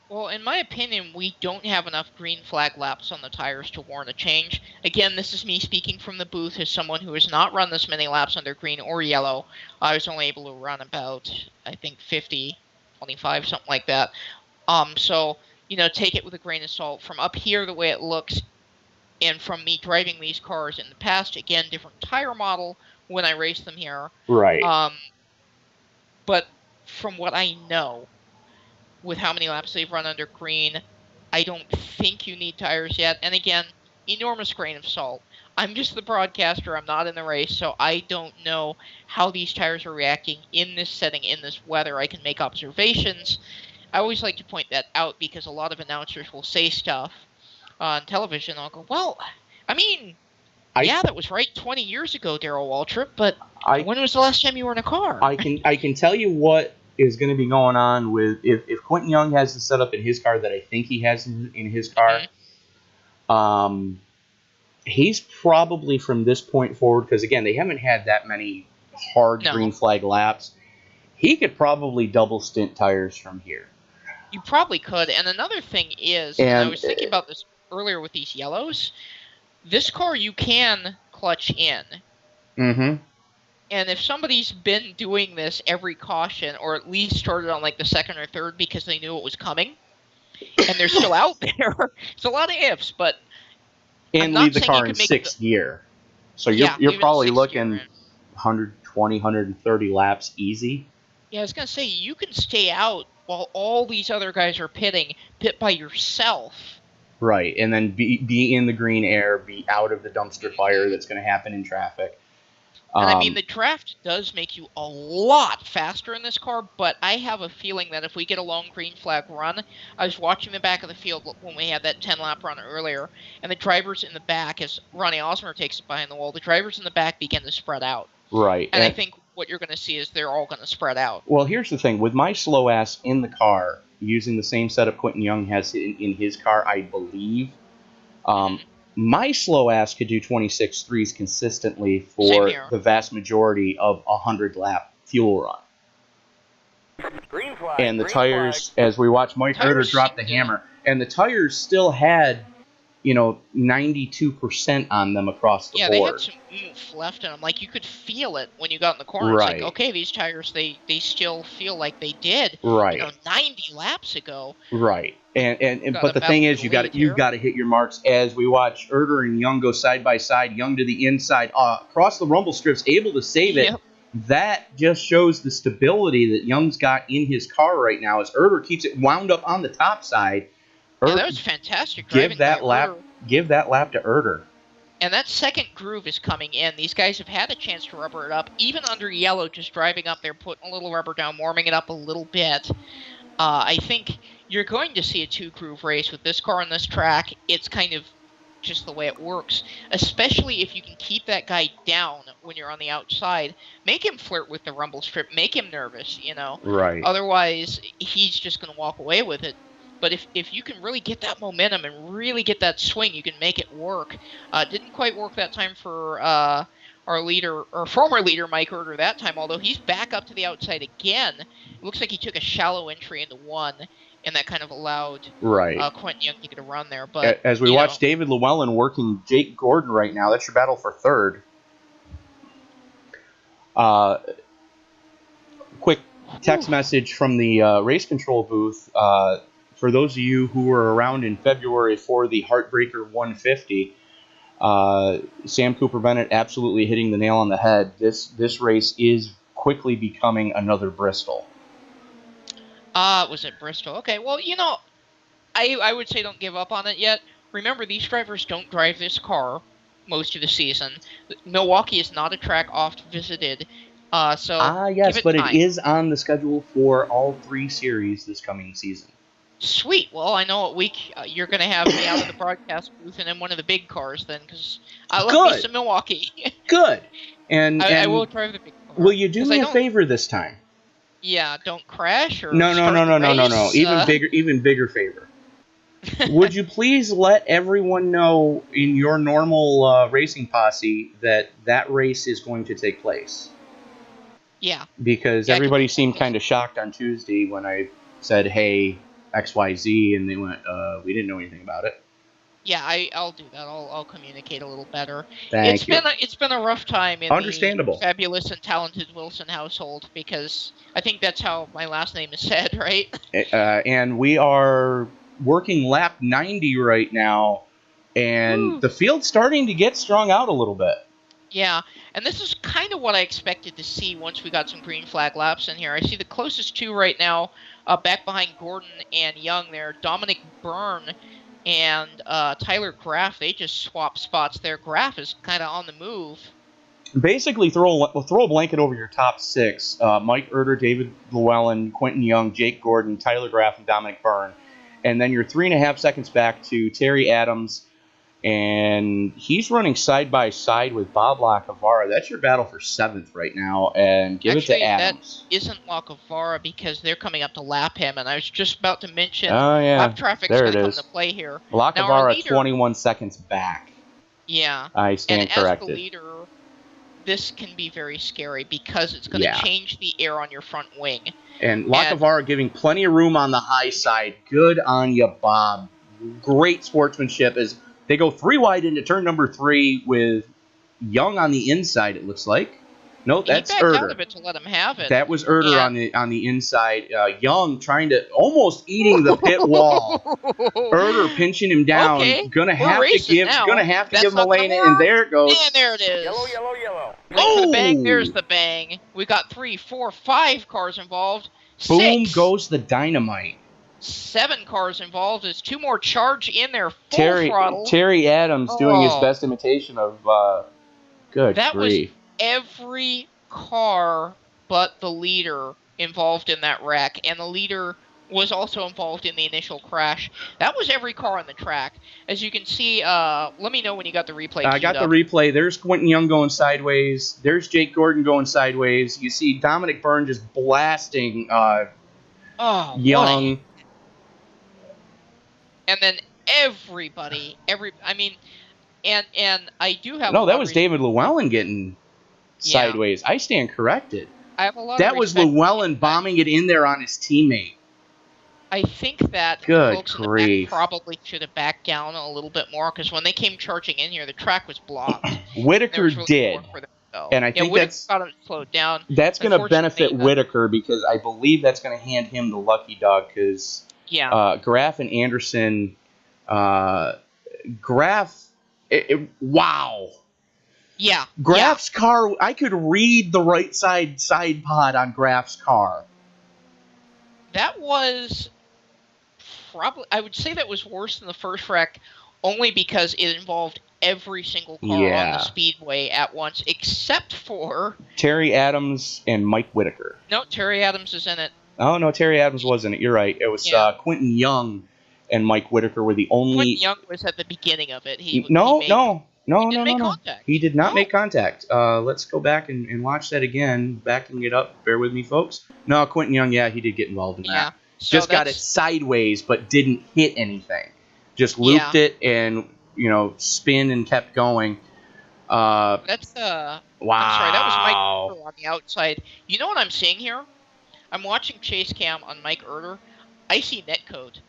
Well, in my opinion, we don't have enough green flag laps on the tires to warrant a change. Again, this is me speaking from the booth as someone who has not run this many laps under green or yellow. I was only able to run about, I think, 50, 25, something like that. So, take it with a grain of salt. From up here, the way it looks, and from me driving these cars in the past, again, different tire model when I race them here. Right. But from what I know, with how many laps they've run under green, I don't think you need tires yet. And again, enormous grain of salt. I'm just the broadcaster. I'm not in the race, so I don't know how these tires are reacting in this setting, in this weather. I can make observations. I always like to point that out because a lot of announcers will say stuff on television. I'll go, well, I mean, that was right 20 years ago, Darrell Waltrip, but when was the last time you were in a car? I can tell you what is going to be going on with if Quentin Young has the setup in his car that I think he has in his car. He's probably from this point forward, because again they haven't had that many hard green flag laps. He could probably double stint tires from here. You probably could. And another thing is, and I was thinking about this earlier with these yellows. This car you can clutch in. Mm-hmm. And if somebody's been doing this every caution, or at least started on like the second or third because they knew it was coming, and they're still out there, it's a lot of ifs, but and leave the car in 6th gear. So you're probably looking 120, 130 laps easy. Yeah, I was going to say, you can stay out while all these other guys are pit by yourself. Right, and then be in the green air, be out of the dumpster fire that's going to happen in traffic. And I mean, the draft does make you a lot faster in this car, but I have a feeling that if we get a long green flag run, I was watching the back of the field when we had that 10-lap run earlier, and the drivers in the back, as Ronnie Osmer takes it behind the wall, the drivers in the back begin to spread out. Right. And I think what you're going to see is they're all going to spread out. Well, here's the thing. With my slow ass in the car, using the same setup Quentin Young has in his car, I believe, my slow ass could do 26.3s consistently for the vast majority of a 100-lap fuel run. Green flag, and the tires, as we watch Mike Herter drop the hammer, and the tires still had, 92% on them across the board. Yeah, they had some oomph left in them. Like, you could feel it when you got in the corner. Right. It's like, okay, these tires, they still feel like they did, 90 laps ago. Right. But the thing is, you've got to hit your marks. As we watch Herter and Young go side by side, Young to the inside, across the rumble strips, able to save it. Yep. That just shows the stability that Young's got in his car right now, as Herter keeps it wound up on the top side. That was fantastic driving. Give that lap to Herter. And that second groove is coming in. These guys have had a chance to rubber it up, even under yellow, just driving up there, putting a little rubber down, warming it up a little bit. I think you're going to see a 2-groove race with this car on this track. It's kind of just the way it works, especially if you can keep that guy down when you're on the outside. Make him flirt with the rumble strip. Make him nervous, Right. Otherwise, he's just going to walk away with it. But if you can really get that momentum and really get that swing, you can make it work. Didn't quite work that time for our leader, or former leader, Mike Herter that time, although he's back up to the outside again. It looks like he took a shallow entry into one, and that kind of allowed Quentin Young to get a run there. But as we watch David Llewellyn working Jake Gordon right now, that's your battle for third. Quick text message from the race control booth. For those of you who were around in February for the Heartbreaker 150, Sam Cooper Bennett absolutely hitting the nail on the head. This race is quickly becoming another Bristol. Was it Bristol? Okay, well, I would say don't give up on it yet. Remember, these drivers don't drive this car most of the season. Milwaukee is not a track oft visited, so yes, give it but time. It is on the schedule for all 3 series this coming season. Sweet. Well, I know what week you're going to have me out of the broadcast booth and in one of the big cars then, because I love me some Milwaukee. Good. And I will drive the big car. Will you do me a favor this time? Yeah, don't crash or No. race. Even bigger favor. Would you please let everyone know in your normal racing posse that race is going to take place? Yeah. Because everybody seemed kind of shocked on Tuesday when I said, hey, XYZ, and they went, we didn't know anything about it. Yeah, I'll do that. I'll communicate a little better. It's been a rough time in Understandable. the fabulous and talented Wilson household, because I think that's how my last name is said, right? And we are working lap 90 right now, and the field's starting to get strung out a little bit. Yeah, and this is kind of what I expected to see once we got some green flag laps in here. I see the closest two right now, back behind Gordon and Young there, Dominic Byrne and Tyler Graff. They just swap spots there. Graff is kind of on the move. Basically, throw a blanket over your top 6. Mike Herter, David Llewellyn, Quentin Young, Jake Gordon, Tyler Graff, and Dominic Byrne. And then you're 3.5 seconds back to Terry Adams, and he's running side by side with Bob Lacavara. That's your battle for 7th right now, and give it to Adams. That isn't Lacavara because they're coming up to lap him, and I was just about to mention lap traffic's going to come to play here. Lacavara 21 seconds back. Yeah. I stand corrected. As the leader, this can be very scary because it's going to change the air on your front wing. And Lacavara giving plenty of room on the high side. Good on you, Bob. Great sportsmanship as they go 3 wide into turn number 3 with Young on the inside, it looks like. No, that's Herter. Herter. Out of it to let him have it. That was Herter on the inside. Young trying to almost eating the pit wall. Herter pinching him down. Okay. Gonna have to give him a lane, and there it goes. And there it is. Yellow. Oh! The bang. There's the bang. We got 3, 4, 5 cars involved. Boom 6. goes the dynamite. 7 cars involved. There's 2 more charge in there. Full throttle. Terry Adams doing his best imitation of good that grief. Was every car but the leader involved in that wreck, and the leader was also involved in the initial crash. That was every car on the track. As you can see, let me know when you got the replay. I got the replay. There's Quentin Young going sideways. There's Jake Gordon going sideways. You see Dominic Byrne just blasting Young. And then everybody, and I do have... No, that was David Llewellyn getting sideways. I stand corrected. I have a lot that of was Llewellyn bombing it in there on his teammate. I think that folks in the back probably should have backed down a little bit more, because when they came charging in here, the track was blocked. Whitaker did. And I think that's got him slowed down. That's going to benefit Whitaker, because I believe that's going to hand him the lucky dog, because Graff and Anderson, Graff, wow. Yeah. Graff's car, I could read the right side pod on Graff's car. That was probably, I would say that was worse than the first wreck, only because it involved every single car on the speedway at once, except for Terry Adams and Mike Whitaker. No, Terry Adams is in it. Oh, no, Terry Adams was in it. You're right. It was Quentin Young and Mike Whitaker were the only. Quentin Young was at the beginning of it. He didn't make contact. He did not make contact. Let's go back and watch that again. Backing it up. Bear with me, folks. No, Quentin Young, yeah, he did get involved in that. Yeah. So just got it sideways, but didn't hit anything. Just looped it and, spin and kept going. Wow. Wow. I'm sorry, that was Mike Erder on the outside. You know what I'm seeing here? I'm watching Chase Cam on Mike Erder. I see netcode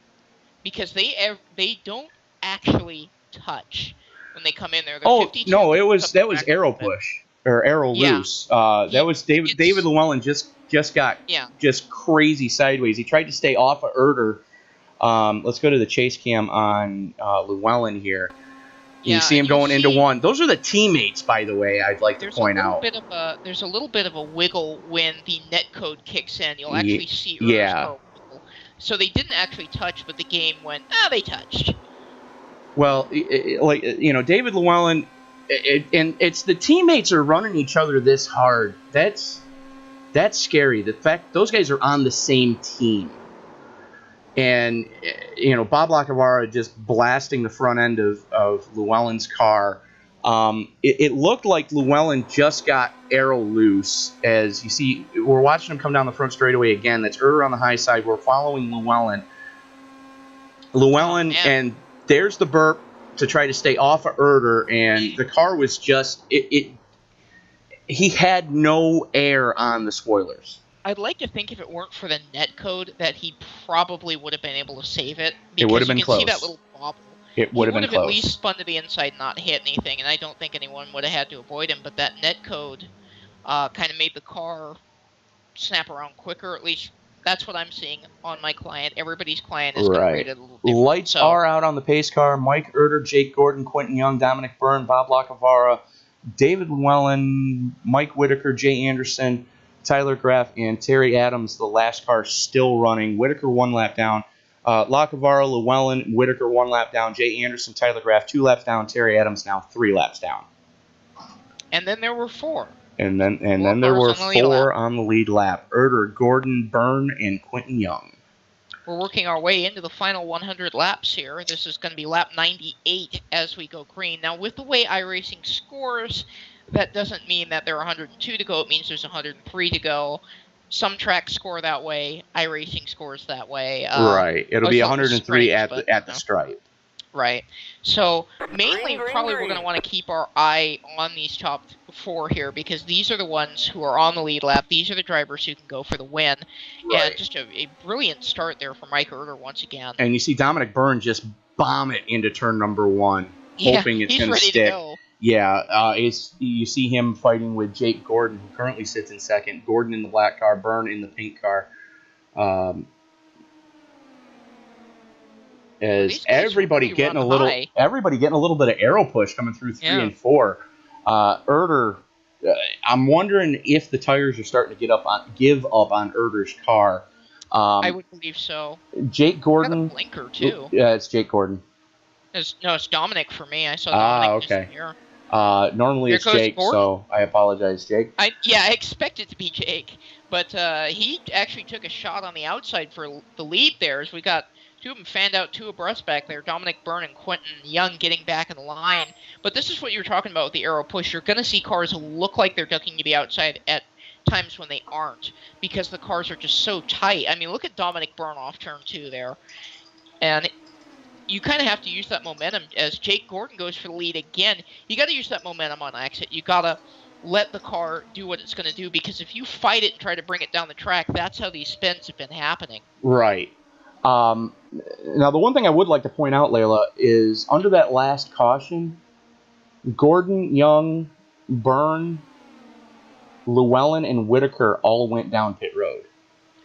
because they don't actually touch when they come in there. Oh no, that was arrow push or arrow loose. That was David Llewellyn just got just crazy sideways. He tried to stay off of Erder. Let's go to the Chase Cam on Llewellyn here. You see him going into one. Those are the teammates, by the way, I'd like to point out. There's a little bit of a wiggle when the netcode kicks in. You'll actually see Erder's car wiggle. So they didn't actually touch, but the game went, they touched. Well, David Llewellyn, and it's the teammates are running each other this hard. That's scary. The fact those guys are on the same team. And, Bob Lacavara just blasting the front end of Llewellyn's car. It looked like Llewellyn just got arrow loose. As you see, we're watching him come down the front straightaway again. That's Erder on the high side. We're following Llewellyn. And there's the burp to try to stay off of Erder. And the car was just, he had no air on the spoilers. I'd like to think if it weren't for the netcode that he probably would have been able to save it. It would have been close. You can see that little bobble. It would have been close. He would have at least spun to the inside and not hit anything, and I don't think anyone would have had to avoid him. But that netcode kind of made the car snap around quicker. At least that's what I'm seeing on my client. Everybody's client is going to rate it a little different. Lights are out on the pace car. Mike Erder, Jake Gordon, Quentin Young, Dominic Byrne, Bob Lacavara, David Llewellyn, Mike Whitaker, Jay Anderson, Tyler Graff, and Terry Adams, the last car still running. Whitaker 1 lap down. Lacavara, Llewellyn, Whitaker 1 lap down. Jay Anderson, Tyler Graff 2 laps down. Terry Adams now 3 laps down. And then there were 4. And then there were 4 on the lead lap. Erder, Gordon, Byrne, and Quentin Young. We're working our way into the final 100 laps here. This is going to be lap 98 as we go green. Now, with the way iRacing scores, that doesn't mean that there are 102 to go. It means there's 103 to go. Some tracks score that way. iRacing scores that way. Right. It'll be 103 at the stripe. Right. So mainly, probably we're going to want to keep our eye on these top 4 here because these are the ones who are on the lead lap. These are the drivers who can go for the win. Right. And just a brilliant start there for Mike Erder once again. And you see Dominic Byrne just bomb it into turn number 1, hoping it's going to stick. Yeah, you see him fighting with Jake Gordon, who currently sits in second. Gordon in the black car, Byrne in the pink car. As everybody getting a little bit of arrow push coming through 3 and 4. Erder, I'm wondering if the tires are starting to give up on Erder's car. I would believe so. Jake Gordon. Got a blinker too. Yeah, it's Jake Gordon. It's Dominic for me. I saw Dominic. Okay. Normally it's Jake, so I apologize, Jake. I expect it to be Jake, but he actually took a shot on the outside for the lead there as we got 2 of them fanned out 2 abreast back there, Dominic Byrne and Quentin Young getting back in the line. But this is what you were talking about with the arrow push. You're going to see cars look like they're ducking to the outside at times when they aren't because the cars are just so tight. I mean, look at Dominic Byrne off turn 2 there. And you kind of have to use that momentum as Jake Gordon goes for the lead again. You got to use that momentum on exit. You got to let the car do what it's going to do because if you fight it and try to bring it down the track, that's how these spins have been happening. Right. Now, the one thing I would like to point out, Layla, is under that last caution, Gordon, Young, Byrne, Llewellyn, and Whitaker all went down pit road.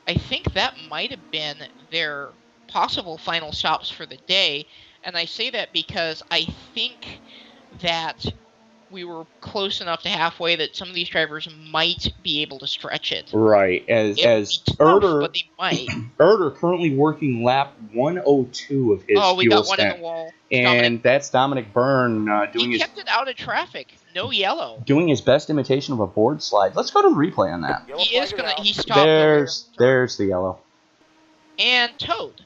I think that might have been their possible final stops for the day, and I say that because I think that we were close enough to halfway that some of these drivers might be able to stretch it. Right, as Erder, but they might. Erder currently working lap 102 of his fuel we got stint. One in the wall. And that's Dominic Byrne he kept it out of traffic. No yellow. Doing his best imitation of a board slide. Let's go to the replay on that. He stopped. There's the yellow. And towed.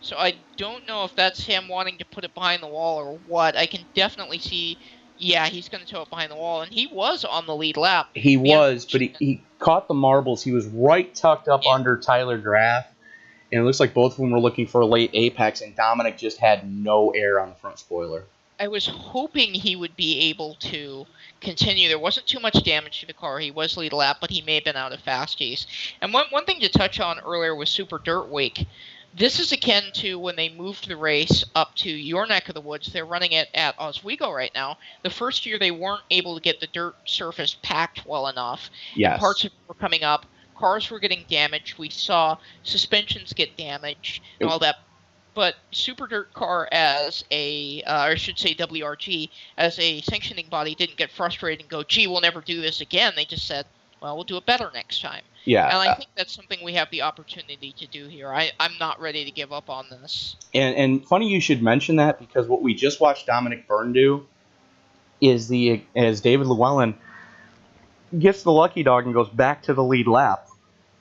So I don't know if that's him wanting to put it behind the wall or what. I can definitely see, yeah, he's going to tow it behind the wall, and he was on the lead lap. He was, but he caught the marbles. He was right tucked up under Tyler Graff, and it looks like both of them were looking for a late apex, and Dominic just had no air on the front spoiler. I was hoping he would be able to continue. There wasn't too much damage to the car. He was lead lap, but he may have been out of fasties. And one thing to touch on earlier was Super Dirt Week. This is akin to when they moved the race up to your neck of the woods. They're running it at Oswego right now. The first year they weren't able to get the dirt surface packed well enough. Yes. Parts were coming up. Cars were getting damaged. We saw suspensions get damaged and all that. But Super Dirt Car as a, or I should say WRG, as a sanctioning body didn't get frustrated and go, gee, we'll never do this again. They just said, well, we'll do it better next time. Yeah. And I think that's something we have the opportunity to do here. I'm not ready to give up on this. And funny you should mention that, because what we just watched Dominic Byrne do is as David Llewellyn gets the lucky dog and goes back to the lead lap.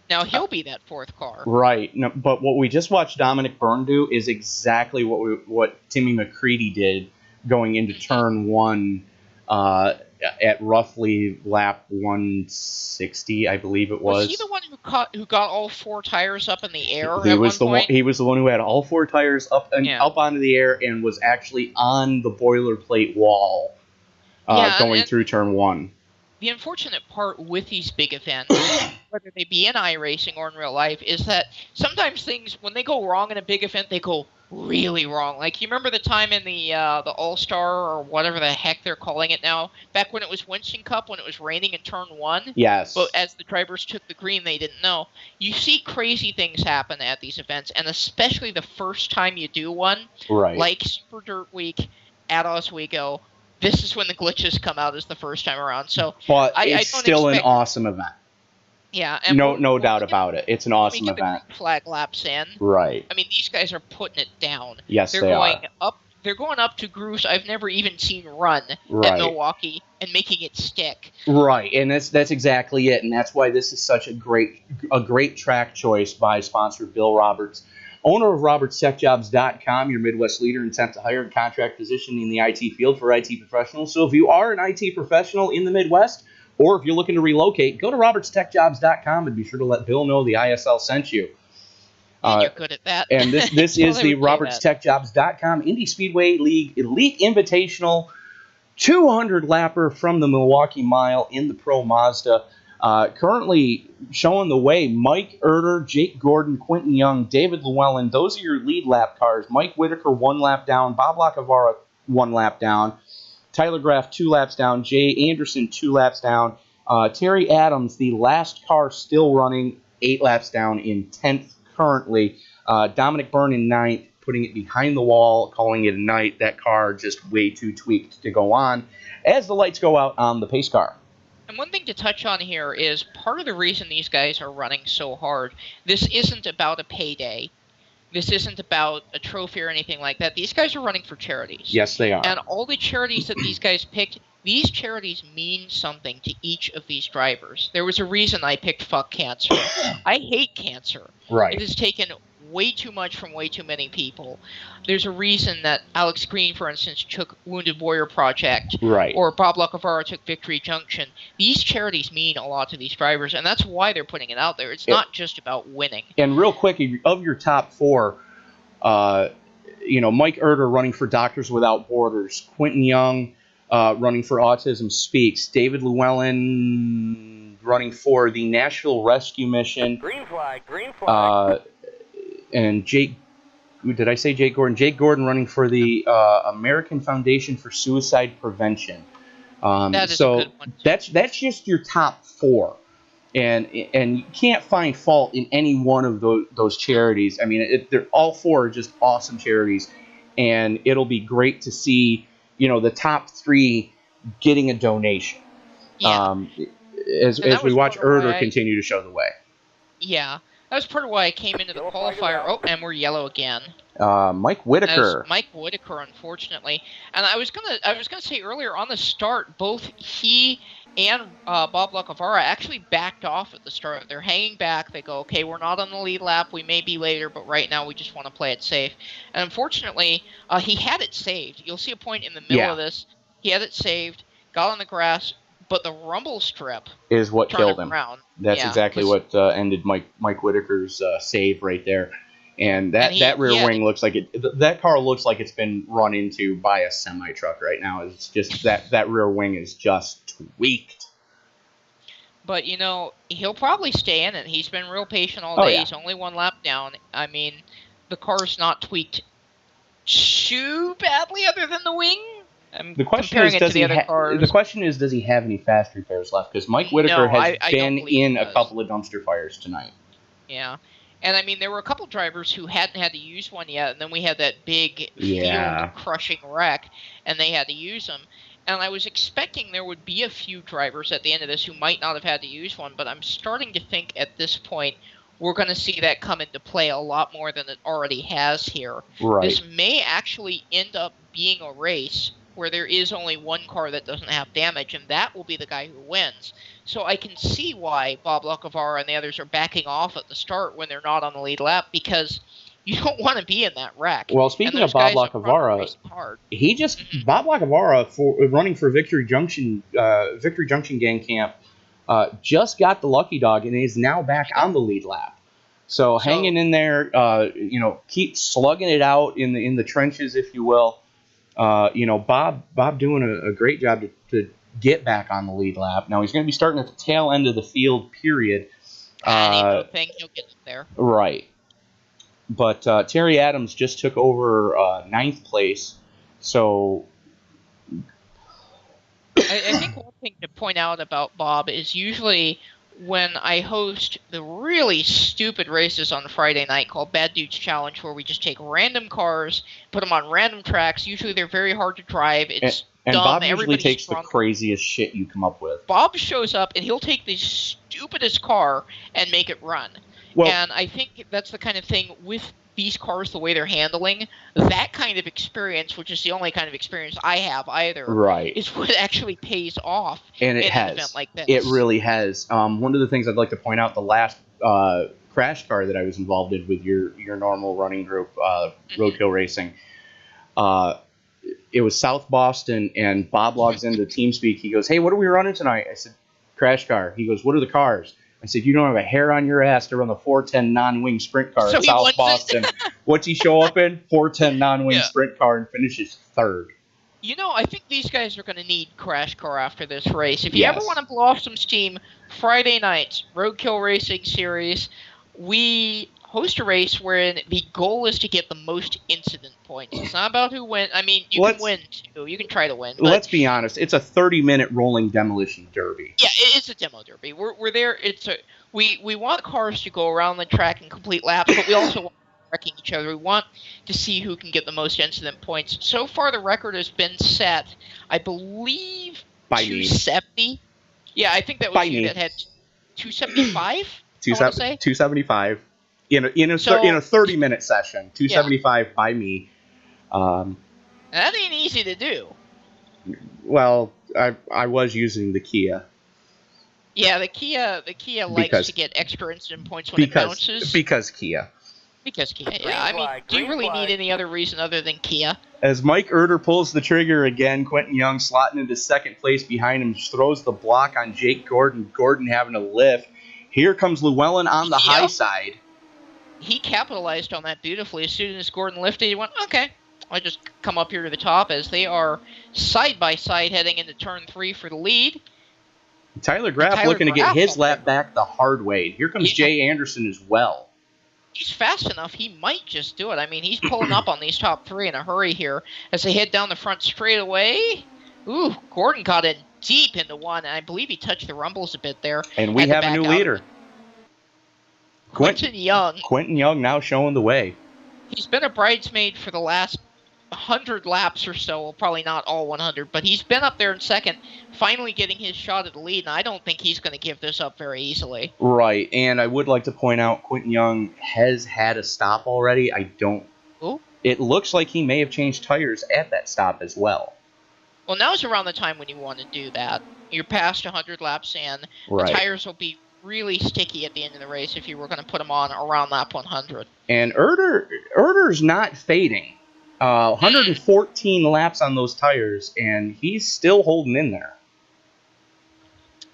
Now he'll be that fourth car. Right. No, but what we just watched Dominic Byrne do is exactly what Timmy McCready did going into turn one at roughly lap 160, I believe it was. Was he the one who got all four tires up in the air? He was the one who had all four tires up onto the air and was actually on the boilerplate wall going through turn one. The unfortunate part with these big events, whether they be in iRacing or in real life, is that sometimes things, when they go wrong in a big event, they go really wrong. Like, you remember the time in the All-Star, or whatever the heck they're calling it now, back when it was Winston Cup, when it was raining in turn one? Yes. But as the drivers took the green, they didn't know. You see crazy things happen at these events, and especially the first time you do one, right, like Super Dirt Week at Oswego. This is when the glitches come out as the first time around. So, but it's still an awesome event. Yeah, and no doubt about it. It's an awesome event. The green flag laps in. Right. I mean, these guys are putting it down. Yes, they are. They're going up to grooves I've never even seen run at Milwaukee and making it stick. Right, and that's exactly it, and that's why this is such a great track choice by sponsor Bill Roberts, owner of RobertsTechJobs.com, your Midwest leader in temp to hire and contract position in the IT field for IT professionals. So if you are an IT professional in the Midwest, or if you're looking to relocate, go to RobertsTechJobs.com and be sure to let Bill know the ISL sent you. You're good at that. And this is the RobertsTechJobs.com Indy Speedway League Elite Invitational 200 lapper from the Milwaukee Mile in the Pro Mazda. Currently showing the way, Mike Erder, Jake Gordon, Quentin Young, David Llewellyn. Those are your lead lap cars. Mike Whitaker, 1 lap down. Bob Lacavara, 1 lap down. Tyler Graff, 2 laps down. Jay Anderson, 2 laps down. Terry Adams, the last car still running, 8 laps down in 10th currently. Dominic Byrne in 9th, putting it behind the wall, calling it a night. That car just way too tweaked to go on as the lights go out on the pace car. And one thing to touch on here is part of the reason these guys are running so hard, this isn't about a payday. This isn't about a trophy or anything like that. These guys are running for charities. Yes, they are. And all the charities that these guys picked, these charities mean something to each of these drivers. There was a reason I picked Fuck Cancer. I hate cancer. Right. It has taken way too much from way too many people. There's a reason that Alex Green, for instance, took Wounded Warrior Project, right, or Bob Lacavara took Victory Junction. These charities mean a lot to these drivers, and that's why they're putting it out there. It's not just about winning. And real quick, of your top 4, Mike Erder running for Doctors Without Borders, Quentin Young running for Autism Speaks, David Llewellyn running for the Nashville Rescue Mission. Green flag. And Jake, did I say Jake Gordon? Jake Gordon running for the American Foundation for Suicide Prevention. That is a good one. That's just your top 4, and you can't find fault in any one of those charities. I mean, they're all 4 are just awesome charities, and it'll be great to see the top 3 getting a donation. Yeah. As we watch Erder continue to show the way. Yeah. That was part of why I came into the qualifier. Oh, and we're yellow again. Mike Whitaker. Mike Whitaker, unfortunately. And I was gonna say earlier on the start, both he and Bob Lacavara actually backed off at the start. They're hanging back. They go, okay, we're not on the lead lap. We may be later, but right now we just want to play it safe. And unfortunately, he had it saved. You'll see a point in the middle of this. He had it saved, got on the grass, but the rumble strip is what killed him. Around. That's exactly what ended Mike Whitaker's save right there. And that rear wing looks like that car looks like it's been run into by a semi truck right now. It's just that rear wing is just tweaked. But he'll probably stay in it. He's been real patient all day. He's only one lap down. I mean, the car's not tweaked too badly, other than the wing. The question is, does he have any fast repairs left? Because Mike Whitaker has been in a couple of dumpster fires tonight. Yeah. And, I mean, there were a couple drivers who hadn't had to use one yet, and then we had that big field-crushing wreck, and they had to use them. And I was expecting there would be a few drivers at the end of this who might not have had to use one, but I'm starting to think at this point we're going to see that come into play a lot more than it already has here. Right. This may actually end up being a race where there is only one car that doesn't have damage, and that will be the guy who wins. So I can see why Bob Lacavara and the others are backing off at the start when they're not on the lead lap, because you don't want to be in that wreck. Well, speaking of Bob Lacavara, Bob Lacavara, running for Victory Junction Gang Camp, just got the lucky dog and is now back on the lead lap. So hanging in there, keep slugging it out in the trenches, if you will. Bob doing a great job to get back on the lead lap. Now he's going to be starting at the tail end of the field period. And he'll get there. Right. But Terry Adams just took over ninth place. So I think one thing to point out about Bob is usually when I host the really stupid races on Friday night called Bad Dudes Challenge, where we just take random cars, put them on random tracks. Usually they're very hard to drive. It's and dumb. Bob usually takes the craziest shit you come up with. Bob shows up and he'll take the stupidest car and make it run. And I think that's the kind of thing with these cars, the way they're handling, that kind of experience, which is the only kind of experience I have either, is what actually pays off and it in has. an event like this. It really has. One of the things I'd like to point out, the last crash car that I was involved in with your normal running group, Roadkill Racing, it was South Boston, and Bob logs into TeamSpeak. He goes, "Hey, what are we running tonight?" I said, "Crash car." He goes, "What are the cars?" I said, "You don't have a hair on your ass to run the 410 non-wing sprint car at South Boston." What's he show up in? 410 non-wing sprint car and finishes third. I think these guys are going to need Crash Car after this race. If you ever want to blow off some steam, Friday nights, Roadkill Racing Series, we host a race wherein the goal is to get the most incident points. It's not about who wins. I mean, you can win, too. You can try to win. Let's be honest. It's a 30-minute rolling demolition derby. Yeah, it's a demo derby. We're there. We want cars to go around the track and complete laps, but we also want wrecking each other. We want to see who can get the most incident points. So far, the record has been set, I believe, by 270. Yeah, I think that was you that had 275. 275 in a 30-minute session. 275 by me. That ain't easy to do. Well, I was using the Kia. Yeah, the Kia likes to get extra incident points when it bounces. Because Kia. Because Kia, yeah. I mean, do you really need any other reason other than Kia? As Mike Erder pulls the trigger again, Quentin Young slotting into second place behind him, throws the block on Jake Gordon. Gordon having a lift. Here comes Llewellyn on the high side. He capitalized on that beautifully. As soon as Gordon lifted, he went, okay, I'll just come up here to the top, as they are side by side heading into turn 3 for the lead. Tyler Graff looking to get his lap back the hard way. Here comes Jay Anderson as well. He's fast enough. He might just do it. I mean, he's pulling up on these top 3 in a hurry here as they head down the front straightaway. Ooh, Gordon got in deep into one, and I believe he touched the rumbles a bit there. And we have a new leader. Quentin Young. Quentin Young now showing the way. He's been a bridesmaid for the last 100 laps or so. Well, probably not all 100, but he's been up there in second, finally getting his shot at the lead, and I don't think he's going to give this up very easily. Right, and I would like to point out Quentin Young has had a stop already. It looks like he may have changed tires at that stop as well. Well, now's around the time when you want to do that. You're past 100 laps in. Right. The tires will be really sticky at the end of the race if you were going to put them on around lap 100. And Erder's not fading. 114 laps on those tires, and he's still holding in there.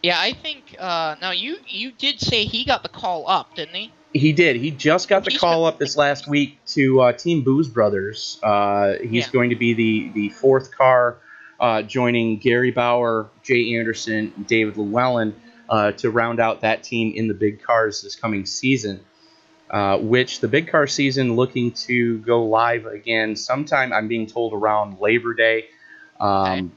Yeah, I think, now you did say he got the call up, didn't he? He did. He just got the call up this last week to Team Booze Brothers. He's going to be the fourth car, joining Gary Bauer, Jay Anderson, David Llewellyn, to round out that team in the big cars this coming season, which the big car season looking to go live again sometime, I'm being told, around Labor Day. Okay.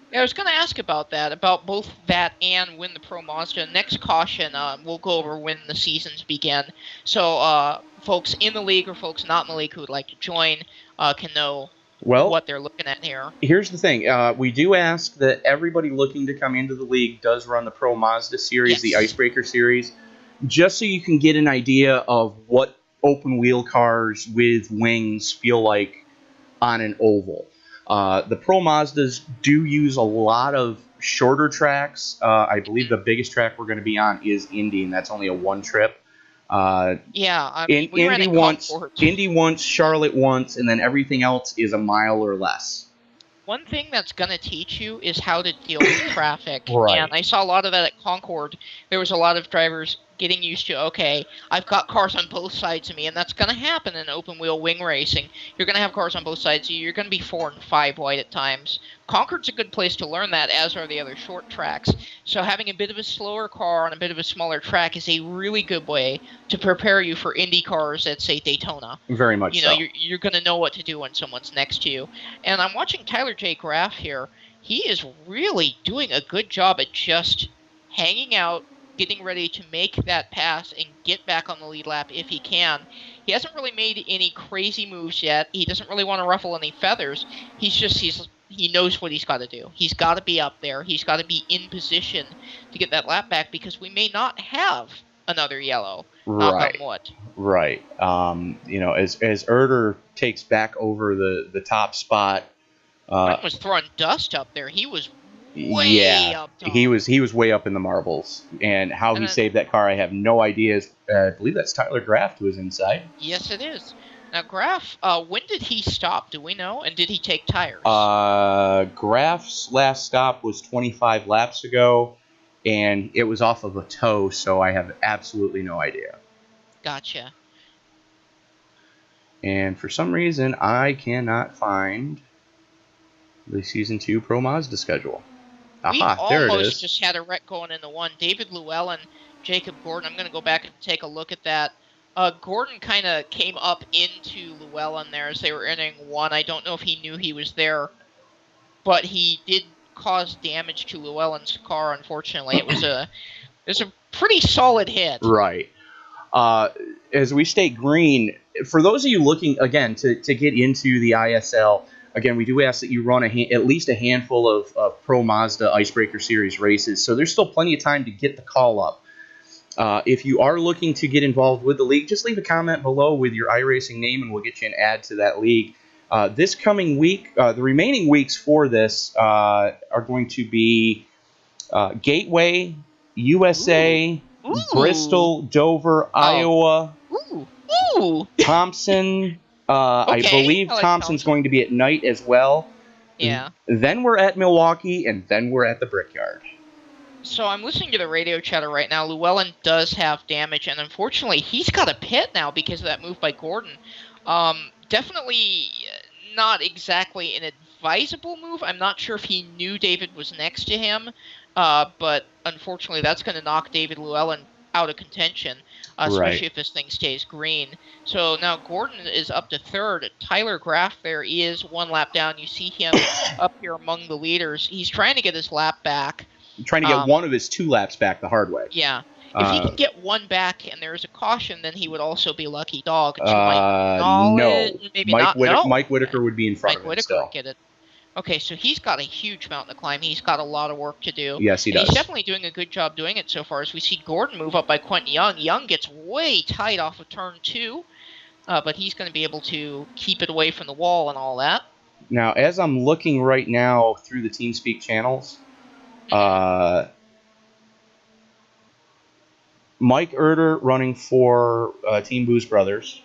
Yeah, I was going to ask about that, about both that and Win the Pro Mazda. Next caution, we'll go over when the seasons begin. So folks in the league or folks not in the league who would like to join can know what they're looking at here. Here's the thing. We do ask that everybody looking to come into the league does run the Pro Mazda series, the Icebreaker series, just so you can get an idea of what open wheel cars with wings feel like on an oval. The Pro Mazdas do use a lot of shorter tracks. I believe the biggest track we're going to be on is Indy, and that's only a one trip. Indy once, Charlotte once, and then everything else is a mile or less. One thing that's going to teach you is how to deal with traffic. Right. And I saw a lot of that at Concord. There was a lot of drivers getting used to, okay, I've got cars on both sides of me, and that's going to happen in open wheel wing racing. You're going to have cars on both sides of you. You're going to be 4 and 5 wide at times. Concord's a good place to learn that, as are the other short tracks. So having a bit of a slower car on a bit of a smaller track is a really good way to prepare you for Indy cars at, say, Daytona. Very much so. You're going to know what to do when someone's next to you. And I'm watching Tyler J. Graff here. He is really doing a good job at just hanging out, getting ready to make that pass and get back on the lead lap if he can. He hasn't really made any crazy moves yet. He doesn't really want to ruffle any feathers. He knows what he's got to do. He's got to be up there. He's got to be in position to get that lap back, because we may not have another yellow. Knock on wood. Right. As Erder takes back over the top spot, Brent was throwing dust up there. He was way up top. He was way up in the marbles, and how he saved that car, I have no idea. I believe that's Tyler Graff who was inside. Yes, it is. Now, Graff, when did he stop? Do we know? And did he take tires? Graff's last stop was 25 laps ago, and it was off of a tow, so I have absolutely no idea. Gotcha. And for some reason, I cannot find the Season 2 Pro Mazda schedule. Aha, there it is. We almost just had a wreck going into one. David Llewellyn, Jacob Gordon. I'm going to go back and take a look at that. Gordon kind of came up into Llewellyn there as they were entering one. I don't know if he knew he was there, but he did cause damage to Llewellyn's car, unfortunately. It was a pretty solid hit. Right. As we stay green, for those of you looking, again, to get into the ISL, again, we do ask that you run at least a handful of Pro Mazda Icebreaker Series races, so there's still plenty of time to get the call up. If you are looking to get involved with the league, just leave a comment below with your iRacing name, and we'll get you an ad to that league. This coming week, the remaining weeks for this are going to be Gateway, USA, Bristol, Dover, Iowa, Thompson. I believe Thompson's going to be at night as well. Yeah. Then we're at Milwaukee, and then we're at the Brickyard. So I'm listening to the radio chatter right now. Llewellyn does have damage, and unfortunately, he's got a pit now because of that move by Gordon. Definitely not exactly an advisable move. I'm not sure if he knew David was next to him, but unfortunately, that's going to knock David Llewellyn out of contention, especially if this thing stays green. So now Gordon is up to third. Tyler Graff there is one lap down. You see him up here among the leaders. He's trying to get his lap back. Trying to get one of his 2 laps back the hard way. Yeah. If he can get one back and there's a caution, then he would also be lucky dog. No. Maybe Mike Whitaker would be in front of him still. Would get it. Okay, so he's got a huge mountain to climb. He's got a lot of work to do. Yes, he does. He's definitely doing a good job doing it so far. As we see Gordon move up by Quentin Young. Young gets way tight off of turn 2, but he's going to be able to keep it away from the wall and all that. Now, as I'm looking right now through the TeamSpeak channels, Mike Erder running for Team Booze Brothers.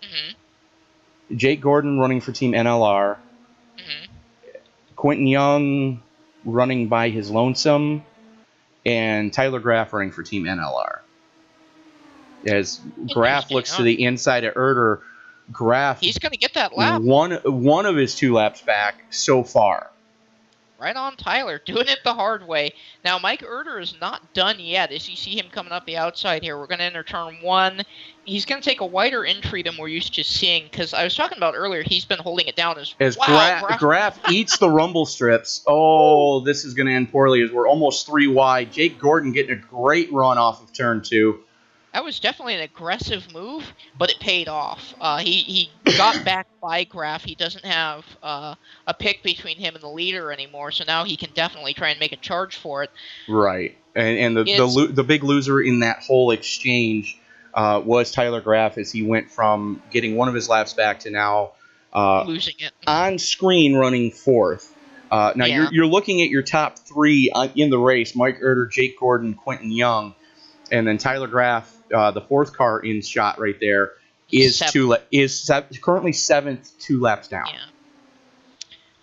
Mm-hmm. Jake Gordon running for Team NLR. Mm-hmm. Quentin Young running by his lonesome. And Tyler Graff running for Team NLR. As Graff looks to the inside of Erder, Graff... He's going to get that lap. One of his 2 laps back so far. Right on Tyler, doing it the hard way. Now, Mike Erder is not done yet. As you see him coming up the outside here, we're going to enter turn 1. He's going to take a wider entry than we're used to seeing, because I was talking about earlier, he's been holding it down as Graff eats the rumble strips. Oh, this is going to end poorly as we're almost 3 wide. Jake Gordon getting a great run off of turn 2. That was definitely an aggressive move, but it paid off. He got back by Graff. He doesn't have a pick between him and the leader anymore, so now he can definitely try and make a charge for it. Right, and the big loser in that whole exchange was Tyler Graff, as he went from getting one of his laps back to now losing it on screen, running 4th. Now you're looking at your top 3 in the race: Mike Erder, Jake Gordon, Quentin Young. And then Tyler Graff, the 4th car in shot right there, is currently 7th, 2 laps down. Yeah.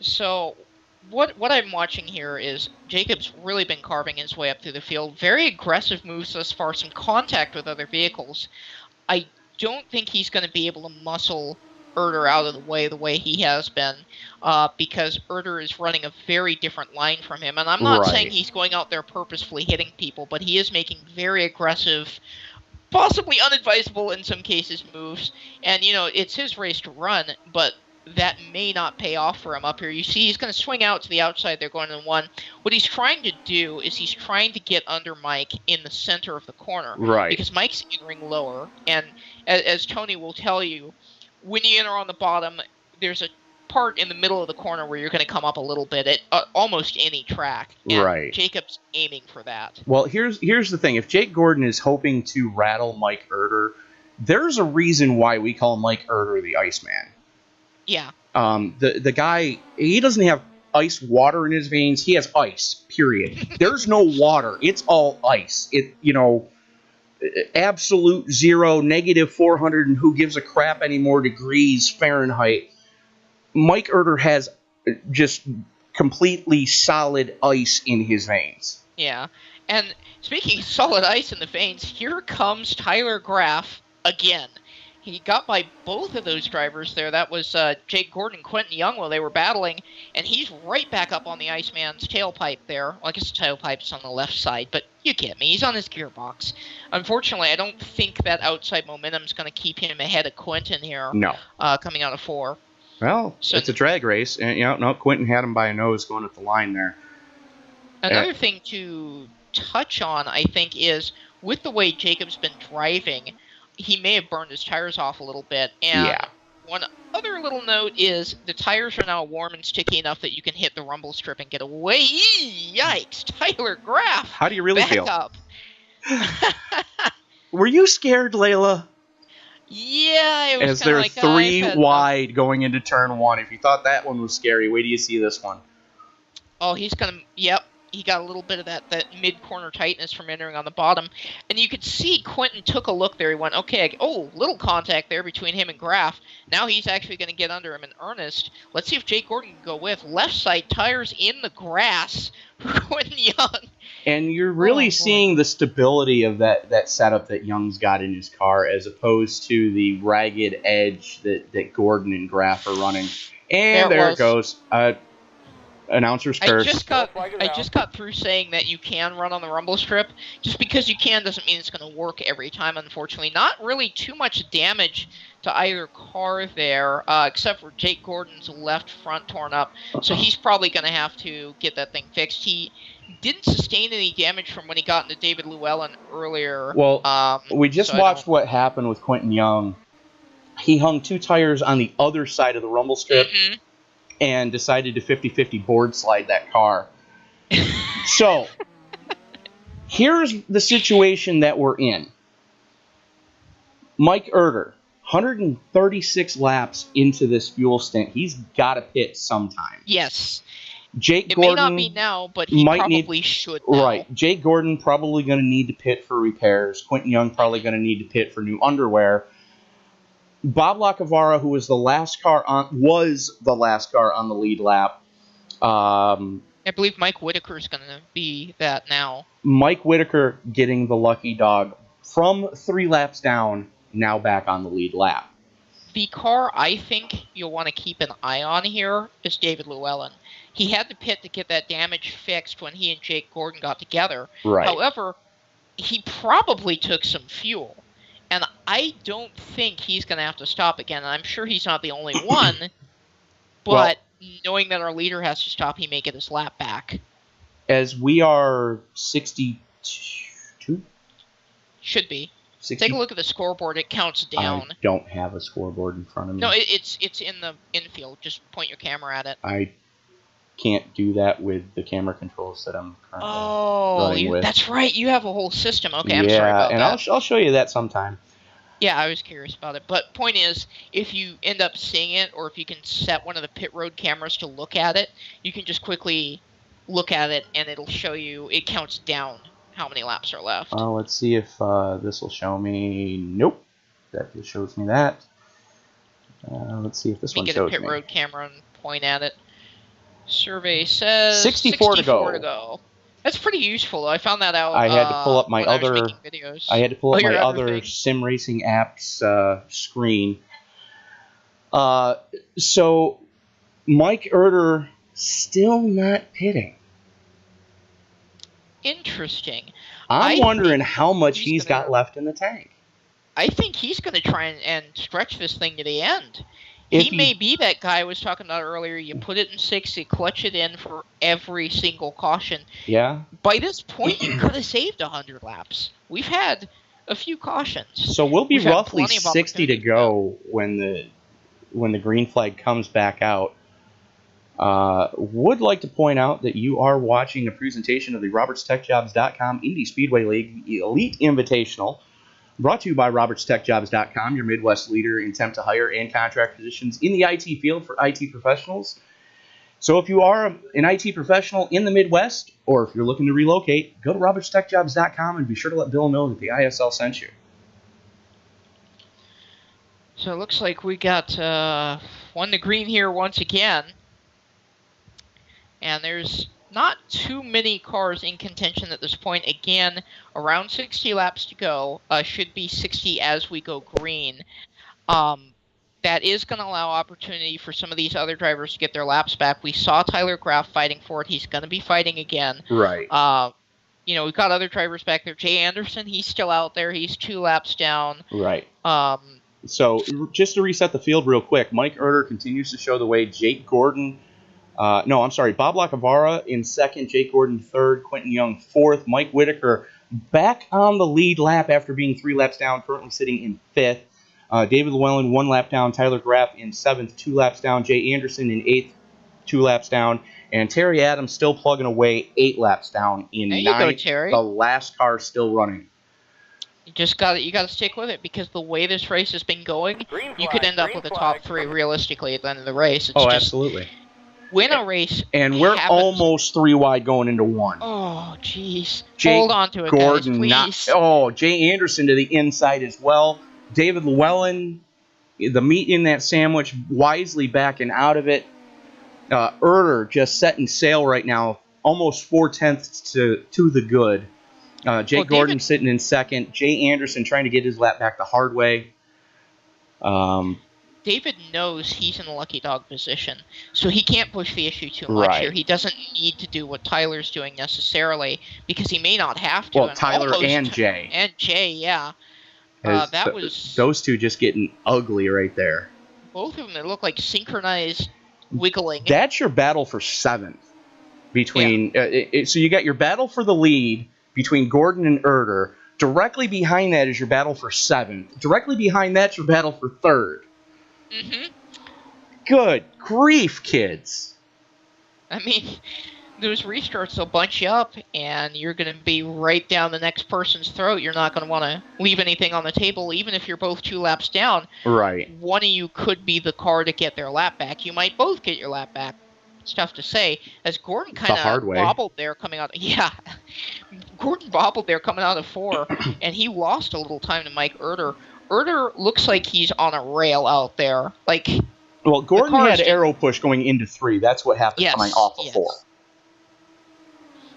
So what I'm watching here is Jacob's really been carving his way up through the field. Very aggressive moves thus far, some contact with other vehicles. I don't think he's going to be able to muscle Erder out of the way he has been, because Erder is running a very different line from him. And I'm not saying he's going out there purposefully hitting people, but he is making very aggressive, possibly unadvisable in some cases, moves. And, it's his race to run, but that may not pay off for him up here. You see he's going to swing out to the outside there going in 1. What he's trying to do is he's trying to get under Mike in the center of the corner. Right. Because Mike's entering lower. And as Tony will tell you, when you enter on the bottom, there's a part in the middle of the corner where you're going to come up a little bit at almost any track. And right. Jacob's aiming for that. Well, here's the thing. If Jake Gordon is hoping to rattle Mike Erder, there's a reason why we call Mike Erder the Iceman. Yeah. The guy, he doesn't have ice water in his veins. He has ice, period. There's no water. It's all ice. Absolute zero, negative 400, and who gives a crap anymore degrees Fahrenheit. Mike Erder has just completely solid ice in his veins. Yeah, and speaking of solid ice in the veins, here comes Tyler Graff again. He got by both of those drivers there. That was Jake Gordon and Quentin Young while they were battling, and he's right back up on the Iceman's tailpipe there. Well, I guess the tailpipe's on the left side, but you get me. He's on his gearbox. Unfortunately, I don't think that outside momentum's going to keep him ahead of Quentin here. No. Coming out of 4. Well, it's a drag race, and Quentin had him by a nose going at the line there. Another thing to touch on, I think, is with the way Jacob's been driving, he may have burned his tires off a little bit. And one other little note is the tires are now warm and sticky enough that you can hit the rumble strip and get away. Yikes! Tyler Graff. How do you really feel? Back up. Were you scared, Layla? Yeah, it was as they're like, 3 wide going into turn 1. If you thought that one was scary, wait till you see this one. Oh, he's going to... Yep. He got a little bit of that mid-corner tightness from entering on the bottom. And you could see Quentin took a look there. He went, okay, little contact there between him and Graff. Now he's actually going to get under him in earnest. Let's see if Jake Gordon can go with. Left side tires in the grass for Quentin Young. And you're really seeing the stability of that setup that Young's got in his car as opposed to the ragged edge that Gordon and Graff are running. And there it goes. Announcer's curse. I just got through saying that you can run on the rumble strip. Just because you can doesn't mean it's going to work every time, unfortunately. Not really too much damage to either car there, except for Jake Gordon's left front torn up. So he's probably going to have to get that thing fixed. He didn't sustain any damage from when he got into David Llewellyn earlier. Well, we just watched what happened with Quentin Young. He hung 2 tires on the other side of the rumble strip. Mm-hmm. And decided to 50-50 board slide that car. So, here's the situation that we're in. Mike Erder, 136 laps into this fuel stint. He's got to pit sometime. Yes. Jake It Gordon may not be now, but he probably should now. Right. Jake Gordon probably going to need to pit for repairs. Quentin Young probably going to need to pit for new underwear. Bob Lacavara, who was the last car on the lead lap. I believe Mike Whitaker's going to be that now. Mike Whitaker getting the lucky dog from 3 laps down, now back on the lead lap. The car I think you'll want to keep an eye on here is David Llewellyn. He had to pit to get that damage fixed when he and Jake Gordon got together. Right. However, he probably took some fuel. And I don't think he's going to have to stop again. And I'm sure he's not the only one. But knowing that our leader has to stop, he may get his lap back. As we are 62? Should be. 60? Take a look at the scoreboard. It counts down. I don't have a scoreboard in front of me. No, it's in the infield. Just point your camera at it. I can't do that with the camera controls that I'm currently running with. That's right. You have a whole system. Okay, I'm sorry about that. Yeah, and I'll show you that sometime. Yeah, I was curious about it. But point is, if you end up seeing it, or if you can set one of the pit road cameras to look at it, you can just quickly look at it, and it'll show you, it counts down how many laps are left. Let's see if this will show me. Nope. That just shows me that. Let's see if this one shows me. Get a pit road camera and point at it. Survey says 64 to go. That's pretty useful. I found that out. I had to pull up my other. I had to pull up my other sim racing app's screen. So Mike Erter still not pitting. Interesting. I'm wondering how much he's got left in the tank. I think he's going to try and stretch this thing to the end. He may be that guy I was talking about earlier. You put it in 6, you clutch it in for every single caution. Yeah. By this point, you could have saved 100 laps. We've had a few cautions. So we'll be roughly 60 to go when the green flag comes back out. Would like to point out that you are watching a presentation of the RobertsTechJobs.com Indy Speedway League Elite Invitational. Brought to you by RobertsTechJobs.com, your Midwest leader in temp to hire and contract positions in the IT field for IT professionals. So if you are an IT professional in the Midwest, or if you're looking to relocate, go to RobertsTechJobs.com and be sure to let Bill know that the ISL sent you. So it looks like we got one to green here once again. And there's not too many cars in contention at this point. Again, around 60 laps to go. Should be 60 as we go green. That is going to allow opportunity for some of these other drivers to get their laps back. We saw Tyler Graf fighting for it. He's going to be fighting again. Right. We've got other drivers back there. Jay Anderson, he's still out there. He's 2 laps down. Right. So just to reset the field real quick, Mike Erter continues to show the way. Jake Gordon... Bob Lacavara in 2nd, Jake Gordon 3rd, Quentin Young 4th, Mike Whitaker back on the lead lap after being 3 laps down, currently sitting in 5th. David Llewellyn 1 lap down, Tyler Graf in 7th, 2 laps down, Jay Anderson in 8th, 2 laps down, and Terry Adams still plugging away 8 laps down in 9th. Terry. The last car still running. You got to stick with it, because the way this race has been going, you could end up with a top 3 realistically at the end of the race. It's absolutely. Win a race. And we're almost 3 wide going into 1. Oh, jeez. Hold on to it, Gordon, guys, please. Jay Anderson to the inside as well. David Llewellyn, the meat in that sandwich, wisely backing out of it. Erter just setting sail right now, almost 4/10 to the good. Jake Gordon sitting in 2nd. Jay Anderson trying to get his lap back the hard way. David knows he's in a lucky dog position, so he can't push the issue too much here. He doesn't need to do what Tyler's doing necessarily, because he may not have to. Well, Tyler and Jay. And Jay, yeah. Those two just getting ugly right there. Both of them, they look like synchronized wiggling. That's your battle for 7th. So you got your battle for the lead between Gordon and Erter. Directly behind that is your battle for 7th. Directly behind that's your battle for 3rd. Mm-hmm. Good grief, kids. I mean, those restarts will bunch you up, and you're going to be right down the next person's throat. You're not going to want to leave anything on the table, even if you're both 2 laps down. Right. One of you could be the car to get their lap back. You might both get your lap back. It's tough to say. As Gordon The kind hard of way. bobbled there coming out. Yeah, Gordon bobbled there coming out of 4, and he lost a little time to Mike Erder. Erder looks like he's on a rail out there. Like, well, Gordon had arrow push going into 3. That's what happened coming off of 4.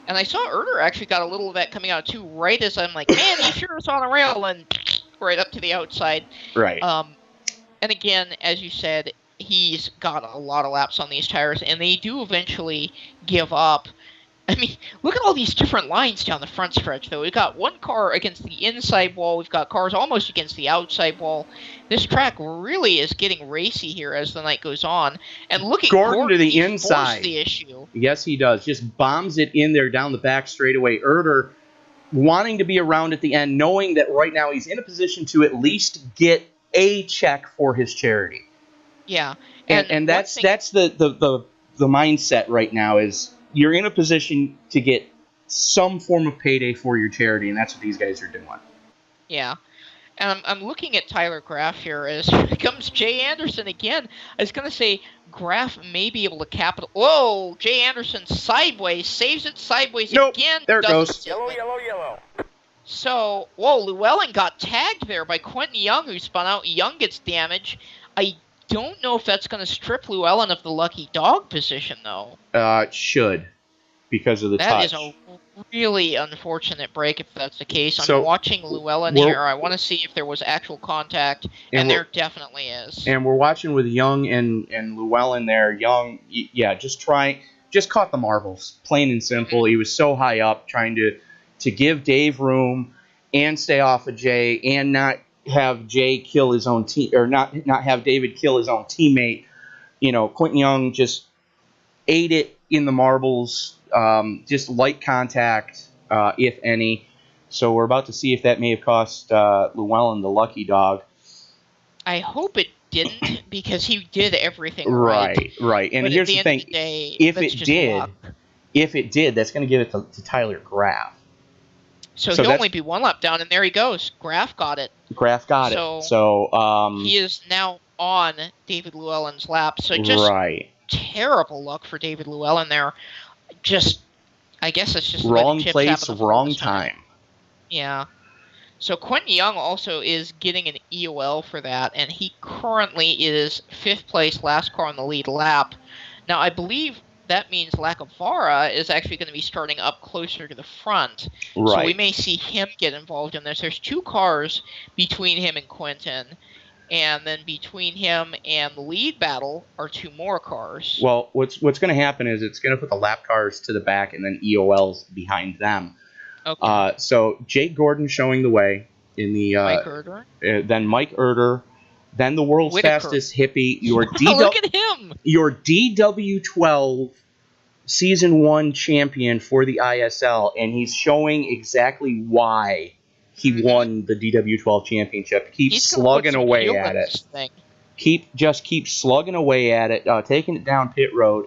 And I saw Erder actually got a little of that coming out too, right as I'm like, man, he sure is on a rail, and right up to the outside. Right. And again, as you said, he's got a lot of laps on these tires, and they do eventually give up. I mean, look at all these different lines down the front stretch, though. We've got one car against the inside wall. We've got cars almost against the outside wall. This track really is getting racy here as the night goes on. And look at Gordon to the inside. The issue. Yes, he does. Just bombs it in there down the back straightaway. Erder wanting to be around at the end, knowing that right now he's in a position to at least get a check for his charity. Yeah, and that's the mindset right now is you're in a position to get some form of payday for your charity, and that's what these guys are doing. Yeah, and I'm looking at Tyler Graff here as here comes Jay Anderson again. I was going to say Graff may be able to capital. Whoa, Jay Anderson sideways, saves it sideways again. There it goes. Yellow. So, whoa, Llewellyn got tagged there by Quentin Young, who spun out. Young gets damage. I don't know if that's going to strip Llewellyn of the lucky dog position, though. It should, because of the touch. That is a really unfortunate break if that's the case. I'm watching Llewellyn here. I want to see if there was actual contact, and there definitely is. And we're watching with Young and Llewellyn there. Young, just caught the marbles, plain and simple. He was so high up trying to give Dave room and stay off of Jay and not have Jay kill his own team, or not have David kill his own teammate. Quentin Young just ate it in the marbles, just light contact, if any. So we're about to see if that may have cost Llewellyn the lucky dog. I hope it didn't, because he did everything right. Right. And but here's the thing: if it did, that's going to give it to Tyler Graff. So he'll only be one lap down, and there he goes. Graff got it. So he is now on David Llewellyn's lap. So just terrible luck for David Llewellyn there. I guess it's just wrong place, wrong time. Yeah. So Quentin Young also is getting an EOL for that, and he currently is 5th place, last car on the lead lap. Now, I believe that means Lacavara is actually going to be starting up closer to the front. Right. So we may see him get involved in this. There's 2 cars between him and Quentin, and then between him and the lead battle are 2 more cars. Well, what's going to happen is it's going to put the lap cars to the back and then EOLs behind them. Okay. So Jake Gordon showing the way in the Mike Erder. Then Mike Erder. Then the world's Whitaker. fastest hippie, Look at him! Your DW12 Season 1 champion for the ISL, and he's showing exactly why he won the DW12 championship. Keep slugging away at it. Keep slugging away at it, taking it down pit road.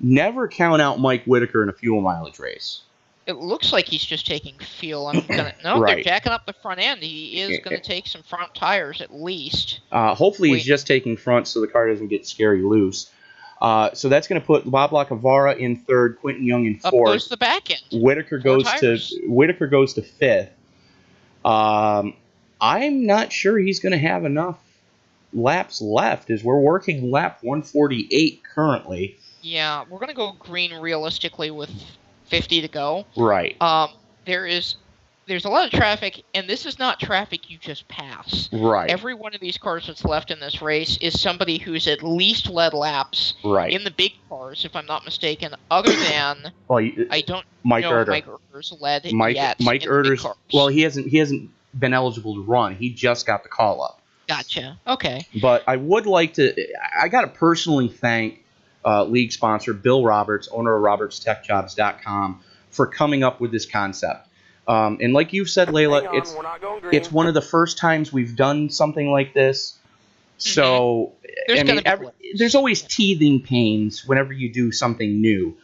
Never count out Mike Whitaker in a fuel mileage race. It looks like he's just taking fuel. They're jacking up the front end. He is going to take some front tires at least. Hopefully he's just taking front so the car doesn't get scary loose. So that's going to put Bob Lacavara in 3rd, Quentin Young in 4th. Up goes the back end. Whitaker goes to 5th. I'm not sure he's going to have enough laps left, as we're working lap 148 currently. Yeah, we're going to go green realistically with 50 to go. Right. There's a lot of traffic, and this is not traffic you just pass. Right. Every one of these cars that's left in this race is somebody who's at least led laps in the big cars, if I'm not mistaken, other than I don't know if Mike Erder's led yet. Mike Erder's, well, he hasn't been eligible to run. He just got the call up. Gotcha. Okay. But I would like to, I got to personally thank league sponsor Bill Roberts, owner of RobertsTechJobs.com, for coming up with this concept. And like you've said, Layla, it's one of the first times we've done something like this. So there's always teething pains whenever you do something new.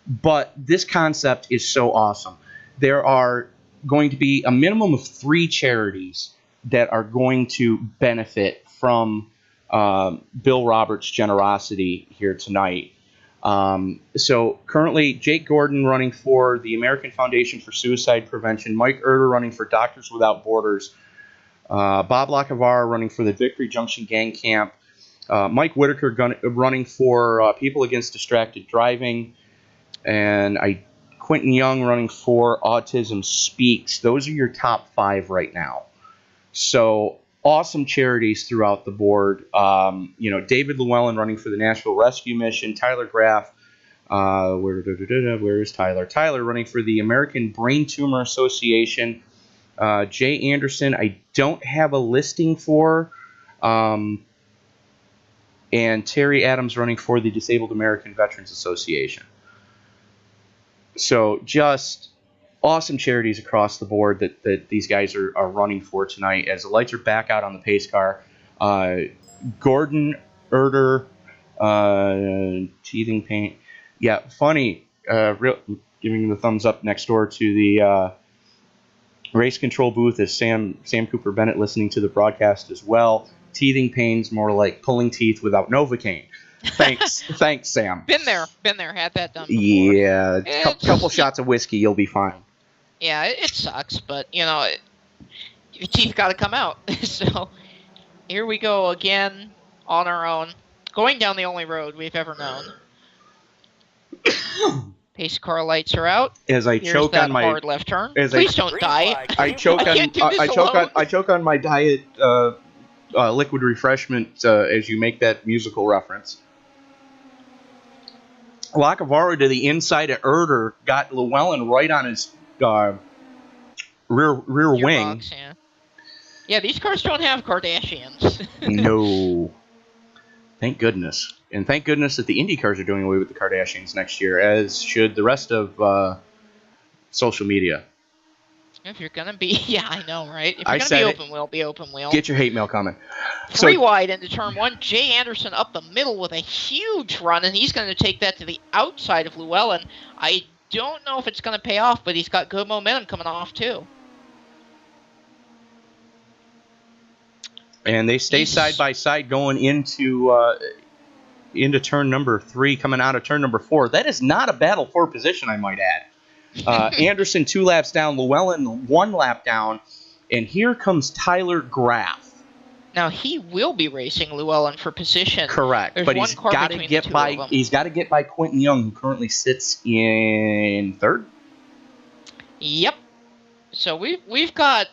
But this concept is so awesome. There are going to be a minimum of 3 charities that are going to benefit from Bill Roberts' generosity here tonight. So currently, Jake Gordon running for the American Foundation for Suicide Prevention, Mike Erder running for Doctors Without Borders, Bob Lacavara running for the Victory Junction Gang Camp, Mike Whitaker running for People Against Distracted Driving, and Quentin Young running for Autism Speaks. Those are your top 5 right now. So awesome charities throughout the board. David Llewellyn running for the Nashville Rescue Mission, Tyler Graff. Where is Tyler? Tyler running for the American Brain Tumor Association. Jay Anderson, I don't have a listing for. And Terry Adams running for the Disabled American Veterans Association. So just awesome charities across the board that these guys are running for tonight. As the lights are back out on the pace car, Gordon, Erder, Teething Paint. Yeah, funny. Giving the thumbs up next door to the race control booth is Sam Cooper Bennett listening to the broadcast as well. Teething Pain's more like pulling teeth without Novocaine. Thanks, Sam. Been there, had that done before. Yeah, couple shots of whiskey, you'll be fine. Yeah, it sucks, but your teeth got to come out. So here we go again on our own, going down the only road we've ever known. Pace car lights are out. As I Here's choke that on my hard left turn. Please don't die. I choke on my diet liquid refreshment as you make that musical reference. Lacavara to the inside of Erder got Llewellyn right on his rear wing. Box, yeah, these cars don't have Kardashians. No. Thank goodness. And thank goodness that the Indy cars are doing away with the Kardashians next year, as should the rest of social media. If you're going to be, yeah, I know, right? If you're going to be open wheel. Get your hate mail coming. Three wide into turn 1. Jay Anderson up the middle with a huge run, and he's going to take that to the outside of Llewellyn. I don't know if it's going to pay off, but he's got good momentum coming off, too. And they stay side by side going into turn number 3, coming out of turn number 4. That is not a battle for position, I might add. Anderson 2 laps down, Llewellyn 1 lap down, and here comes Tyler Graff. Now he will be racing Llewellyn for position. Correct, but he's got to get by. He's got to get by Quentin Young, who currently sits in 3rd. Yep. So we've got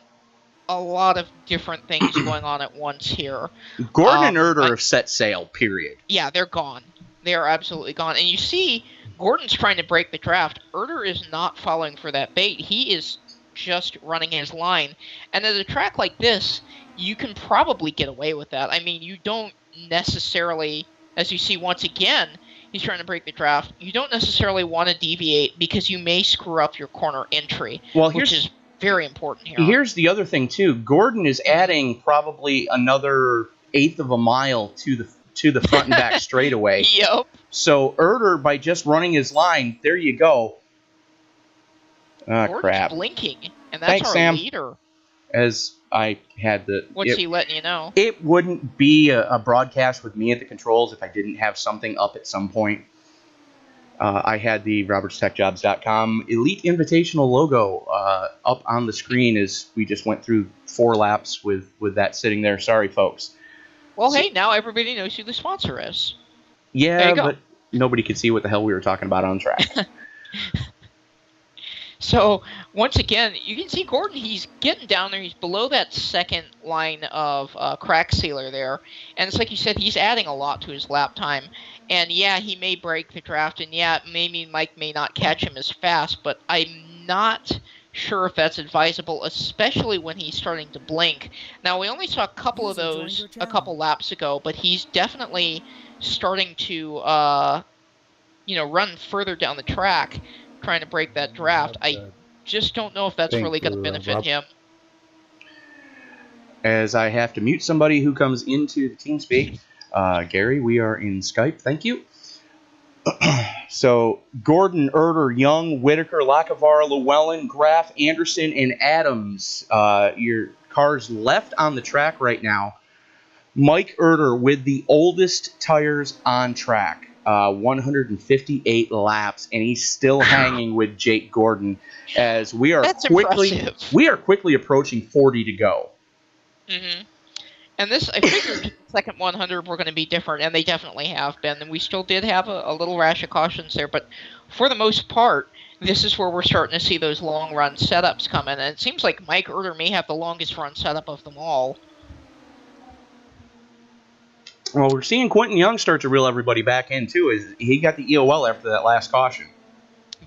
a lot of different things going on at once here. Gordon and Erder have set sail. Period. Yeah, they're gone. They are absolutely gone. And you see, Gordon's trying to break the draft. Erder is not following for that bait. He is just running his line. And at a track like this, you can probably get away with that. I mean, you don't necessarily, as you see once again, he's trying to break the draft. You don't necessarily want to deviate because you may screw up your corner entry, which is very important here. Here's the other thing, too. Gordon is adding probably another 1/8 of a mile to the front and back straightaway. Yep. So Erder, by just running his line, there you go. Gordon's crap. Blinking, and that's our Sam. leader. As I had What's he letting you know? It wouldn't be a broadcast with me at the controls if I didn't have something up at some point. I had the RobertsTechJobs.com Elite Invitational logo up on the screen as we just went through 4 laps with that sitting there. Sorry, folks. Well, hey, now everybody knows who the sponsor is. Yeah, but nobody could see what the hell we were talking about on track. So, once again, you can see Gordon, he's getting down there. He's below that second line of crack sealer there. And it's like you said, he's adding a lot to his lap time. And, yeah, he may break the draft. And, yeah, maybe Mike may not catch him as fast. But I'm not sure if that's advisable, especially when he's starting to blink. Now, we only saw a couple of those a couple laps ago. But he's definitely starting to, run further down the track, trying to break that draft. I just don't know if that's really going to benefit him. As I have to mute somebody who comes into the TeamSpeak. Gary, we are in Skype. Thank you. So, Gordon, Erder, Young, Whitaker, Lacavara, Llewellyn, Graff, Anderson, and Adams. Your cars left on the track right now. Mike Erder with the oldest tires on track. 158 laps, and he's still hanging with Jake Gordon as we are impressive. We are quickly approaching 40 to go. Mm-hmm. And this, I figured the second 100 were going to be different, and they definitely have been. And we still did have a little rash of cautions there, but for the most part, this is where we're starting to see those long run setups come in. And it seems like Mike Erder may have the longest run setup of them all. Well, we're seeing Quentin Young start to reel everybody back in, too. As he got the EOL after that last caution.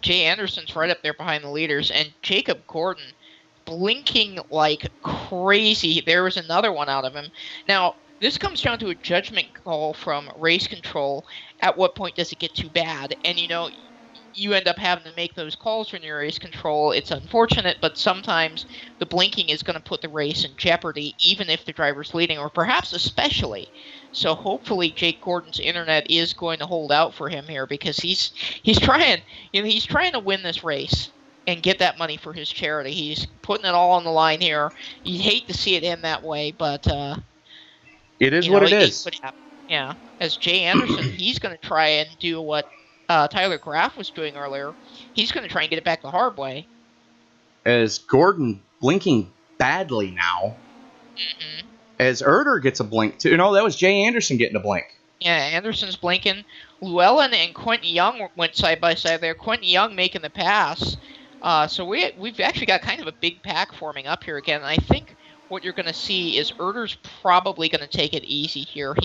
Jay Anderson's right up there behind the leaders, and Jacob Gordon blinking like crazy. There was another one out of him. Now, this comes down to a judgment call from race control. At what point does it get too bad? And, you end up having to make those calls when you're race control. It's unfortunate, but sometimes the blinking is going to put the race in jeopardy, even if the driver's leading, or perhaps especially. So hopefully Jake Gordon's internet is going to hold out for him here, because he's trying, he's trying to win this race and get that money for his charity. He's putting it all on the line here. You hate to see it end that way, but it is what it is. Yeah, as Jay Anderson, he's going to try and do what Tyler Graff was doing earlier. He's going to try and get it back the hard way. As Gordon blinking badly now. Mm-hmm. As Erder gets a blink, too. No, that was Jay Anderson getting a blink. Yeah, Anderson's blinking. Llewellyn and Quentin Young went side by side there. Quentin Young making the pass. So we've actually got kind of a big pack forming up here again. And I think what you're going to see is Erder's probably going to take it easy here.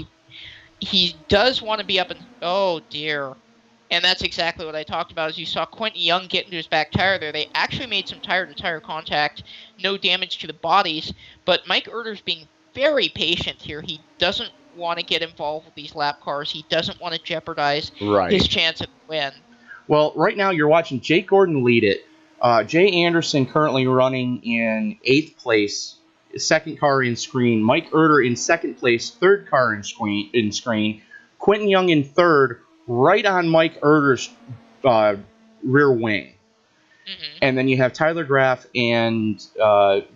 He does want to be up and... Oh, dear. And that's exactly what I talked about. As you saw Quentin Young get into his back tire there, they actually made some tire-to-tire contact. No damage to the bodies. But Mike Erder's being very patient here. He doesn't want to get involved with these lap cars. He doesn't want to jeopardize his chance at the win. Well, right now you're watching Jake Gordon lead it. Jay Anderson currently running in 8th place, second car in screen. Mike Erder in 2nd place, third car in screen. Quentin Young in 3rd, right on Mike Erder's rear wing. Mm-hmm. And then you have Tyler Graff and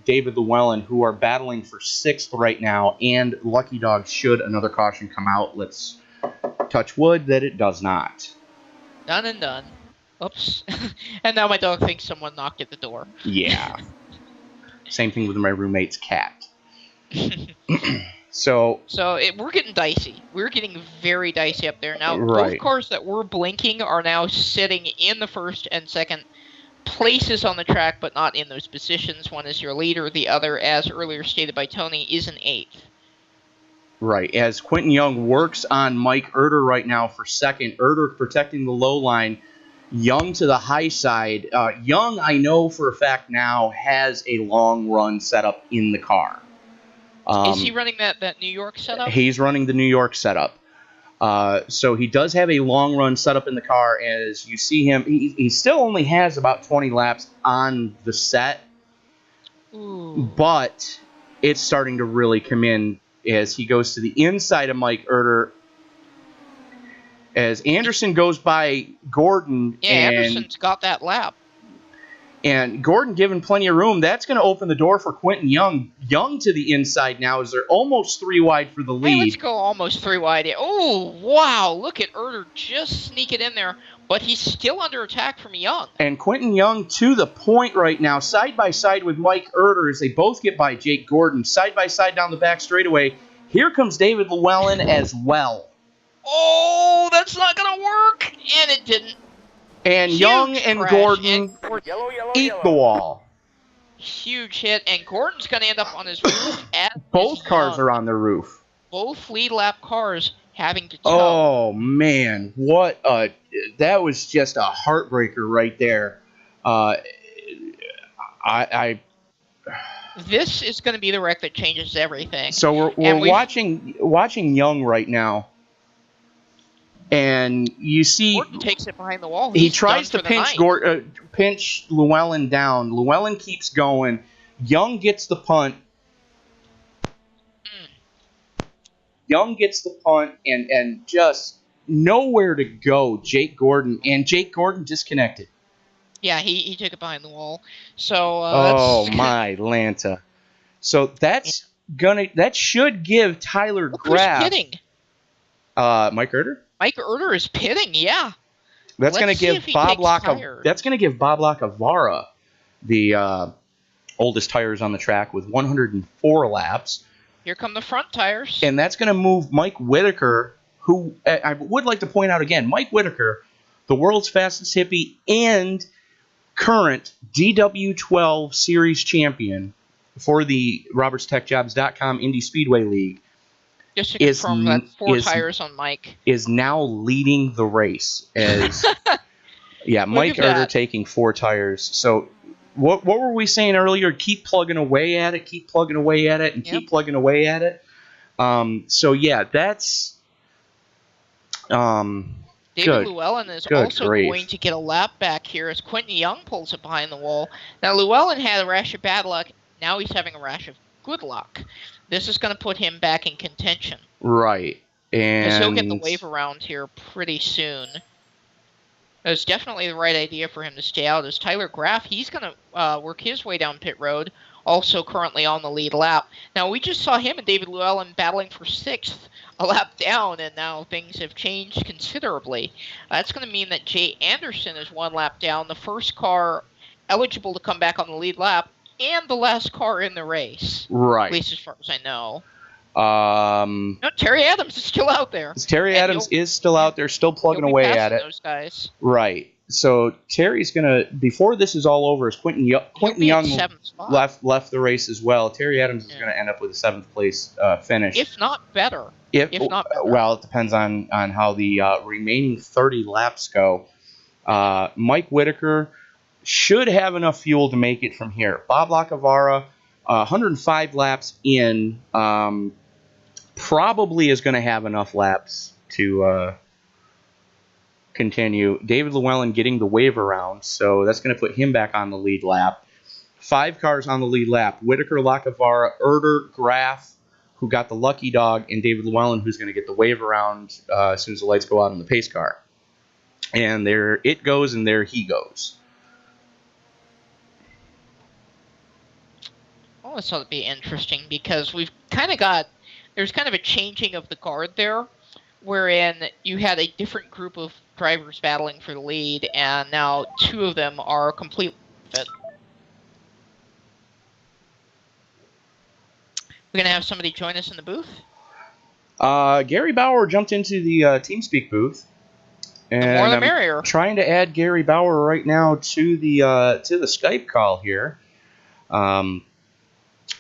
David Llewellyn, who are battling for 6th right now, and Lucky Dog should another caution come out. Let's touch wood that it does not. Done and done. Oops. And now my dog thinks someone knocked at the door. Yeah. Same thing with my roommate's cat. So we're getting dicey. We're getting very dicey up there. Now, both cars that were blinking are now sitting in the 1st and 2nd places on the track, but not in those positions. One is your leader. The other, as earlier stated by Tony, is an 8th. Right. As Quentin Young works on Mike Erder right now for 2nd. Erder protecting the low line. Young to the high side. Young, I know for a fact now, has a long run setup in the car. Is he running that New York setup? He's running the New York setup. So he does have a long run setup in the car. As you see him, he still only has about 20 laps on the set. Ooh. But it's starting to really come in as he goes to the inside of Mike Erder. As Anderson goes by Gordon. Yeah, Anderson's got that lap. And Gordon given plenty of room. That's going to open the door for Quentin Young. Young to the inside now as they're almost 3 wide for the lead. Hey, let's go almost 3 wide. Oh, wow. Look at Erder just sneak it in there. But he's still under attack from Young. And Quentin Young to the point right now, side by side with Mike Erder as they both get by Jake Gordon. Side by side down the back straightaway. Here comes David Llewellyn as well. Oh, that's not going to work. And it didn't. And huge Young and Gordon eat the wall. Huge hit. And Gordon's going to end up on his roof. Both cars are on the roof. Both lead lap cars having to tow. Oh, man. That was just a heartbreaker right there. This is going to be the wreck that changes everything. So we're watching Young right now. And you see, Gordon takes it behind the wall. He tries to pinch Llewellyn down. Llewellyn keeps going. Young gets the punt. Young gets the punt and just nowhere to go. Jake Gordon disconnected. Yeah, he took it behind the wall. So my Lanta. So that should give Tyler Graff. Who's kidding? Mike Erder? Mike Erder is pitting, yeah. That's going to give Bob Lacavara the oldest tires on the track with 104 laps. Here come the front tires. And that's going to move Mike Whitaker, who I would like to point out again, Mike Whitaker, the world's fastest hippie and current DW12 Series champion for the RobertsTechJobs.com Indy Speedway League. Just to confirm that 4 tires on Mike. Is now leading the race. As Mike Erder taking 4 tires. So what were we saying earlier? Keep plugging away at it, keep plugging away at it, and keep plugging away at it. That's... David Llewellyn is also going to get a lap back here as Quentin Young pulls it behind the wall. Now, Llewellyn had a rash of bad luck. Now he's having a rash of good luck. This is going to put him back in contention. Right. Because he'll get the wave around here pretty soon. It's definitely the right idea for him to stay out. As Tyler Graff, he's going to work his way down pit road, also currently on the lead lap. Now, we just saw him and David Llewellyn battling for 6th, a lap down, and now things have changed considerably. That's going to mean that Jay Anderson is 1 lap down, the first car eligible to come back on the lead lap, and the last car in the race. Right. At least as far as I know. No, Terry Adams is still out there. Terry Adams is still out there, still plugging away at it. Those guys. Right. So Terry's gonna, before this is all over, as Quentin Young left the race as well. Terry Adams is gonna end up with a 7th place finish, if not better. If not better. Well, it depends on how the remaining 30 laps go. Mike Whitaker should have enough fuel to make it from here. Bob Lacavara, 105 laps in, probably is going to have enough laps to continue. David Llewellyn getting the wave around, so that's going to put him back on the lead lap. 5 cars on the lead lap. Whitaker, Lacavara, Erder, Graff, who got the lucky dog, and David Llewellyn, who's going to get the wave around as soon as the lights go out on the pace car. And there it goes, and there he goes. Oh, this ought to be interesting because we've kind of there's kind of a changing of the guard there, wherein you had a different group of drivers battling for the lead, and now 2 of them are completely fit. We're going to have somebody join us in the booth? Gary Bauer jumped into the TeamSpeak booth. And the more the merrier. I'm trying to add Gary Bauer right now to the Skype call here.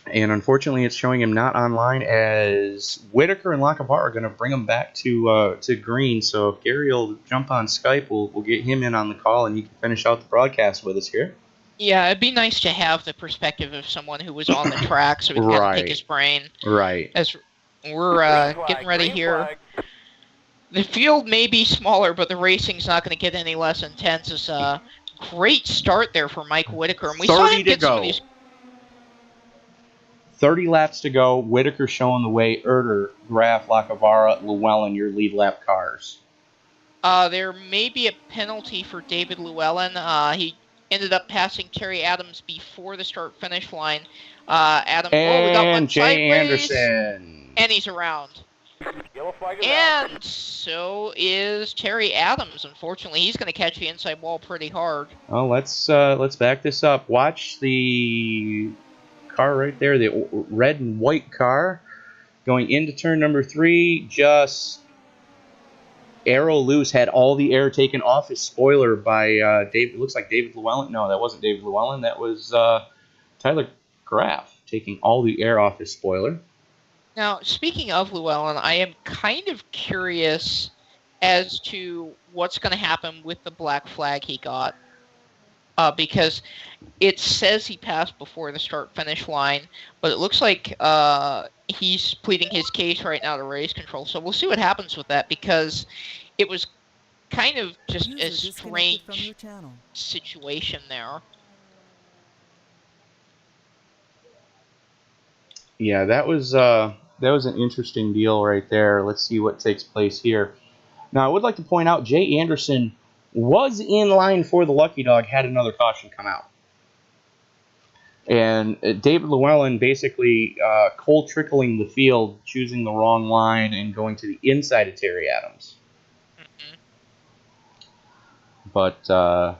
And unfortunately, it's showing him not online, as Whitaker and Lacavara are going to bring him back to green. So if Gary will jump on Skype, we'll get him in on the call, and he can finish out the broadcast with us here. Yeah, it'd be nice to have the perspective of someone who was on the track, so we can kind of pick his brain. Right. As we're getting ready here. The field may be smaller, but the racing's not going to get any less intense. It's a great start there for Mike Whitaker. And we saw him get some of these... 30 laps to go. Whitaker showing the way. Erder, Graff, Lacavara, Llewellyn, your lead lap cars. There may be a penalty for David Llewellyn. He ended up passing Terry Adams before the start-finish line. We got one Jay sideways, Anderson. And he's around. And so is Terry Adams. Unfortunately, he's going to catch the inside wall pretty hard. Oh, let's back this up. Watch the car right there, the red and white car going into turn number 3. Just arrow loose, had all the air taken off his spoiler by David. It looks like David Llewellyn. No, that wasn't David Llewellyn. That was Tyler Graff taking all the air off his spoiler. Now, speaking of Llewellyn, I am kind of curious as to what's going to happen with the black flag he got. Because it says he passed before the start-finish line, but it looks like he's pleading his case right now to race control. So we'll see what happens with that, because it was kind of just a strange situation there. Yeah, that was an interesting deal right there. Let's see what takes place here. Now, I would like to point out Jay Anderson was in line for the lucky dog, had another caution come out. And David Llewellyn basically cold trickling the field, choosing the wrong line and going to the inside of Terry Adams. But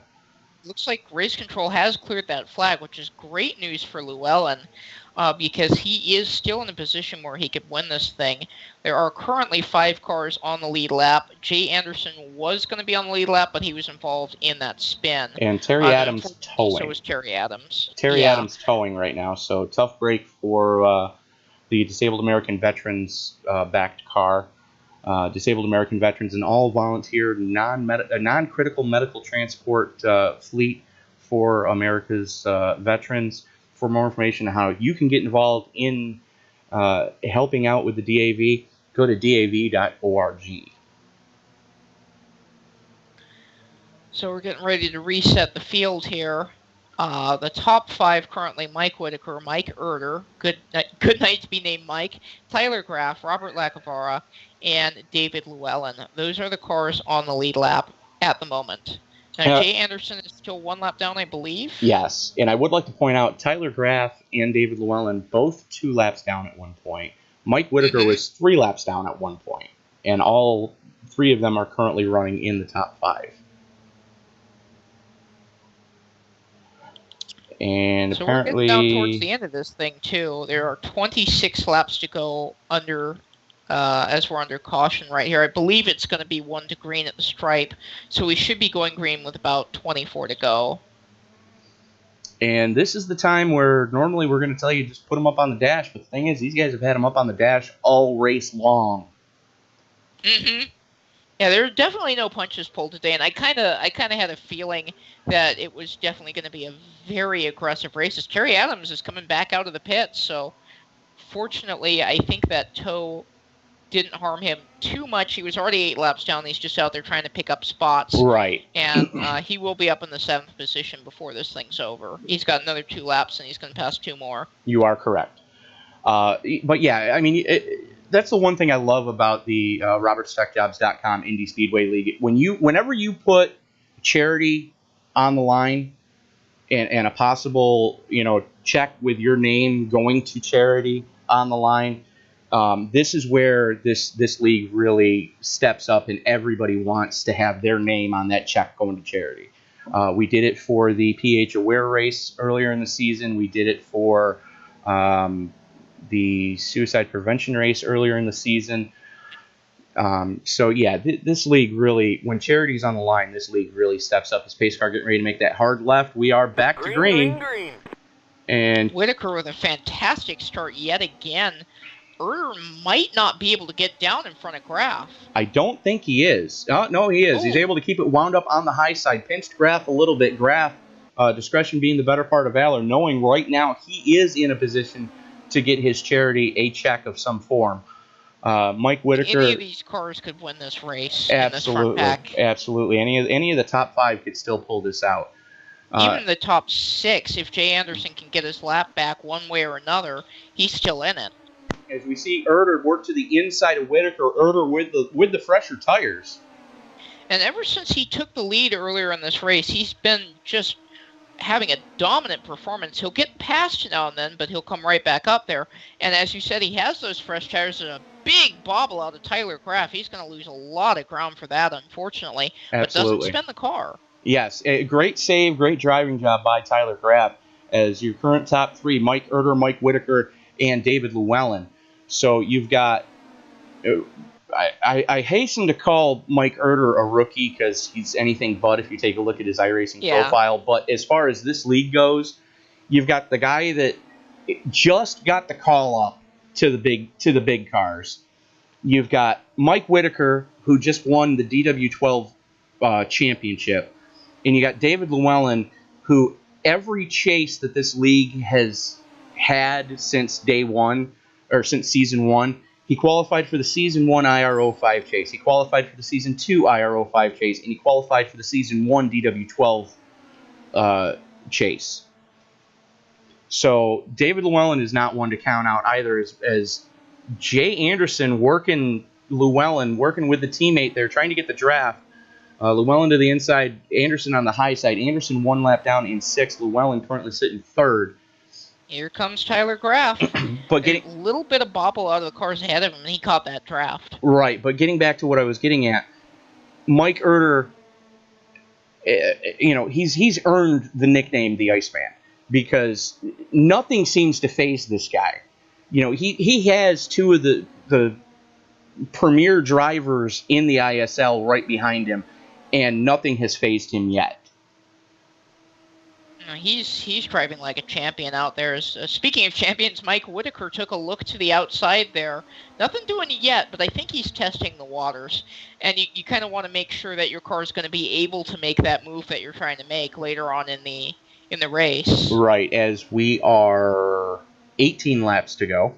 looks like race control has cleared that flag, which is great news for Llewellyn, because he is still in a position where he could win this thing. There are currently 5 cars on the lead lap. Jay Anderson was going to be on the lead lap, but he was involved in that spin. And Terry Adams towing. So was Terry Adams. Terry Adams towing right now, so tough break for the Disabled American Veterans backed car. Disabled American Veterans, an all-volunteer, non-critical medical transport fleet for America's veterans. For more information on how you can get involved in helping out with the DAV, go to dav.org. So we're getting ready to reset the field here. The top 5 currently: Mike Whitaker, Mike Erder, good night to be named Mike, Tyler Graff, Robert Lacavara, and David Llewellyn. Those are the cars on the lead lap at the moment. Now, Jay Anderson is still 1 lap down, I believe. Yes, and I would like to point out Tyler Graff and David Llewellyn both 2 laps down at one point. Mike Whitaker was 3 laps down at one point, and all 3 of them are currently running in the top 5. And so apparently, we're getting down towards the end of this thing too. There are 26 laps to go under, as we're under caution right here. I believe it's going to be 1 to green at the stripe, so we should be going green with about 24 to go. And this is the time where normally we're going to tell you just put them up on the dash, but the thing is, these guys have had them up on the dash all race long. Mm-hmm. Yeah, there are definitely no punches pulled today, and I kind of had a feeling that it was definitely going to be a very aggressive race. As Terry Adams is coming back out of the pits, so fortunately, I think that tow didn't harm him too much. He was already 8 laps down. He's just out there trying to pick up spots. Right. And he will be up in the 7th position before this thing's over. He's got another 2 laps, and he's going to pass 2 more. You are correct. But yeah, I mean, that's the one thing I love about the RobertStackJobs.com Indy Speedway League. Whenever you put charity on the line and a possible, check with your name going to charity on the line, this is where this league really steps up, and everybody wants to have their name on that check going to charity. We did it for the PH Aware race earlier in the season. We did it for the suicide prevention race earlier in the season. So yeah, this league really, when charity's on the line, this league really steps up. As pace car getting ready to make that hard left, we are back to green. And Whitaker with a fantastic start yet again. Erder might not be able to get down in front of Graff. I don't think he is. No, he is. He's able to keep it wound up on the high side. Pinched Graff a little bit. Graff, discretion being the better part of valor, knowing right now he is in a position to get his charity a check of some form. Mike Whitaker. Any of these cars could win this race. Absolutely, in this front pack. Absolutely. Any of the top 5 could still pull this out. Even the top 6, if Jay Anderson can get his lap back one way or another, he's still in it. As we see Erder work to the inside of Whitaker, Erder with the fresher tires. And ever since he took the lead earlier in this race, he's been just having a dominant performance. He'll get past you now and then, but he'll come right back up there. And as you said, he has those fresh tires and a big bobble out of Tyler Graff. He's going to lose a lot of ground for that, unfortunately. Absolutely. But doesn't spin the car. Yes, a great save, great driving job by Tyler Graff as your current top 3, Mike Erder, Mike Whitaker, and David Llewellyn. So you've got, I hasten to call Mike Erder a rookie because he's anything but if you take a look at his iRacing profile. But as far as this league goes, you've got the guy that just got the call up to the big cars. You've got Mike Whitaker, who just won the DW12 championship. And you got David Llewellyn, who every chase that this league has had since day one, or since season 1, he qualified for the season 1 IRO5 chase. He qualified for the season 2 IRO5 chase, and he qualified for the season 1 DW12 chase. So David Llewellyn is not one to count out either, as Jay Anderson working with the teammate there, trying to get the draft. Llewellyn to the inside, Anderson on the high side. Anderson 1 lap down in 6th. Llewellyn currently sitting 3rd. Here comes Tyler Graff. But getting a little bit of bobble out of the cars ahead of him, and he caught that draft. Right, but getting back to what I was getting at, Mike Erder he's earned the nickname the Iceman because nothing seems to faze this guy. He has two of the premier drivers in the ISL right behind him, and nothing has fazed him yet. He's driving like a champion out there. Speaking of champions, Mike Whitaker took a look to the outside there. Nothing doing it yet, but I think he's testing the waters. And you kind of want to make sure that your car is going to be able to make that move that you're trying to make later on in the race. Right, as we are 18 laps to go.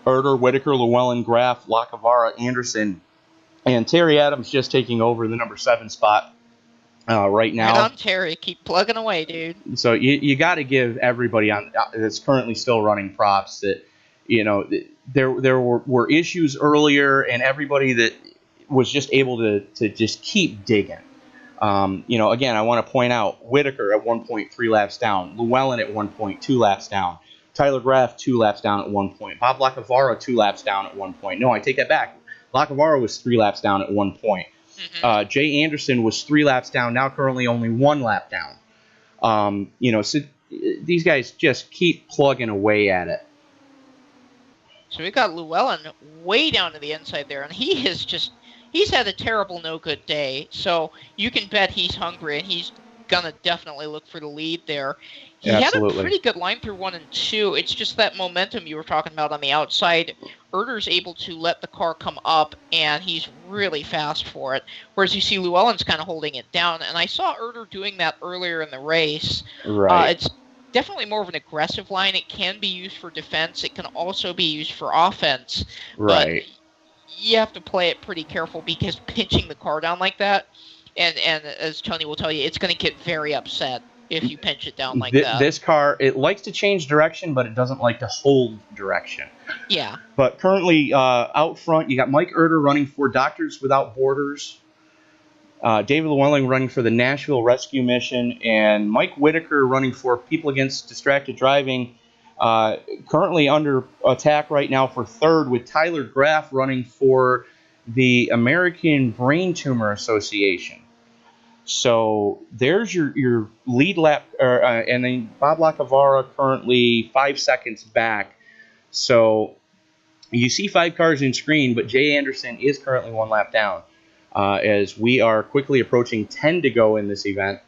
Erder, Whitaker, Llewellyn, Graf, Lacavara, Anderson, and Terry Adams just taking over the number 7 spot. Right now. Right on, Terry. Keep plugging away, dude. So you got to give everybody on that's currently still running props that, there were issues earlier, and everybody that was just able to just keep digging. Again, I want to point out Whitaker at 1.3 laps down, Llewellyn at 1.2 laps down, Tyler Graf 2 laps down at 1 point, Bob Lacavara 2 laps down at 1 point. No, I take that back. Lacavara was 3 laps down at 1 point. Jay Anderson was 3 laps down, now currently only 1 lap down. So these guys just keep plugging away at it. So we got Llewellyn way down to the inside there, and he's had a terrible no-good day. So you can bet he's hungry, and he's going to definitely look for the lead there. He Absolutely. had a pretty good line through 1 and 2. It's just that momentum you were talking about on the outside. Erder's able to let the car come up, and he's really fast for it. Whereas you see Llewellyn's kind of holding it down. And I saw Erder doing that earlier in the race. Right. It's definitely more of an aggressive line. It can be used for defense. It can also be used for offense. Right. But you have to play it pretty careful because pinching the car down like that, and as Tony will tell you, it's going to get very upset if you pinch it down like that. This car, it likes to change direction, but it doesn't like to hold direction. Yeah. But currently out front, you got Mike Erder running for Doctors Without Borders, David Llewellyn running for the Nashville Rescue Mission, and Mike Whitaker running for People Against Distracted Driving, currently under attack right now for 3rd, with Tyler Graf running for the American Brain Tumor Association. So there's your lead lap, and then Bob Lacavara currently 5 seconds back. So you see 5 cars in screen, but Jay Anderson is currently 1 lap down, as we are quickly approaching 10 to go in this event.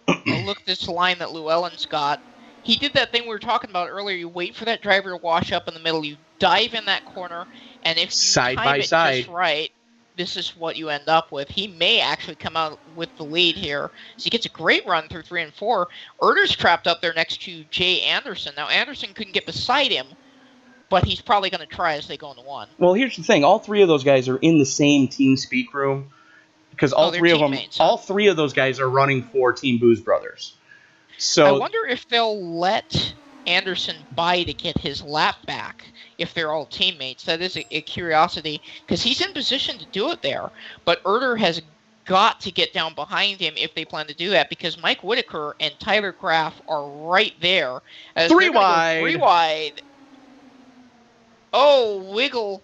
Well, look at this line that Llewellyn's got. He did that thing we were talking about earlier. You wait for that driver to wash up in the middle. You dive in that corner, and if you time it just right, this is what you end up with. He may actually come out with the lead here. So he gets a great run through 3 and 4. Erder's trapped up there next to Jay Anderson. Now, Anderson couldn't get beside him, but he's probably going to try as they go into 1. Well, here's the thing. All 3 of those guys are in the same team speak room because all 3 of them, all 3 of those guys are running for Team Booze Brothers. So I wonder if they'll let Anderson by to get his lap back if they're all teammates. That is a curiosity because he's in position to do it there. But Erder has got to get down behind him if they plan to do that because Mike Whitaker and Tyler Graf are right there. As 3 wide. 3 wide. Oh, wiggle.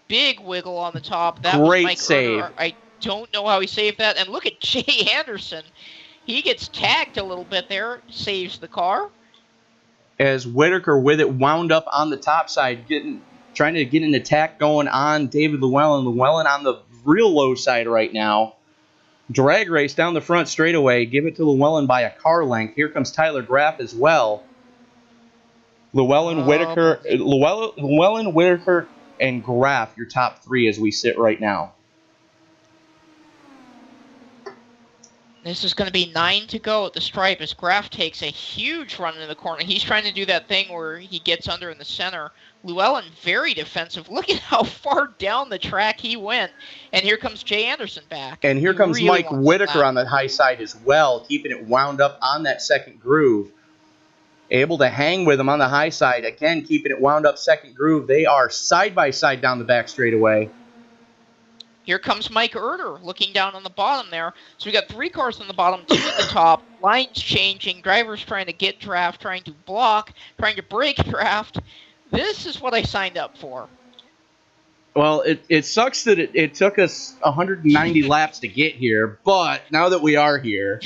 Big wiggle on the top. That Great was Mike save. Erder. I don't know how he saved that. And look at Jay Anderson. He gets tagged a little bit there, saves the car. As Whitaker with it wound up on the top side, trying to get an attack going on David Llewellyn. Llewellyn on the real low side right now. Drag race down the front straightaway. Give it to Llewellyn by a car length. Here comes Tyler Graf as well. Llewellyn, Whitaker, and Graf, your top 3 as we sit right now. This is going to be 9 to go at the stripe as Graf takes a huge run in the corner. He's trying to do that thing where he gets under in the center. Llewellyn very defensive. Look at how far down the track he went. And here comes Jay Anderson back. And here comes Mike Whitaker on the high side as well, keeping it wound up on that second groove. Able to hang with him on the high side. Again, keeping it wound up second groove. They are side by side down the back straightaway. Here comes Mike Erder looking down on the bottom there. So we got 3 cars on the bottom, 2 at the top. Lines changing. Drivers trying to get draft, trying to block, trying to break draft. This is what I signed up for. Well, it sucks that it took us 190 laps to get here, but now that we are here...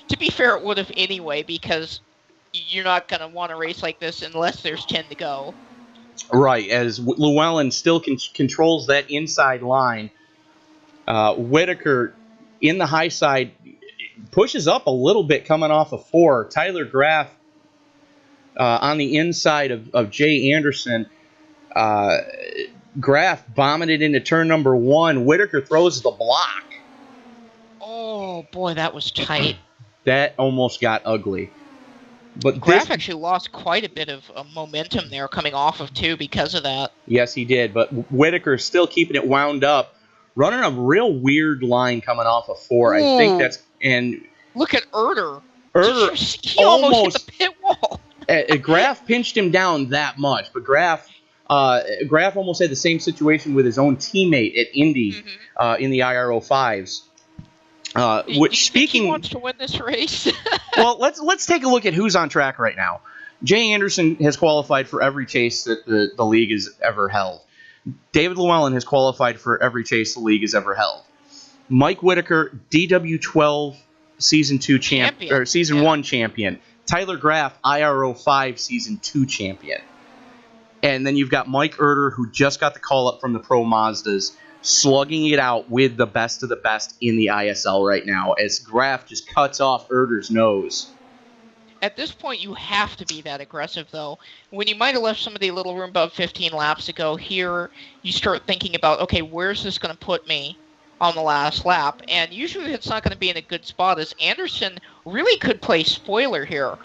To be fair, it would have anyway, because you're not going to want to race like this unless there's 10 to go. Right, as Llewellyn still controls that inside line. Whitaker in the high side pushes up a little bit coming off of 4. Tyler Graff on the inside of Jay Anderson. Graff bombing it into turn number 1. Whitaker throws the block. Oh, boy, that was tight. That almost got ugly. But Graff actually lost quite a bit of momentum there coming off of 2 because of that. Yes, he did. But Whitaker still keeping it wound up. Running a real weird line coming off of 4. Ooh. I think that's... And look at Erder. Erder he almost hit the pit wall. Graff pinched him down that much, but Graff almost had the same situation with his own teammate at Indy in the IRO5s. Do you think he wants to win this race? Well, let's take a look at who's on track right now. Jay Anderson has qualified for every chase that the league has ever held. David Llewellyn has qualified for every chase the league has ever held. Mike Whitaker, DW12 Season 2 champion or Season 1 champion. Tyler Graff, IRO5 Season 2 champion. And then you've got Mike Erder, who just got the call up from the Pro Mazdas, slugging it out with the best of the best in the ISL right now, as Graff just cuts off Erder's nose. At this point, you have to be that aggressive, though. When you might have left somebody a little room above 15 laps ago, here you start thinking about, okay, where's this going to put me on the last lap? And usually it's not going to be in a good spot, as Anderson really could play spoiler here,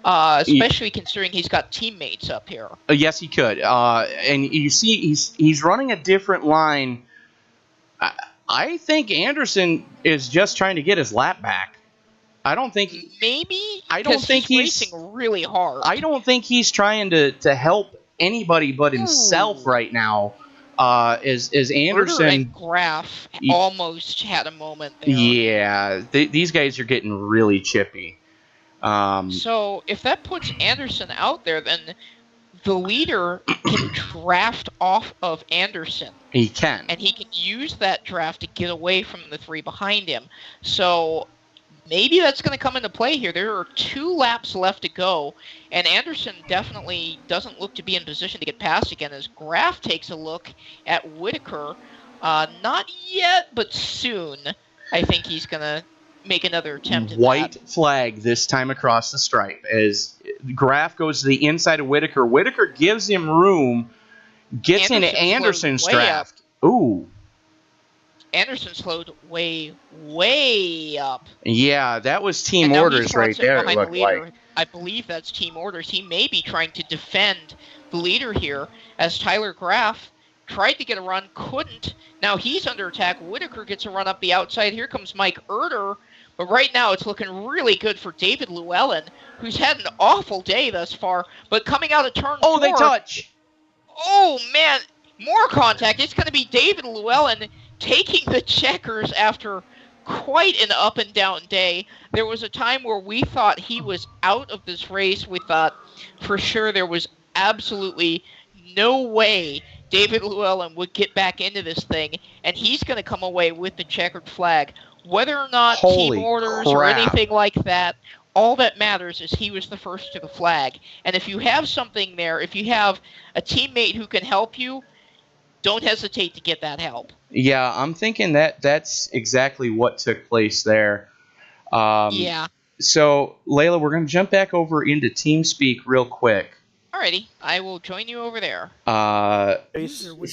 especially considering he's got teammates up here. Yes, he could. And you see he's running a different line. I think Anderson is just trying to get his lap back. I don't think he's racing really hard. I don't think he's trying to help anybody but himself right now. As Anderson Erder and Graff almost had a moment there. Yeah, these guys are getting really chippy. So if that puts Anderson out there, then the leader can draft off of Anderson. He can. And he can use that draft to get away from the 3 behind him. So maybe that's going to come into play here. There are 2 laps left to go, and Anderson definitely doesn't look to be in position to get past again as Graff takes a look at Whitaker. Not yet, but soon. I think he's going to make another attempt at White flag this time across the stripe as Graff goes to the inside of Whitaker. Whitaker gives him room, gets into Anderson's draft. Ooh. Anderson slowed way up. Yeah, that was team orders right there, it looked like. I believe that's team orders. He may be trying to defend the leader here as Tyler Graff tried to get a run, couldn't. Now he's under attack. Whitaker gets a run up the outside. Here comes Mike Erder. But right now it's looking really good for David Llewellyn, who's had an awful day thus far. But coming out of turn 4... Oh, they touch! Oh, man. More contact. It's going to be David Llewellyn taking the checkers after quite an up-and-down day. There was a time where we thought he was out of this race. We thought for sure there was absolutely no way David Llewellyn would get back into this thing, and he's going to come away with the checkered flag. Whether or not team orders or anything like that, all that matters is he was the first to the flag. And if you have something there, if you have a teammate who can help you, don't hesitate to get that help. Yeah, I'm thinking that's exactly what took place there. Yeah. So, Layla, we're going to jump back over into TeamSpeak real quick. Alrighty, I will join you over there.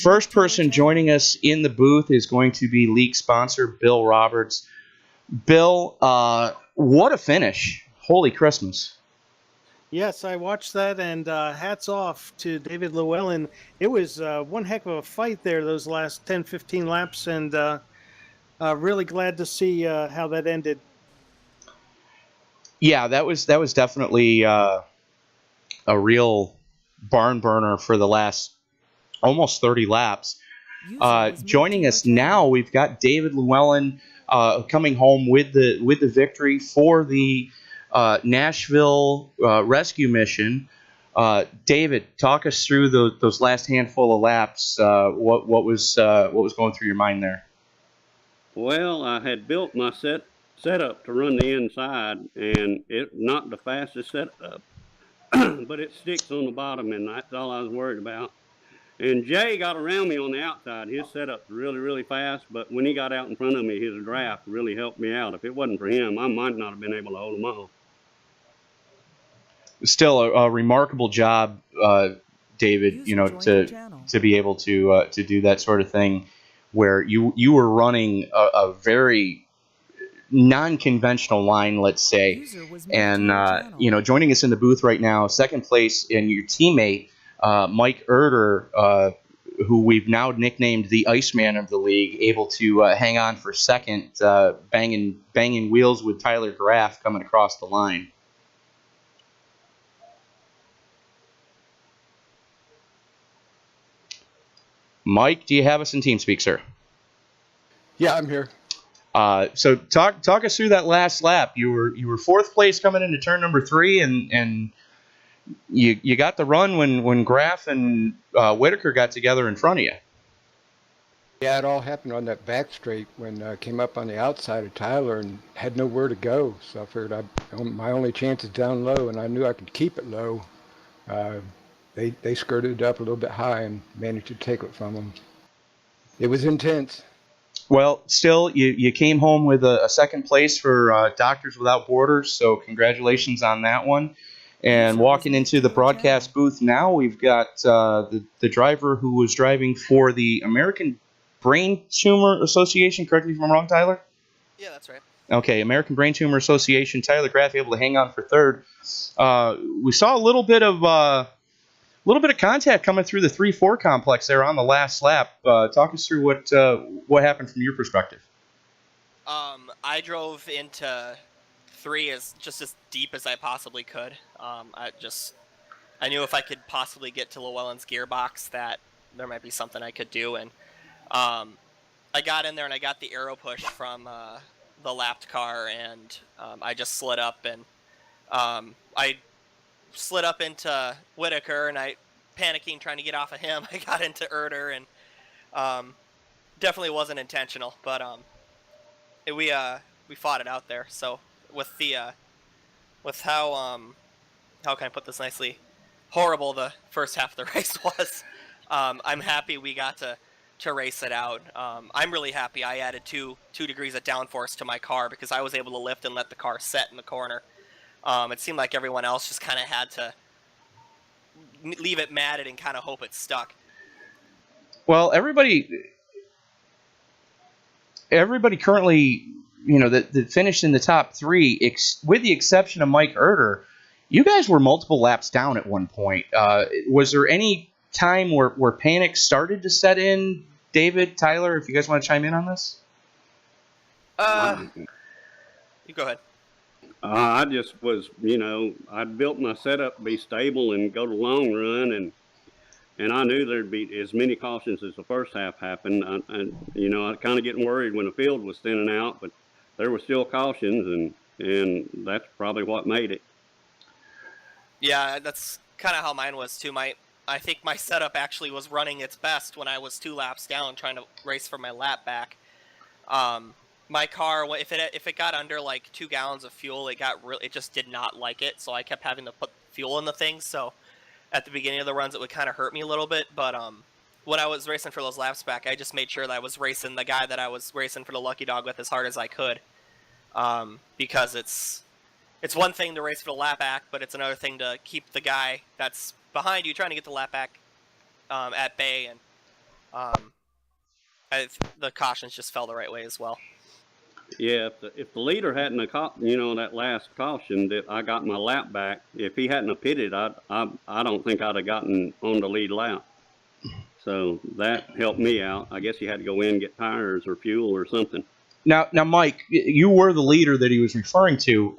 First person joining us in the booth is going to be league sponsor Bill Roberts. Bill, what a finish. Holy Christmas. Yes, I watched that, and hats off to David Llewellyn. It was one heck of a fight there those last 10, 15 laps, and really glad to see how that ended. Yeah, that was definitely a real barn burner for the last almost 30 laps. Joining us now, we've got David Llewellyn coming home with the victory for the Nashville rescue mission. David, talk us through those last handful of laps. What was going through your mind there? Well, I had built my setup to run the inside, and it not the fastest setup, but it sticks on the bottom, and that's all I was worried about. And Jay got around me on the outside. His setup's really, really fast, but when he got out in front of me, his draft really helped me out. If it wasn't for him, I might not have been able to hold him off. Still a remarkable job, David. To be able to do that sort of thing, where you were running a very non-conventional line, let's say, and joining us in the booth right now, second place, and your teammate Mike Erder, who we've now nicknamed the Iceman of the league, able to hang on for second, banging wheels with Tyler Graff coming across the line. Mike, do you have us in TeamSpeak, sir? Yeah, I'm here. So talk us through that last lap. You were fourth place coming into turn number 3, and you got the run when Graff and Whitaker got together in front of you. Yeah, it all happened on that back straight when I came up on the outside of Tyler and had nowhere to go. So I figured my only chance is down low, and I knew I could keep it low. They skirted it up a little bit high and managed to take it from them. It was intense. Well, still, you came home with a second place for Doctors Without Borders, so congratulations on that one. And walking into the broadcast booth now, we've got the driver who was driving for the American Brain Tumor Association. Correct me if I'm wrong, Tyler? Yeah, that's right. Okay, American Brain Tumor Association. Tyler Graff able to hang on for third. We saw a little bit of contact coming through the 3-4 complex there on the last lap. Talk us through what happened from your perspective. I drove into 3 as deep as I possibly could. I knew if I could possibly get to Llewellyn's gearbox that there might be something I could do, and I got in there and I got the aero push from the lapped car, and I just slid up, and I slid up into Whitaker, and I panicking trying to get off of him. I got into Erder, and definitely wasn't intentional, but we fought it out there. So with how can I put this nicely, horrible the first half of the race was, I'm happy we got to race it out. I'm really happy I added 2 degrees of downforce to my car because I was able to lift and let the car set in the corner. It seemed like everyone else just kind of had to leave it matted and kind of hope it stuck. Well, everybody currently, that finished in the top 3, with the exception of Mike Erder, you guys were multiple laps down at one point. Was there any time where panic started to set in? David, Tyler, if you guys want to chime in on this? You go ahead. I just was, I'd built my setup to be stable and go to long run, and I knew there'd be as many cautions as the first half happened. I kind of getting worried when the field was thinning out, but there were still cautions, and that's probably what made it. Yeah, that's kind of how mine was too. I think my setup actually was running its best when I was 2 laps down trying to race for my lap back. My car, if it got under like 2 gallons of fuel, it just did not like it. So I kept having to put fuel in the thing. So at the beginning of the runs, it would kind of hurt me a little bit. But when I was racing for those laps back, I just made sure that I was racing the guy that I was racing for the Lucky Dog with as hard as I could. Because it's one thing to race for the lap back, but it's another thing to keep the guy that's behind you trying to get the lap back at bay. And the cautions just fell the right way as well. Yeah, if the leader hadn't that last caution that I got my lap back, if he hadn't have pitted, I don't think I'd have gotten on the lead lap. So that helped me out. I guess you had to go in and get tires or fuel or something. Now, Mike, you were the leader that he was referring to.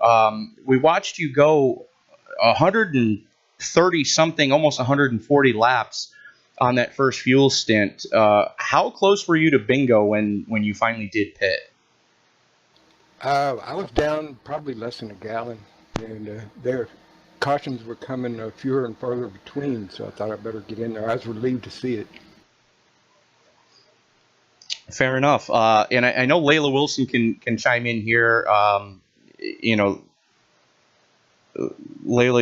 We watched you go 130 something, almost 140 laps on that first fuel stint. How close were you to bingo when you finally did pit? I was down probably less than a gallon, and cautions were coming fewer and farther between, so I thought I'd better get in there. I was relieved to see it. Fair enough. And I know Layla Wilson can chime in here. Layla,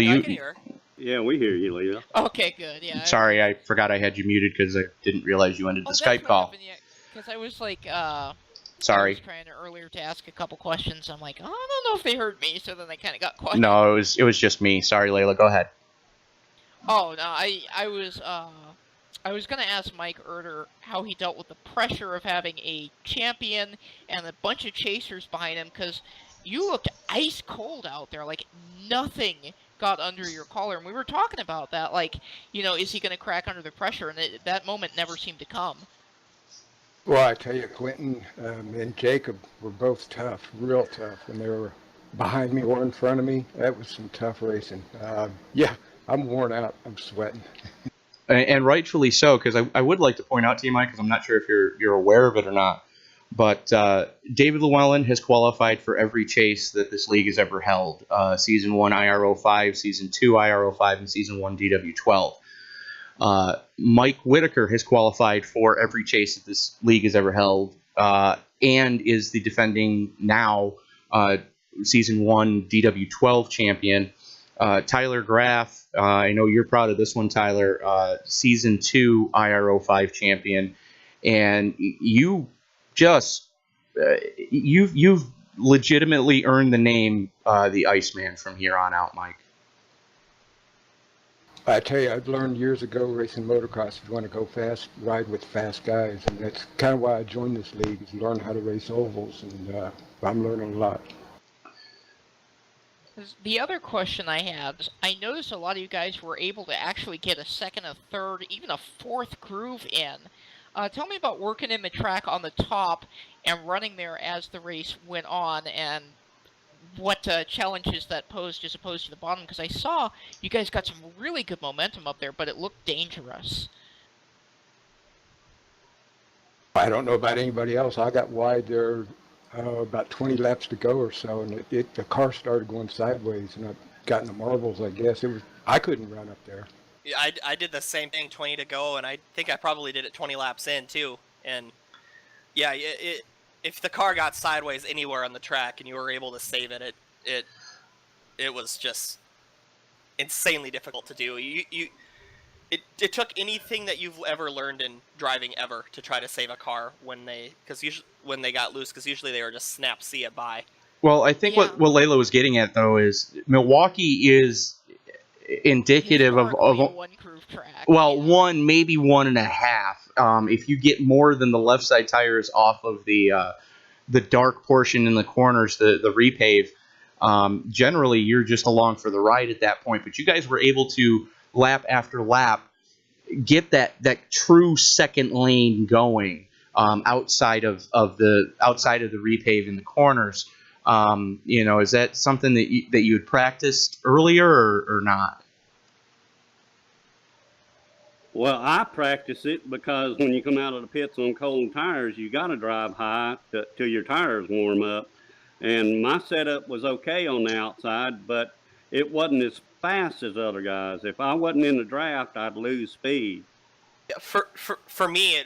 I can hear her. Yeah, we hear you, Leah. Okay, good. Yeah. Sorry, I forgot I had you muted because I didn't realize you ended the Skype call. Because I was like, Sorry. I was trying earlier to ask a couple questions. I'm like, oh, I don't know if they heard me, so then they kind of got quiet. No, it was just me. Sorry, Layla. Go ahead. Oh no, I was gonna ask Mike Erder how he dealt with the pressure of having a champion and a bunch of chasers behind him, because you looked ice cold out there, like nothing got under your collar, and we were talking about that, like, is he gonna crack under the pressure? And that moment never seemed to come. Well, I tell you, Quentin and Jacob were both tough, real tough, when they were behind me or in front of me. That was some tough racing. Yeah, I'm worn out. I'm sweating. And rightfully so, because I would like to point out to you, Mike, because I'm not sure if you're aware of it or not, but David Llewellyn has qualified for every chase that this league has ever held. Season 1 IRO 5, Season 2 IRO 5, and Season 1 DW12. Mike Whitaker has qualified for every chase that this league has ever held, and is the defending now Season 1 DW12 champion. Tyler Graff, I know you're proud of this one, Tyler, Season 2 IRO 5 champion, and you just you've legitimately earned the name the Iceman from here on out, Mike. I tell you, I've learned years ago racing motocross, if you want to go fast, ride with fast guys, and that's kind of why I joined this league, is learn how to race ovals, and I'm learning a lot. The other question I had is, I noticed a lot of you guys were able to actually get a second, a third, even a fourth groove in. Tell me about working in the track on the top and running there as the race went on, and what challenges that posed as opposed to the bottom, because I saw you guys got some really good momentum up there, but it looked dangerous. I don't know about anybody else. I got wide there about 20 laps to go or so, and the car started going sideways, and I got in the marbles, I guess. I couldn't run up there. Yeah, I did the same thing, 20 to go, and I think I probably did it 20 laps in too. And yeah, if the car got sideways anywhere on the track and you were able to save it, it was just insanely difficult to do. It took anything that you've ever learned in driving ever to try to save a car when they got loose, because usually they were just snap see it by. Well, I think what Layla was getting at, though, is Milwaukee is indicative of one groove track. Well, one, maybe 1.5. If you get more than the left side tires off of the dark portion in the corners, the repave, generally you're just along for the ride at that point. But you guys were able to, lap after lap, get that true second lane going outside of the repave in the corners. Is that something that you had practiced earlier or not? Well, I practice it because when you come out of the pits on cold tires, you got to drive high till your tires warm up. And my setup was okay on the outside, but it wasn't as fast as other guys. If I wasn't in the draft, I'd lose speed. Yeah, for me,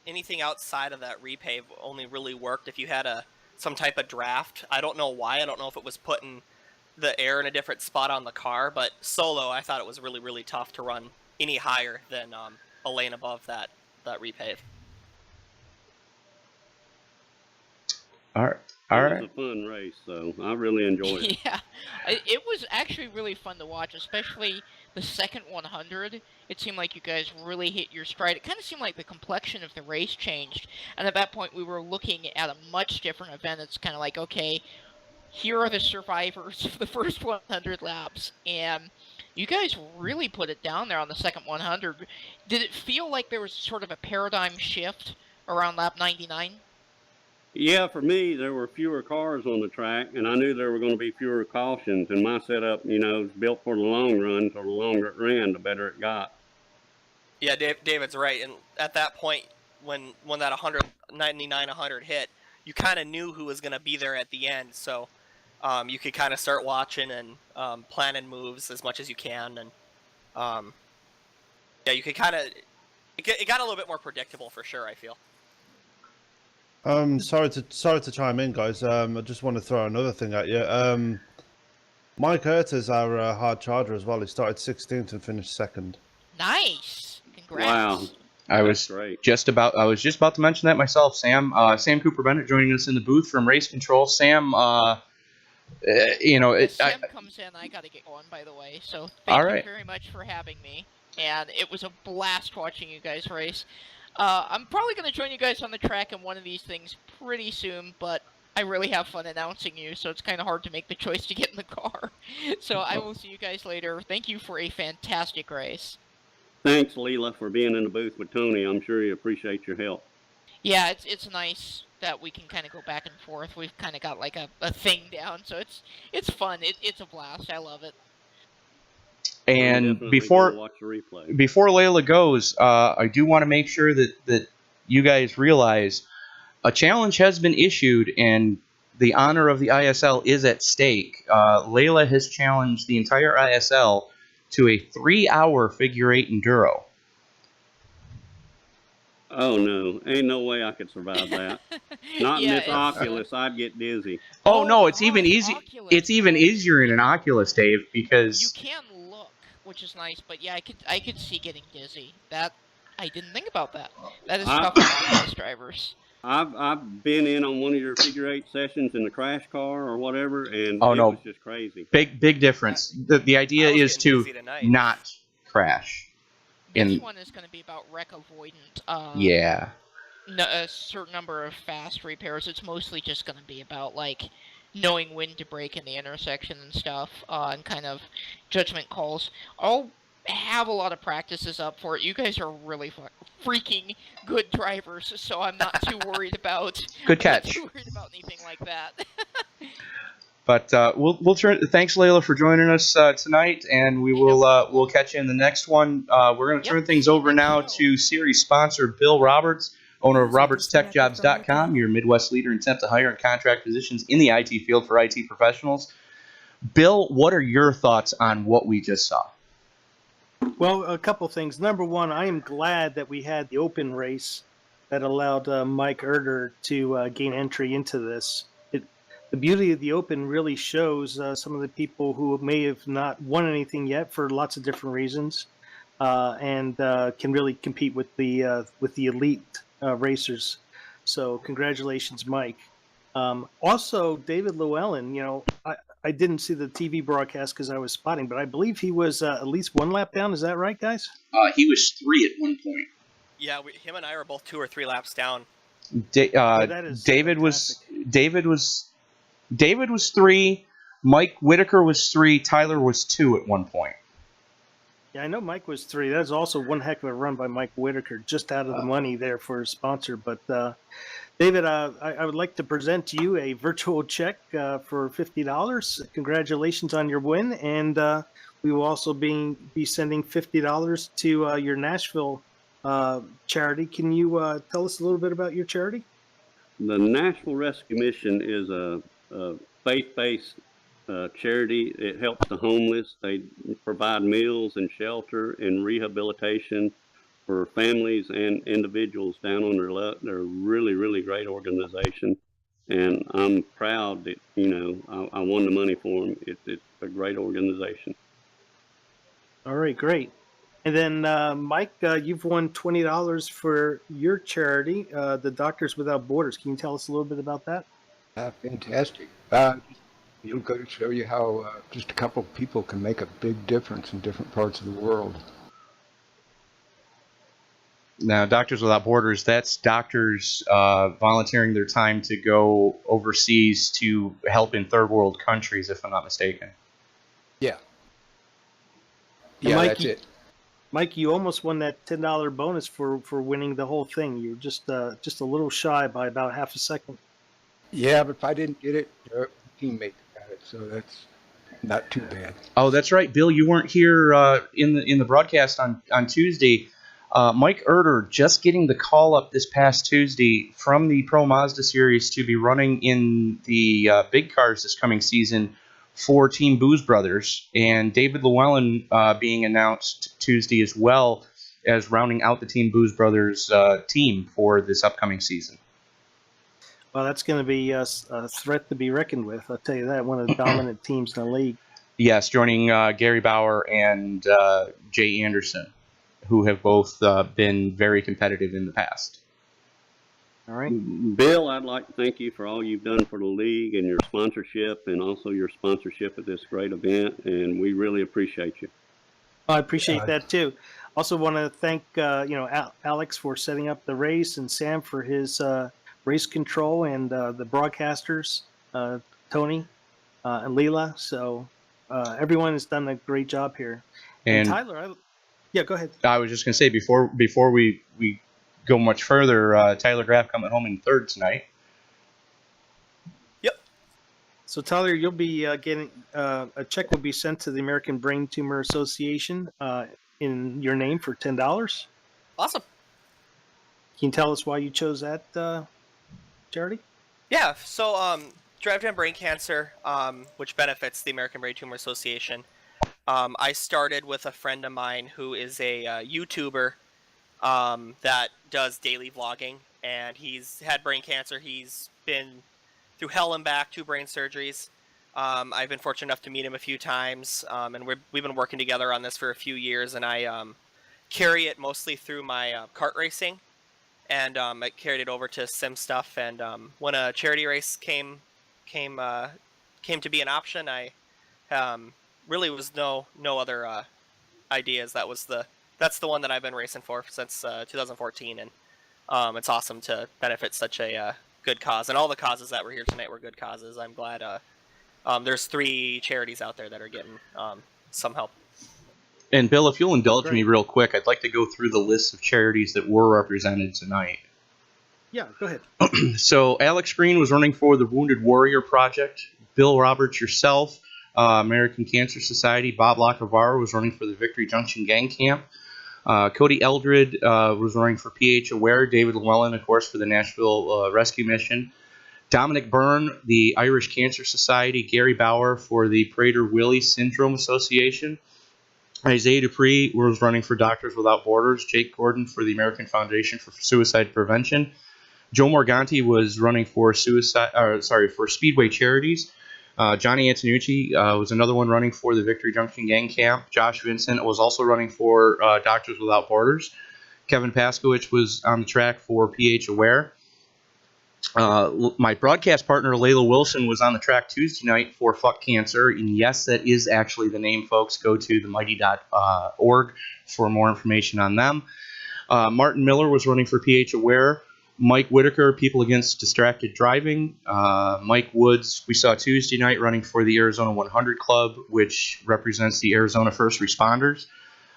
anything outside of that repave only really worked if you had some type of draft. I don't know why. I don't know if it was putting the air in a different spot on the car, but solo, I thought it was really, really tough to run any higher than a lane above that repave. All right. It was a fun race, so I really enjoyed it. Yeah, it was actually really fun to watch, especially the second 100. It seemed like you guys really hit your stride. It kind of seemed like the complexion of the race changed, and at that point we were looking at a much different event. It's kind of like, okay, here are the survivors of the first 100 laps, and you guys really put it down there on the second 100. Did it feel like there was sort of a paradigm shift around lap 99? Yeah, for me, there were fewer cars on the track, and I knew there were going to be fewer cautions, and my setup, is built for the long run, so the longer it ran, the better it got. Yeah, David's right, and at that point, when that 100 hit, you kind of knew who was going to be there at the end, so you could kind of start watching and planning moves as much as you can, and yeah, you could kind of it got a little bit more predictable for sure, I feel. Sorry to chime in, guys. I just want to throw another thing at you. Mike Erter's our hard charger as well. He started 16th and finished 2nd. Nice. Congrats. Wow. I was just about to mention that myself, Sam. Sam Cooper Bennett joining us in the booth from Race Control. Sam, Sam comes in, I gotta get going, by the way. So thank you very much for having me, and it was a blast watching you guys race. I'm probably gonna join you guys on the track in one of these things pretty soon, but I really have fun announcing you, so it's kind of hard to make the choice to get in the car. So I will see you guys later. Thank you for a fantastic race. Thanks, Leela, for being in the booth with Tony. I'm sure you appreciate your help. Yeah, it's nice that we can kind of go back and forth. We've kind of got like a thing down, so it's fun. It's a blast. I love it. And before Layla goes, I do want to make sure that you guys realize a challenge has been issued, and the honor of the ISL is at stake. Layla has challenged the entire ISL to a 3-hour figure 8 enduro. Oh no, ain't no way I could survive that. Not in this Oculus, I'd get dizzy. Oh no, it's even easy. It's even easier in an Oculus, Dave, because you can look, which is nice. But yeah, I could see getting dizzy. That I didn't think about that. That is tough for Oculus drivers. I've been in on one of your figure 8 sessions in the crash car or whatever, and it was just crazy. Big difference. The idea is to not crash. This one is going to be about wreck avoidant. Yeah. A certain number of fast repairs. It's mostly just going to be about like knowing when to brake in the intersection and stuff, and kind of judgment calls. I'll have a lot of practices up for it. You guys are really freaking good drivers, so I'm not too worried about. Good catch. Too worried about anything like that. But we'll turn. Thanks, Layla, for joining us tonight, and we'll catch you in the next one. We're going to turn things over now to series sponsor Bill Roberts, owner of RobertsTechJobs.com, your Midwest leader in temp to hire and contract positions in the IT field for IT professionals. Bill, what are your thoughts on what we just saw? Well, a couple things. Number one, I am glad that we had the open race that allowed Mike Erter to gain entry into this. The beauty of the open really shows some of the people who may have not won anything yet for lots of different reasons, and can really compete with the elite racers. So congratulations, Mike. Also, David Llewellyn, I didn't see the TV broadcast because I was spotting, but I believe he was at least one lap down. Is that right, guys? He was 3 at one point. Yeah, him and I were both 2 or 3 laps down. David was 3. Mike Whitaker was 3. Tyler was 2 at one point. Yeah, I know Mike was 3. That was also one heck of a run by Mike Whitaker, just out of the money there for a sponsor. But David, I would like to present to you a virtual check for $50. Congratulations on your win, and we will also be sending $50 to your Nashville charity. Can you tell us a little bit about your charity? The Nashville Rescue Mission is a faith-based charity. It helps the homeless. They provide meals and shelter and rehabilitation for families and individuals down on their luck. They're a really, really great organization, and I'm proud that I won the money for them. It's a great organization. All right, great. And then Mike, you've won $20 for your charity, the Doctors Without Borders. Can you tell us a little bit about that? Fantastic. You'll go to show you how just a couple of people can make a big difference in different parts of the world. Now, Doctors Without Borders, that's doctors volunteering their time to go overseas to help in third world countries, if I'm not mistaken. Yeah. Yeah, Mike, that's it. Mike, you almost won that $10 bonus for winning the whole thing. You were just a little shy by about half a second. Yeah, but if I didn't get it, a teammate got it, so that's not too bad. Oh, that's right, Bill. You weren't here in the broadcast on Tuesday. Mike Erder just getting the call up this past Tuesday from the Pro Mazda Series to be running in the big cars this coming season for Team Booz Brothers, and David Llewellyn being announced Tuesday as well as rounding out the Team Booz Brothers team for this upcoming season. Well, that's going to be a threat to be reckoned with. I'll tell you that. One of the dominant teams in the league. Yes, joining Gary Bauer and Jay Anderson, who have both been very competitive in the past. All right. Bill, I'd like to thank you for all you've done for the league and your sponsorship, and also your sponsorship of this great event, and we really appreciate you. I appreciate that too. Also want to thank Alex for setting up the race, and Sam for his race control, and the broadcasters, Tony and Leela. So everyone has done a great job here. And Tyler, go ahead. I was just going to say, before we go much further, Tyler Graff coming home in third tonight. Yep. So Tyler, you'll be getting a check will be sent to the American Brain Tumor Association in your name for $10. Awesome. Can you tell us why you chose that charity? Yeah. So Drive to End Brain Cancer, which benefits the American Brain Tumor Association. I started with a friend of mine who is a YouTuber that does daily vlogging, and he's had brain cancer. He's been through hell and back, 2 brain surgeries. I've been fortunate enough to meet him a few times, and we've been working together on this for a few years, and I carry it mostly through my kart racing, and I carried it over to sim stuff, and when a charity race came to be an option, I really was no other ideas. That's the one that I've been racing for since 2014, and it's awesome to benefit such a good cause. And all the causes that were here tonight were good causes. I'm glad there's 3 charities out there that are getting some help. And Bill, if you'll indulge me real quick, I'd like to go through the list of charities that were represented tonight. Yeah, go ahead. So Alex Green was running for the Wounded Warrior Project. Bill Roberts, yourself, American Cancer Society. Bob Lacavara was running for the Victory Junction Gang Camp. Cody Eldred was running for PH Aware. David Llewellyn, of course, for the Nashville Rescue Mission. Dominic Byrne, the Irish Cancer Society. Gary Bauer for the Prader-Willi Syndrome Association. Isaiah Dupree was running for Doctors Without Borders. Jake Gordon for the American Foundation for Suicide Prevention. Joe Morganti was running for Speedway Charities. Johnny Antonucci was another one running for the Victory Junction Gang Camp. Josh Vincent was also running for Doctors Without Borders. Kevin Paskowicz was on the track for PH Aware. My broadcast partner, Layla Wilson, was on the track Tuesday night for Fuck Cancer. And yes, that is actually the name, folks. Go to themighty.org for more information on them. Martin Miller was running for PH Aware. Mike Whitaker, People Against Distracted Driving. Mike Woods, we saw Tuesday night running for the Arizona 100 Club, which represents the Arizona First Responders.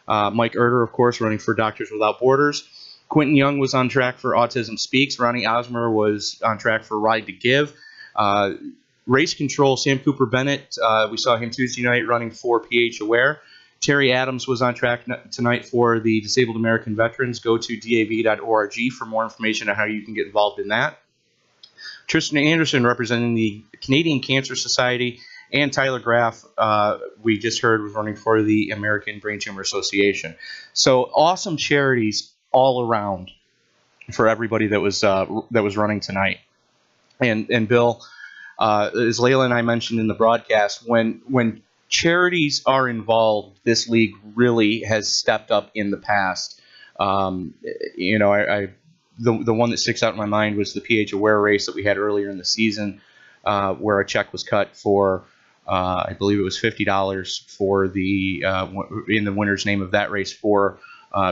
Mike Erder, of course, running for Doctors Without Borders. Quentin Young was on track for Autism Speaks. Ronnie Osmer was on track for Ride to Give. Race Control, Sam Cooper Bennett, we saw him Tuesday night running for PH Aware. Terry Adams was on track tonight for the Disabled American Veterans. Go to dav.org for more information on how you can get involved in that. Tristan Anderson, representing the Canadian Cancer Society, and Tyler Graff, we just heard, was running for the American Brain Tumor Association. So awesome charities all around for everybody that was running tonight. And Bill, as Layla and I mentioned in the broadcast, when charities are involved, this league really has stepped up in the past. The one that sticks out in my mind was the PH Aware race that we had earlier in the season, where a check was cut for, I believe it was $50 for the in the winner's name of that race for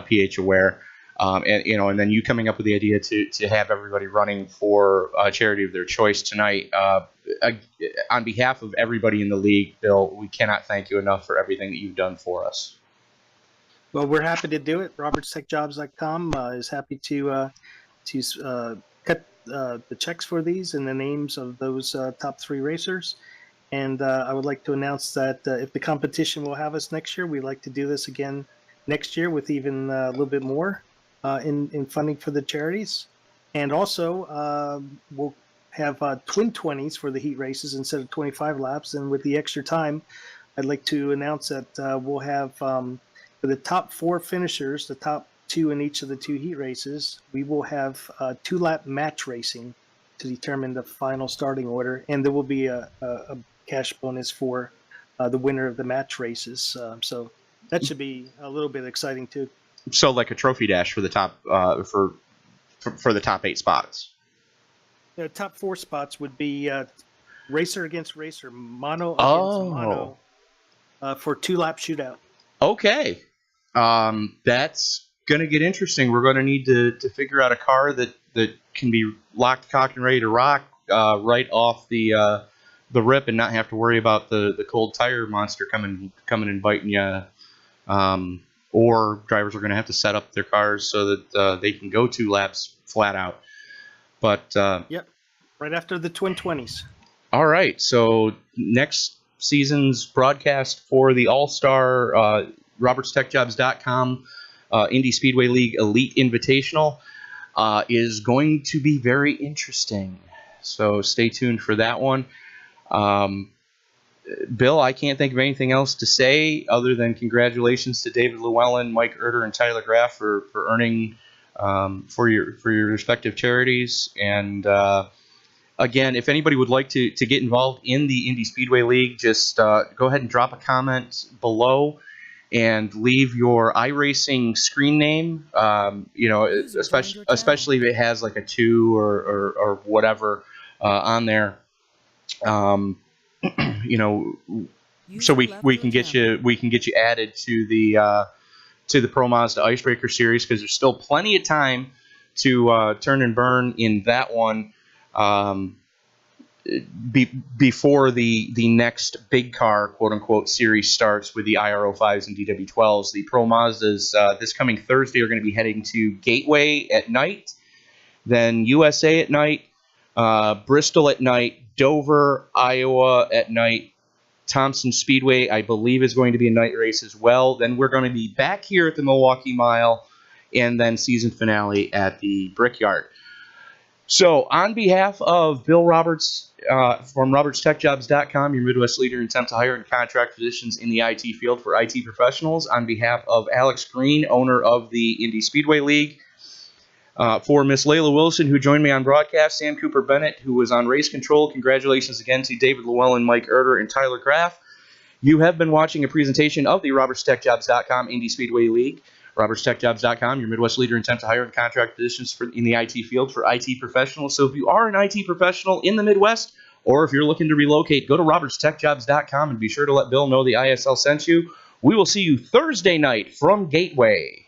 PH Aware. And then you coming up with the idea to have everybody running for a charity of their choice tonight. On behalf of everybody in the league, Bill, we cannot thank you enough for everything that you've done for us. Well, we're happy to do it. RobertsTechJobs.com is happy to cut the checks for these in the names of those top 3 racers. And I would like to announce that if the competition will have us next year, we'd like to do this again next year with even a little bit more. in funding for the charities. And also, we'll have twin 20s for the heat races instead of 25 laps. And with the extra time, I'd like to announce that we'll have for the top 4 finishers, the top 2 in each of the 2 heat races, we will have 2-lap match racing to determine the final starting order. And there will be a cash bonus for the winner of the match races. So that should be a little bit exciting too. So like a trophy dash for the top for the top 8 spots. The top 4 spots would be racer against racer, mono against mono, for 2-lap shootout. Okay, that's gonna get interesting. We're gonna need to figure out a car that can be locked, cocked, and ready to rock right off the rip, and not have to worry about the cold tire monster coming and biting you. Or drivers are going to have to set up their cars so that they can go 2 laps flat out. But yep, right after the twin 20s. All right, so next season's broadcast for the All-Star RobertsTechJobs.com Indy Speedway League Elite Invitational is going to be very interesting. So stay tuned for that one. Bill, I can't think of anything else to say other than congratulations to David Llewellyn, Mike Erder, and Tyler Graff for earning for your respective charities. And again, if anybody would like to get involved in the Indy Speedway League, just go ahead and drop a comment below and leave your iRacing screen name. Especially if it has like a 2 or whatever on there. So we can get you added to the Pro Mazda Icebreaker series, because there's still plenty of time to turn and burn in that one before the next big car quote unquote series starts with the IR05s and DW12s. The Pro Mazdas this coming Thursday are going to be heading to Gateway at night, then USA at night, Bristol at night, Dover, Iowa at night, Thompson Speedway, I believe, is going to be a night race as well. Then we're going to be back here at the Milwaukee Mile, and then season finale at the Brickyard. So on behalf of Bill Roberts from RobertsTechJobs.com, your Midwest leader in temp to hire and contract positions in the IT field for IT professionals, on behalf of Alex Green, owner of the Indy Speedway League, for Miss Layla Wilson, who joined me on broadcast, Sam Cooper Bennett, who was on race control. Congratulations again to David Llewellyn, Mike Erder, and Tyler Graff. You have been watching a presentation of the RobertsTechJobs.com Indy Speedway League. RobertsTechJobs.com, your Midwest leader in temp to hire and contract positions in the IT field for IT professionals. So if you are an IT professional in the Midwest, or if you're looking to relocate, go to RobertsTechJobs.com and be sure to let Bill know the ISL sent you. We will see you Thursday night from Gateway.